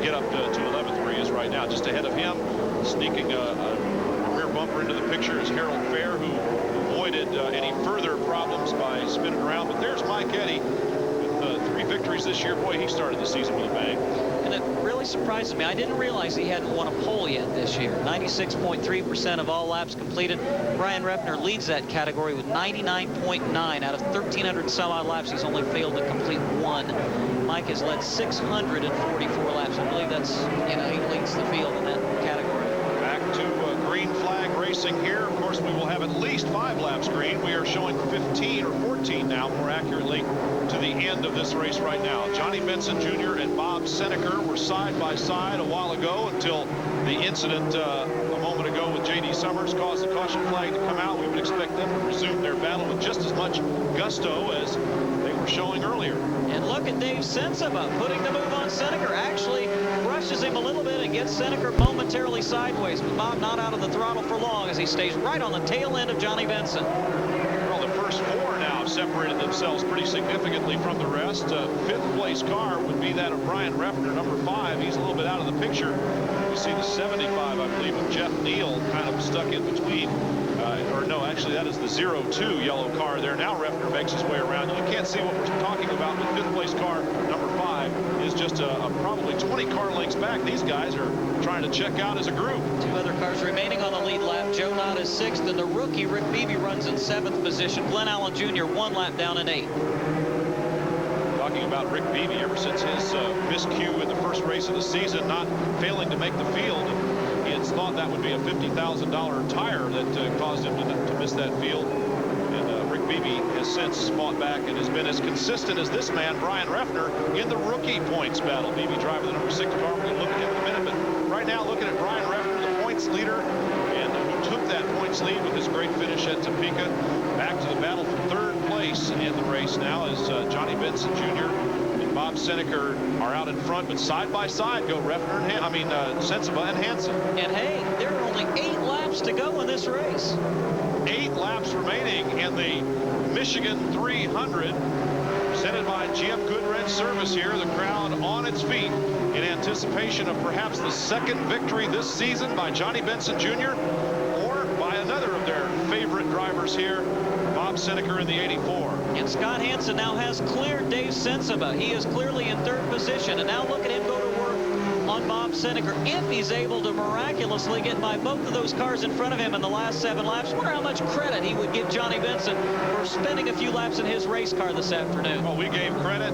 get up to 11th where he is right now. Just ahead of him, sneaking a rear bumper into the picture, is Harold Fair, who avoided any further problems by spinning around. But there's Mike Eddy with 3 victories this year. Boy, he started the season with a bang. And it really surprises me. I didn't realize he hadn't won a pole yet this year. 96.3% of all laps completed. Brian Refner leads that category with 99.9 out of 1,300 some odd laps. He's only failed to complete 1. Mike has led 644 laps. I believe that's, he leads the field in that category. Back to green flag racing. racing here. Of course, we will have at least 5 laps green. We are showing 15 or 14 now, more accurately, to the end of this race right now. Johnny Benson Jr. and Bob Seneker were side by side a while ago until the incident a moment ago with J.D. Summers caused the caution flag to come out. We would expect them to resume their battle with just as much gusto as they were showing earlier. And look at Dave Sensiba putting the move on Seneker. Actually brushes him a little bit and gets Seneker momentarily sideways. But Bob not out of the throttle for long as he stays right on the tail end of Johnny Benson. Well, the first 4 now have separated themselves pretty significantly from the rest. Fifth place car would be that of Brian Reffner, number 5. He's a little bit out of the picture. You see the 75, I believe, of Jeff Neal kind of stuck in between. Or no, actually, that is the 02 yellow car there. Now Reffner makes his way around. You can't see what we're talking about with fifth place car number 5 is just probably 20 car lengths back. These guys are trying to check out as a group. 2 other cars remaining on the lead lap. Joe Knott is 6th, and the rookie Rick Beebe runs in 7th position. Glenn Allen Jr. 1 lap down in 8th. Talking about Rick Beebe, ever since his miscue in the first race of the season, not failing to make the field, he had thought that would be a $50,000 tire that caused him to miss that field. And Rick Beebe has since fought back and has been as consistent as this man, Brian Reffner, in the rookie points battle. Beebe driving the number 6 car. We're going to look at him in a minute. But right now, looking at Brian Reffner, the points leader, and who took that points lead with his great finish at Topeka. Back to the battle for 3rd place in the race now as Johnny Benson Jr. and Bob Seneker are out in front, but side by side go Reffner and Sensiba and Hansen. And hey, there are only 8 laps to go in this race. 8 laps remaining in the Michigan 300, presented by GM Goodwrench Service here. The crowd on its feet in anticipation of perhaps the 2nd victory this season by Johnny Benson Jr. or by another of their favorite drivers here, Bob Seneker in the 84. And Scott Hansen now has cleared Dave Sensiba. He is clearly in 3rd position. And now look at him go to work on Bob Seneker. If he's able to miraculously get by both of those cars in front of him in the last 7 laps, wonder how much credit he would give Johnny Benson for spending a few laps in his race car this afternoon. Well, we gave credit,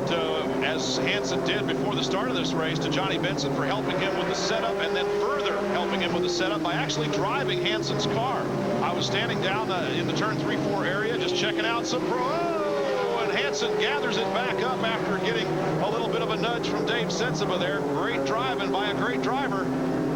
as Hansen did before the start of this race, to Johnny Benson for helping him with the setup and then further helping him with the setup by actually driving Hansen's car. I was standing down in the turn 3-4 area just checking out some and Hansen gathers it back up after getting a little bit of a nudge from Dave Sensiba there. Great driving by a great driver,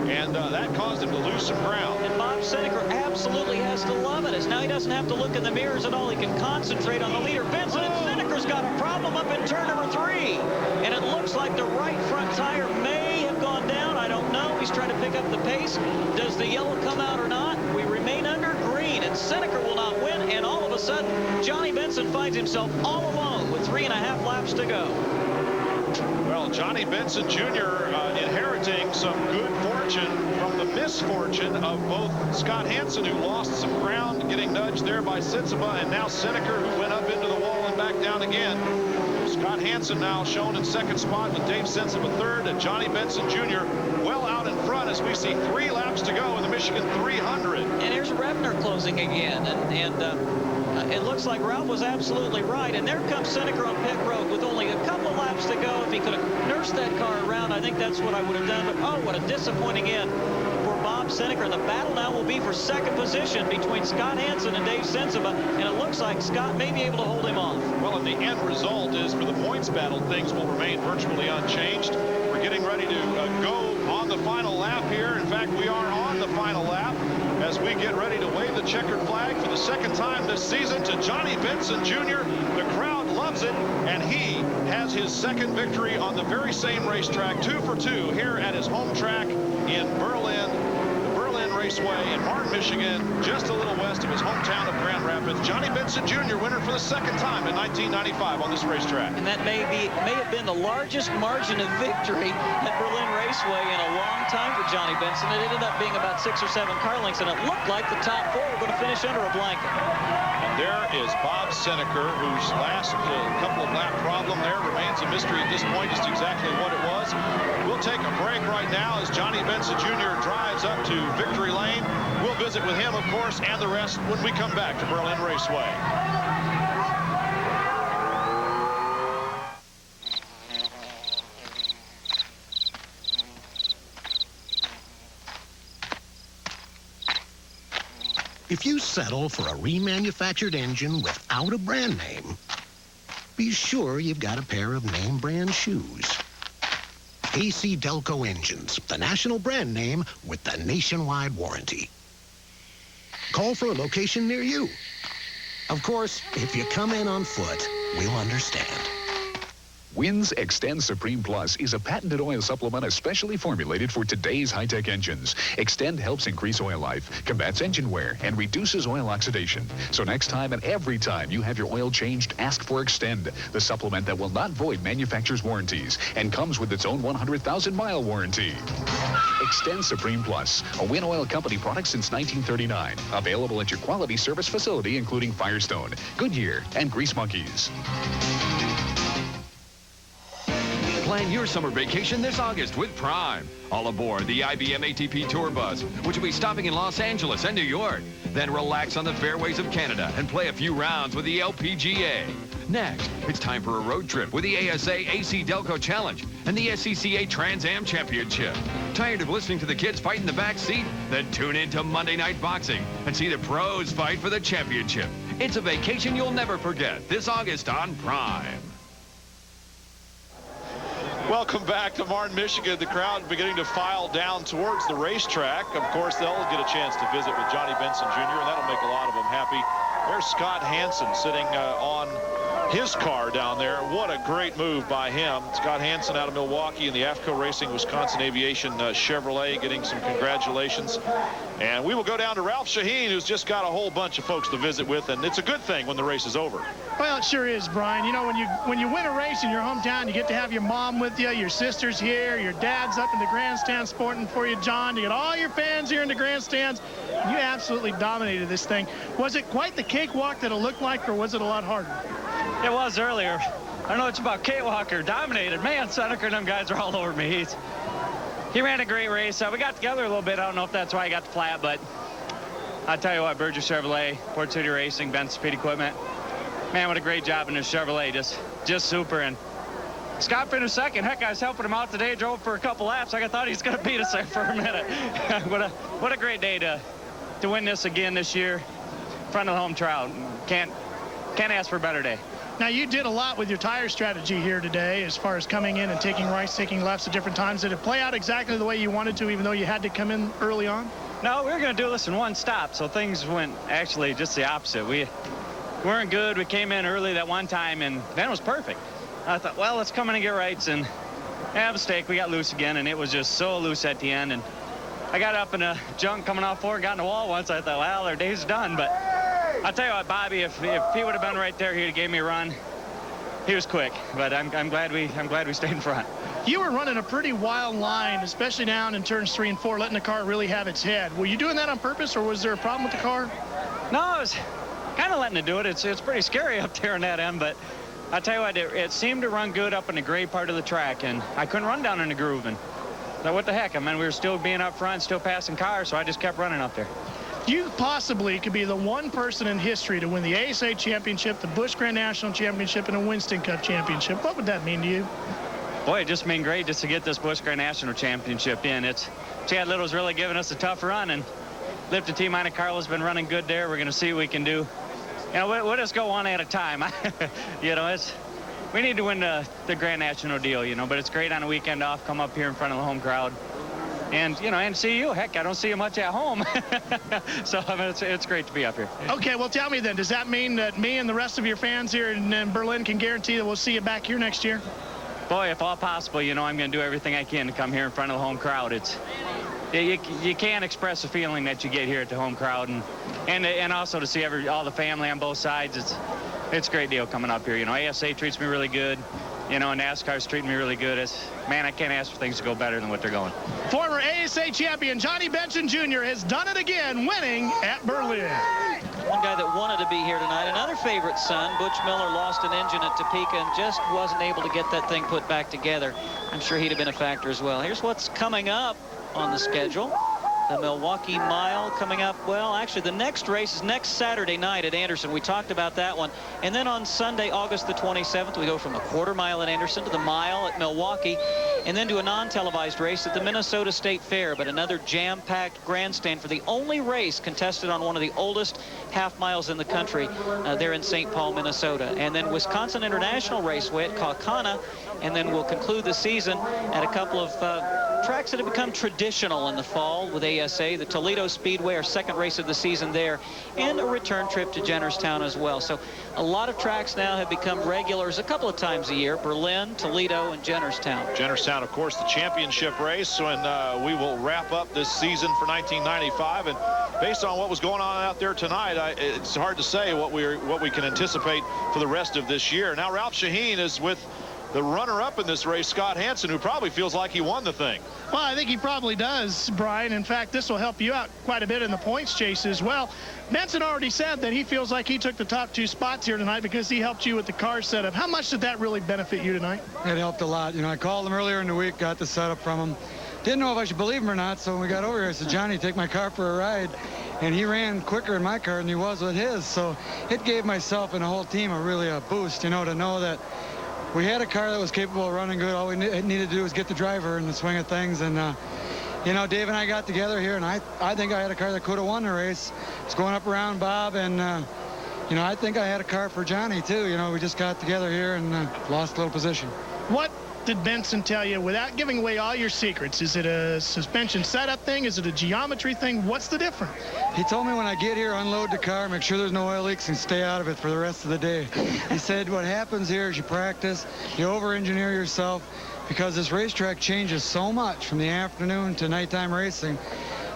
and that caused him to lose some ground. And Bob Seneker absolutely has to love it, as now he doesn't have to look in the mirrors at all. He can concentrate on the leader. Benson and Seneker's got a problem up in turn number 3, and it looks like the right front tire may have gone down. I don't know. He's trying to pick up the pace. Does the yellow come out or not? We remain under green, and Seneker will not win, and all of a sudden, Johnny Benson finds himself all alone with 3.5 laps to go. Well, Johnny Benson Jr. Inheriting some good fortune from the misfortune of both Scott Hansen, who lost some ground, getting nudged there by Sensiba, and now Seneker, who went up into the wall and back down again. Scott Hansen now shown in 2nd spot with Dave Sensiba 3rd, and Johnny Benson Jr. well out in front as we see 3 laps to go in the Michigan 300. And here's Reffner closing again, and it looks like Ralph was absolutely right. And there comes Seneker on pit road with only a couple of laps to go. If he could have nursed that car around, I think that's what I would have done. But oh, what a disappointing end for Bob Seneker. The battle now will be for 2nd position between Scott Hansen and Dave Sensiba, and it looks like Scott may be able to hold him off. Well, and the end result is for the points battle, things will remain virtually unchanged. We're getting ready to go on the final lap here. In fact, we are on the final lap as we get ready to wave the checkered flag for the 2nd time this season to Johnny Benson Jr. The crowd loves it, and he has his 2nd victory on the very same racetrack, 2 for 2 here at his home track in Berlin, the Berlin Raceway in Marne, Michigan, just a little west of his hometown of Grand Rapids. Johnny Benson Jr. winner for the 2nd time in 1995 on this racetrack. And that may have been the largest margin of victory at Berlin Raceway in a long time for Johnny Benson. It ended up being about 6 or 7 car lengths, and it looked like the top 4 were going to finish under a blanket. And there is Bob Seneker, whose last couple of lap problem there remains a mystery at this point, just exactly what it was. We'll take a break right now as Johnny Benson Jr. drives up to victory lane. We'll visit with him, of course, and the rest when we come back to Berlin Raceway. If you settle for a remanufactured engine without a brand name, be sure you've got a pair of name brand shoes. AC-Delco engines, the national brand name with the nationwide warranty. Call for a location near you. Of course, if you come in on foot, we'll understand. Win's Extend Supreme Plus is a patented oil supplement especially formulated for today's high-tech engines. Extend helps increase oil life, combats engine wear, and reduces oil oxidation. So next time and every time you have your oil changed, ask for Extend, the supplement that will not void manufacturer's warranties and comes with its own 100,000-mile warranty. Extend Supreme Plus, a Win Oil Company product since 1939. Available at your quality service facility, including Firestone, Goodyear, and Grease Monkeys. Plan your summer vacation this August with Prime. All aboard the IBM ATP Tour Bus, which will be stopping in Los Angeles and New York. Then relax on the fairways of Canada and play a few rounds with the LPGA. Next, it's time for a road trip with the ASA AC-Delco Challenge and the SCCA Trans Am Championship. Tired of listening to the kids fight in the back seat? Then tune in to Monday Night Boxing and see the pros fight for the championship. It's a vacation you'll never forget this August on Prime. Welcome back to Marne, Michigan. The crowd beginning to file down towards the racetrack. Of course, they'll get a chance to visit with Johnny Benson Jr., and that'll make a lot of them happy. There's Scott Hansen sitting on his car down there. What a great move by him. Scott Hansen out of Milwaukee in the AFCO Racing Wisconsin Aviation Chevrolet getting some congratulations. And we will go down to Ralph Shaheen, who's just got a whole bunch of folks to visit with, and it's a good thing when the race is over. Well, it sure is, Brian. You know, when you win a race in your hometown, you get to have your mom with you, your sister's here, your dad's up in the grandstand sporting for you, John. You get all your fans here in the grandstands. You absolutely dominated this thing. Was it quite the cakewalk that it looked like, or was it a lot harder? It was earlier. I don't know what's about cakewalk or dominated. Man, Seneca and them guys are all over me. He ran a great race. We got together a little bit. I don't know if that's why he got the flat, but I'll tell you what, Burgess Chevrolet, Port City Racing, Ben Speed Equipment. Man, what a great job in this Chevrolet. Just super. And Scott finished second. Heck, I was helping him out today. Drove for a couple laps. I thought he was going to beat us there for a minute. What a great day to win this again this year in front of the home crowd. Can't ask for a better day. Now, you did a lot with your tire strategy here today as far as coming in and taking rights, taking lefts at different times. Did it play out exactly the way you wanted to, even though you had to come in early on? No, we were going to do this in one stop, so things went actually just the opposite. We weren't good. We came in early that one time, and then it was perfect. I thought, well, let's come in and get rights, and a mistake. We got loose again, and it was just so loose at the end. And I got up in a junk coming off forward, got in the wall once. I thought, well, our day's done. But I'll tell you what, Bobby, if he would have been right there, he'd have gave me a run. He was quick, but I'm glad we stayed in front. You were running a pretty wild line, especially down in turns 3 and 4, letting the car really have its head. Were you doing that on purpose, or was there a problem with the car? No, I was kind of letting it do it. It's pretty scary up there on that end, but I'll tell you what, it seemed to run good up in the gray part of the track, and I couldn't run down in the groove. And so what the heck? I mean, we were still being up front, still passing cars, so I just kept running up there. You possibly could be the one person in history to win the ASA Championship, the Busch Grand National Championship, and a Winston Cup Championship. What would that mean to you? Boy, it just mean great just to get this Busch Grand National Championship in. Chad Little's really giving us a tough run, and Lipton T. Monte Carlo's been running good there. We're going to see what we can do. You know, we'll just go one at a time. You know, we need to win the Grand National deal, you know, but it's great on a weekend off, come up here in front of the home crowd. And, you know, and see you. Heck, I don't see you much at home. So, I mean, it's great to be up here. Okay, well, tell me then, does that mean that me and the rest of your fans here in Berlin can guarantee that we'll see you back here next year? Boy, if all possible, you know, I'm going to do everything I can to come here in front of the home crowd. You can't express the feeling that you get here at the home crowd, and also to see all the family on both sides. It's a great deal coming up here. You know, ASA treats me really good. You know, NASCAR's treating me really good. Man, I can't ask for things to go better than what they're going. Former ASA champion Johnny Benson Jr. has done it again, winning at Berlin. One guy that wanted to be here tonight, another favorite son, Butch Miller, lost an engine at Topeka and just wasn't able to get that thing put back together. I'm sure he'd have been a factor as well. Here's what's coming up on the schedule. The Milwaukee Mile coming up. Well, actually, the next race is next Saturday night at Anderson. We talked about that one. And then on Sunday, August the 27th, we go from the quarter mile at Anderson to the mile at Milwaukee. and then to a non-televised race at the Minnesota State Fair, but another jam-packed grandstand for the only race contested on one of the oldest half miles in the country there in St. Paul, Minnesota. And then Wisconsin International Raceway at Kaukauna, and then we'll conclude the season at a couple of tracks that have become traditional in the fall with ASA, the Toledo Speedway, our second race of the season there, and a return trip to Jennerstown as well. So a lot of tracks now have become regulars a couple of times a year: Berlin, Toledo, and Jennerstown. Jennerstown, of course, the championship race, and we will wrap up this season for 1995. And based on what was going on out there tonight, it's hard to say what we can anticipate for the rest of this year. Now Ralph Shaheen is with the runner-up in this race, Scott Hansen, who probably feels like he won the thing. Well, I think he probably does, Brian. In fact, this will help you out quite a bit in the points chase as well. Benson already said that he feels like he took the top 2 spots here tonight because he helped you with the car setup. How much did that really benefit you tonight? It helped a lot. You know, I called him earlier in the week, got the setup from him. Didn't know if I should believe him or not, so when we got over here, I said, Johnny, take my car for a ride. And he ran quicker in my car than he was with his, so it gave myself and the whole team a boost, you know, to know that we had a car that was capable of running good. All we needed to do was get the driver in the swing of things. And, you know, Dave and I got together here, and I think I had a car that could have won the race. It's going up around Bob, and, you know, I think I had a car for Johnny, too. You know, we just got together here and lost a little position. What did Benson tell you, without giving away all your secrets? Is it a suspension setup thing? Is it a geometry thing? What's the difference? He told me when I get here, unload the car, make sure there's no oil leaks, and stay out of it for the rest of the day. He said what happens here is you practice, you over-engineer yourself, because this racetrack changes so much from the afternoon to nighttime racing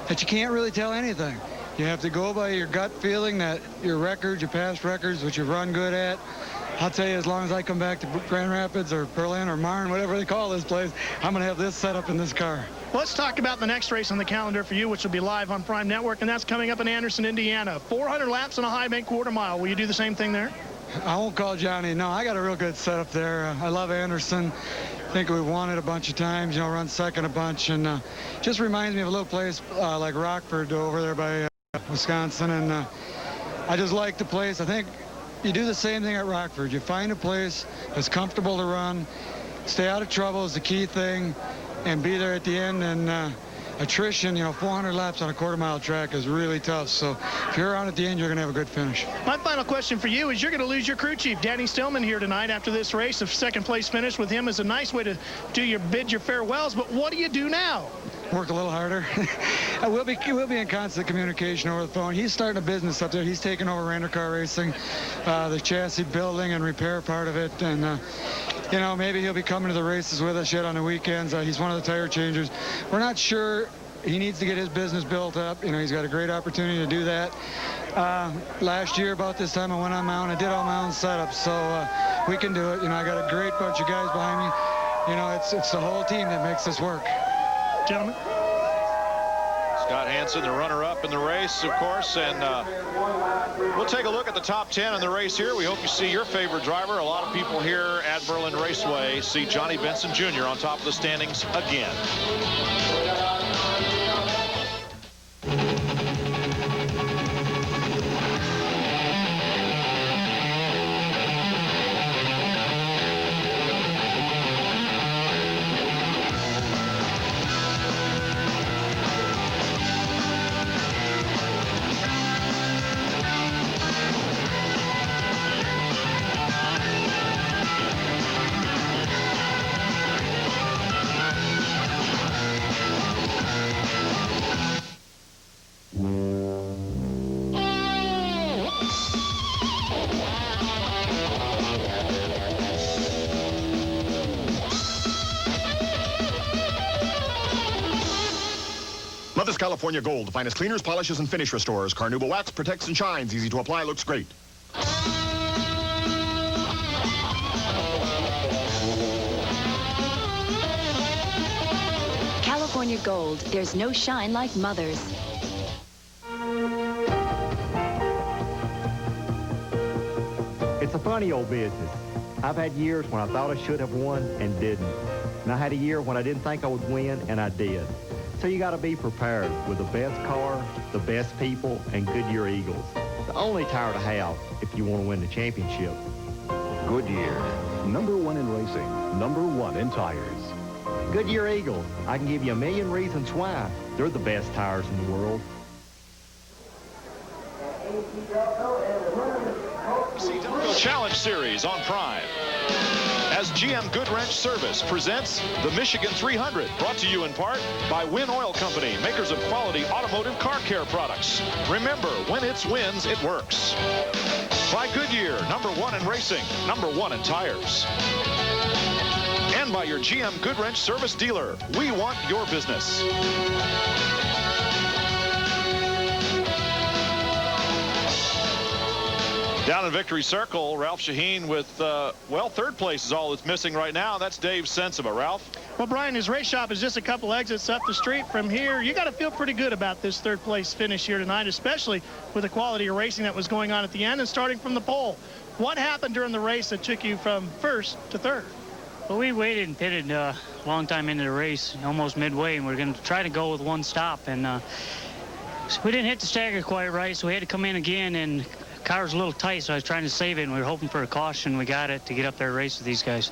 that you can't really tell anything. You have to go by your gut feeling that your records, your past records, which you've run good at. I'll tell you, as long as I come back to Grand Rapids or Berlin or Marne, whatever they call this place, I'm going to have this set up in this car. Let's talk about the next race on the calendar for you, which will be live on Prime Network, and that's coming up in Anderson, Indiana. 400 laps on a high bank quarter mile. Will you do the same thing there? I won't call Johnny. No, I got a real good setup there. I love Anderson. I think we've won it a bunch of times, you know, run second a bunch, and just reminds me of a little place like Rockford over there by Wisconsin, and I just like the place. I think you do the same thing at Rockford. You find a place that's comfortable to run, stay out of trouble is the key thing, and be there at the end. And attrition, you know, 400 laps on a quarter-mile track is really tough. So if you're around at the end, you're going to have a good finish. My final question for you is, you're going to lose your crew chief, Danny Stillman, here tonight after this race. A second-place finish with him is a nice way to bid your farewells. But what do you do now? Work a little harder. We'll be in constant communication over the phone. He's starting a business up there. He's taking over Render Car Racing, the chassis building and repair part of it. And, you know, maybe he'll be coming to the races with us yet on the weekends. He's one of the tire changers. We're not sure. He needs to get his business built up. You know, he's got a great opportunity to do that. Last year, about this time, I went on my own. I did all my own setups, so we can do it. You know, I got a great bunch of guys behind me. You know, it's the whole team that makes this work. Gentlemen. Scott Hansen, the runner-up in the race, of course, and we'll take a look at the top 10 in the race here. We hope you see your favorite driver. A lot of people here at Berlin Raceway see Johnny Benson Jr. on top of the standings again. Mother's California Gold, the finest cleaners, polishes, and finish restorers. Carnauba wax protects and shines. Easy to apply, looks great. California Gold, there's no shine like Mother's. It's a funny old business. I've had years when I thought I should have won and didn't. And I had a year when I didn't think I would win and I did. So you got to be prepared with the best car, the best people, and Goodyear Eagles. The only tire to have if you want to win the championship. Goodyear, #1 in racing, #1 in tires. Goodyear Eagles. I can give you a million reasons why. They're the best tires in the world. AC-Delco Challenge Series on Prime. As GM Goodwrench Service presents the Michigan 300, brought to you in part by Win Oil Company, makers of quality automotive car care products. Remember, when it's wins, it works. By Goodyear, #1 in racing, #1 in tires. And by your GM Goodwrench Service dealer. We want your business. Down in Victory Circle, Ralph Shaheen with, well, third place is all that's missing right now. That's Dave Sensiba. Ralph? Well, Brian, his race shop is just a couple exits up the street from here. You got to feel pretty good about this third place finish here tonight, especially with the quality of racing that was going on at the end and starting from the pole. What happened during the race that took you from first to third? Well, we waited and pitted a long time into the race, almost midway, and we're going to try to go with one stop. And so we didn't hit the stagger quite right, so we had to come in again, and the car was a little tight, so I was trying to save it, and we were hoping for a caution. We got it to get up there and race with these guys.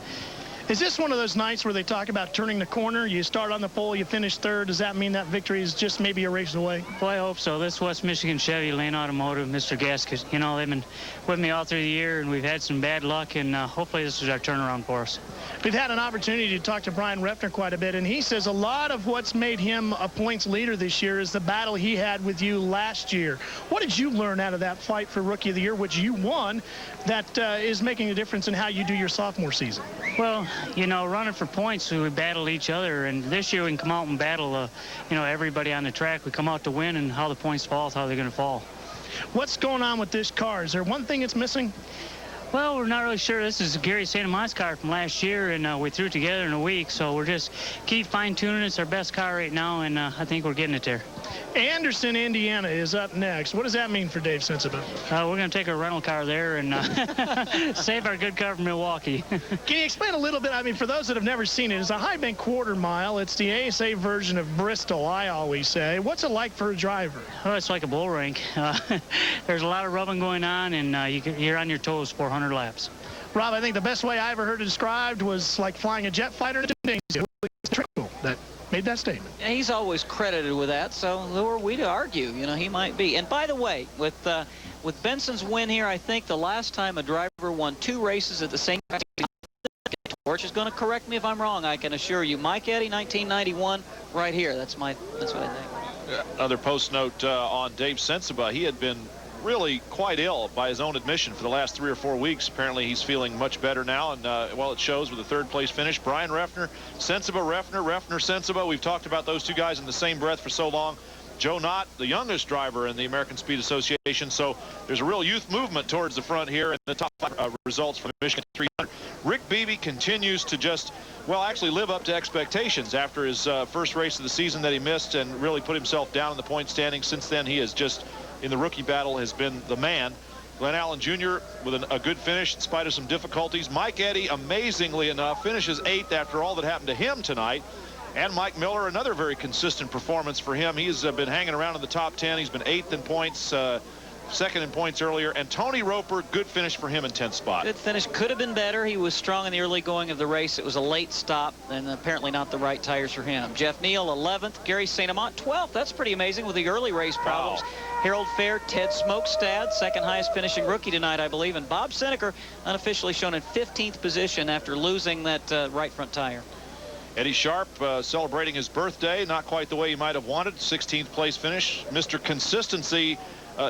Is this one of those nights where they talk about turning the corner? You start on the pole, you finish third. Does that mean that victory is just maybe a race away? Well, I hope so. This West Michigan Chevy, Lane Automotive, Mr. Gasket, you know, they've been with me all through the year, and we've had some bad luck, and hopefully this is our turnaround for us. We've had an opportunity to talk to Brian Refner quite a bit, and he says a lot of what's made him a points leader this year is the battle he had with you last year. What did you learn out of that fight for Rookie of the Year, which you won, that is making a difference in how you do your sophomore season? Well, you know, running for points, we battled each other, and this year we can come out and battle, you know, everybody on the track. We come out to win, and how the points fall is how they're going to fall. What's going on with this car? Is there one thing it's missing? Well, we're not really sure. This is Gary St. Amant's car from last year, and we threw it together in a week, so we're just keep fine-tuning it. It's our best car right now, and I think we're getting it there. Anderson, Indiana is up next. What does that mean for Dave Sensiba? We're going to take a rental car there and save our good car from Milwaukee. Can you explain a little bit? I mean, for those that have never seen it, it's a high bank quarter mile. It's the ASA version of Bristol, I always say. What's it like for a driver? Oh, it's like a bull rank. There's a lot of rubbing going on, and you're on your toes 400 laps. Rob, I think the best way I ever heard it described was like flying a jet fighter to Tunisia. That made that statement. And he's always credited with that, so who are we to argue? You know, he might be. And by the way, with Benson's win here, I think the last time a driver won 2 races at the same time, George is going to correct me if I'm wrong, I can assure you. Mike Eddy, 1991, right here. That's what I think. Another post note on Dave Sensiba. He had been really quite ill by his own admission for the last 3 or 4 weeks. Apparently he's feeling much better now, and well, it shows with a third place finish. Brian Refner, Sensiba, Refner, Sensiba. We've talked about those two guys in the same breath for so long. Joe Knott, the youngest driver in the American Speed Association, so there's a real youth movement towards the front here, and the top 5 results for the Michigan 300. Rick Beebe continues to just, well, actually live up to expectations after his first race of the season that he missed and really put himself down in the point standing. Since then, he has just, in the rookie battle, has been the man. Glenn Allen Jr. with a good finish in spite of some difficulties. Mike Eddy, amazingly enough, finishes 8th after all that happened to him tonight. And Mike Miller, another very consistent performance for him. He's been hanging around in the top 10. He's been 8th in points, 2nd in points earlier. And Tony Roper, good finish for him in 10th spot. Good finish. Could have been better. He was strong in the early going of the race. It was a late stop, and apparently not the right tires for him. Jeff Neal, 11th. Gary St. Amant, 12th. That's pretty amazing with the early race problems. Wow. Harold Fair, Ted Smokestad, second highest finishing rookie tonight, I believe. And Bob Seneker, unofficially shown in 15th position after losing that right front tire. Eddie Sharp celebrating his birthday, not quite the way he might have wanted. 16th place finish. Mr. Consistency,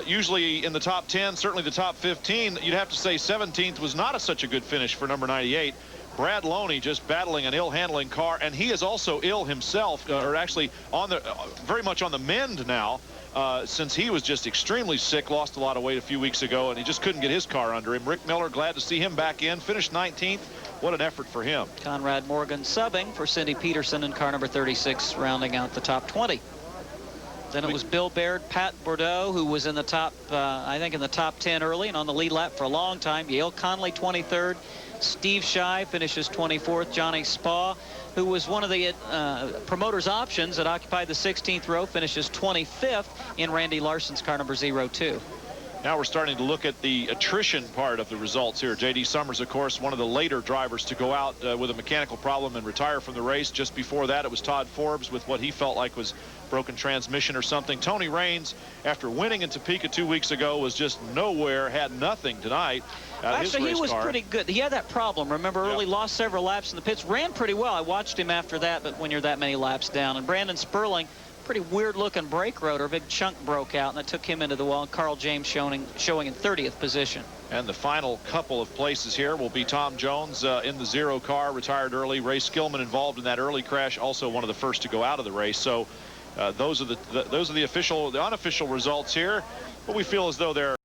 usually in the top 10, certainly the top 15. You'd have to say 17th was not such a good finish for number 98. Brad Loney just battling an ill-handling car, and he is also ill himself, or actually on the very much on the mend now, since he was just extremely sick, lost a lot of weight a few weeks ago, and he just couldn't get his car under him. Rick Miller, glad to see him back in, finished 19th. What an effort for him. Conrad Morgan subbing for Cindy Peterson in car number 36, rounding out the top 20. Then it was Bill Baird, Pat Bordeaux, who was in the top, I think in the top 10 early and on the lead lap for a long time. Yale Conley, 23rd. Steve Shy finishes 24th. Johnny Spa, who was one of the promoters' options that occupied the 16th row, finishes 25th in Randy Larson's car number 02. Now we're starting to look at the attrition part of the results here. J.D. Summers, of course, one of the later drivers to go out with a mechanical problem and retire from the race. Just before that, it was Todd Forbes with what he felt like was broken transmission or something. Tony Raines, after winning in Topeka 2 weeks ago, was just nowhere, had nothing tonight. Actually, he was pretty good. He had that problem. Remember, early lost several laps in the pits, ran pretty well. I watched him after that, but when you're that many laps down. And Brandon Sperling, pretty weird-looking brake rotor, big chunk broke out, and that took him into the wall. Carl James showing in 30th position. And the final couple of places here will be Tom Jones in the 0 car, retired early. Ray Skillman involved in that early crash, also one of the first to go out of the race. So those are the unofficial results here, but we feel as though they're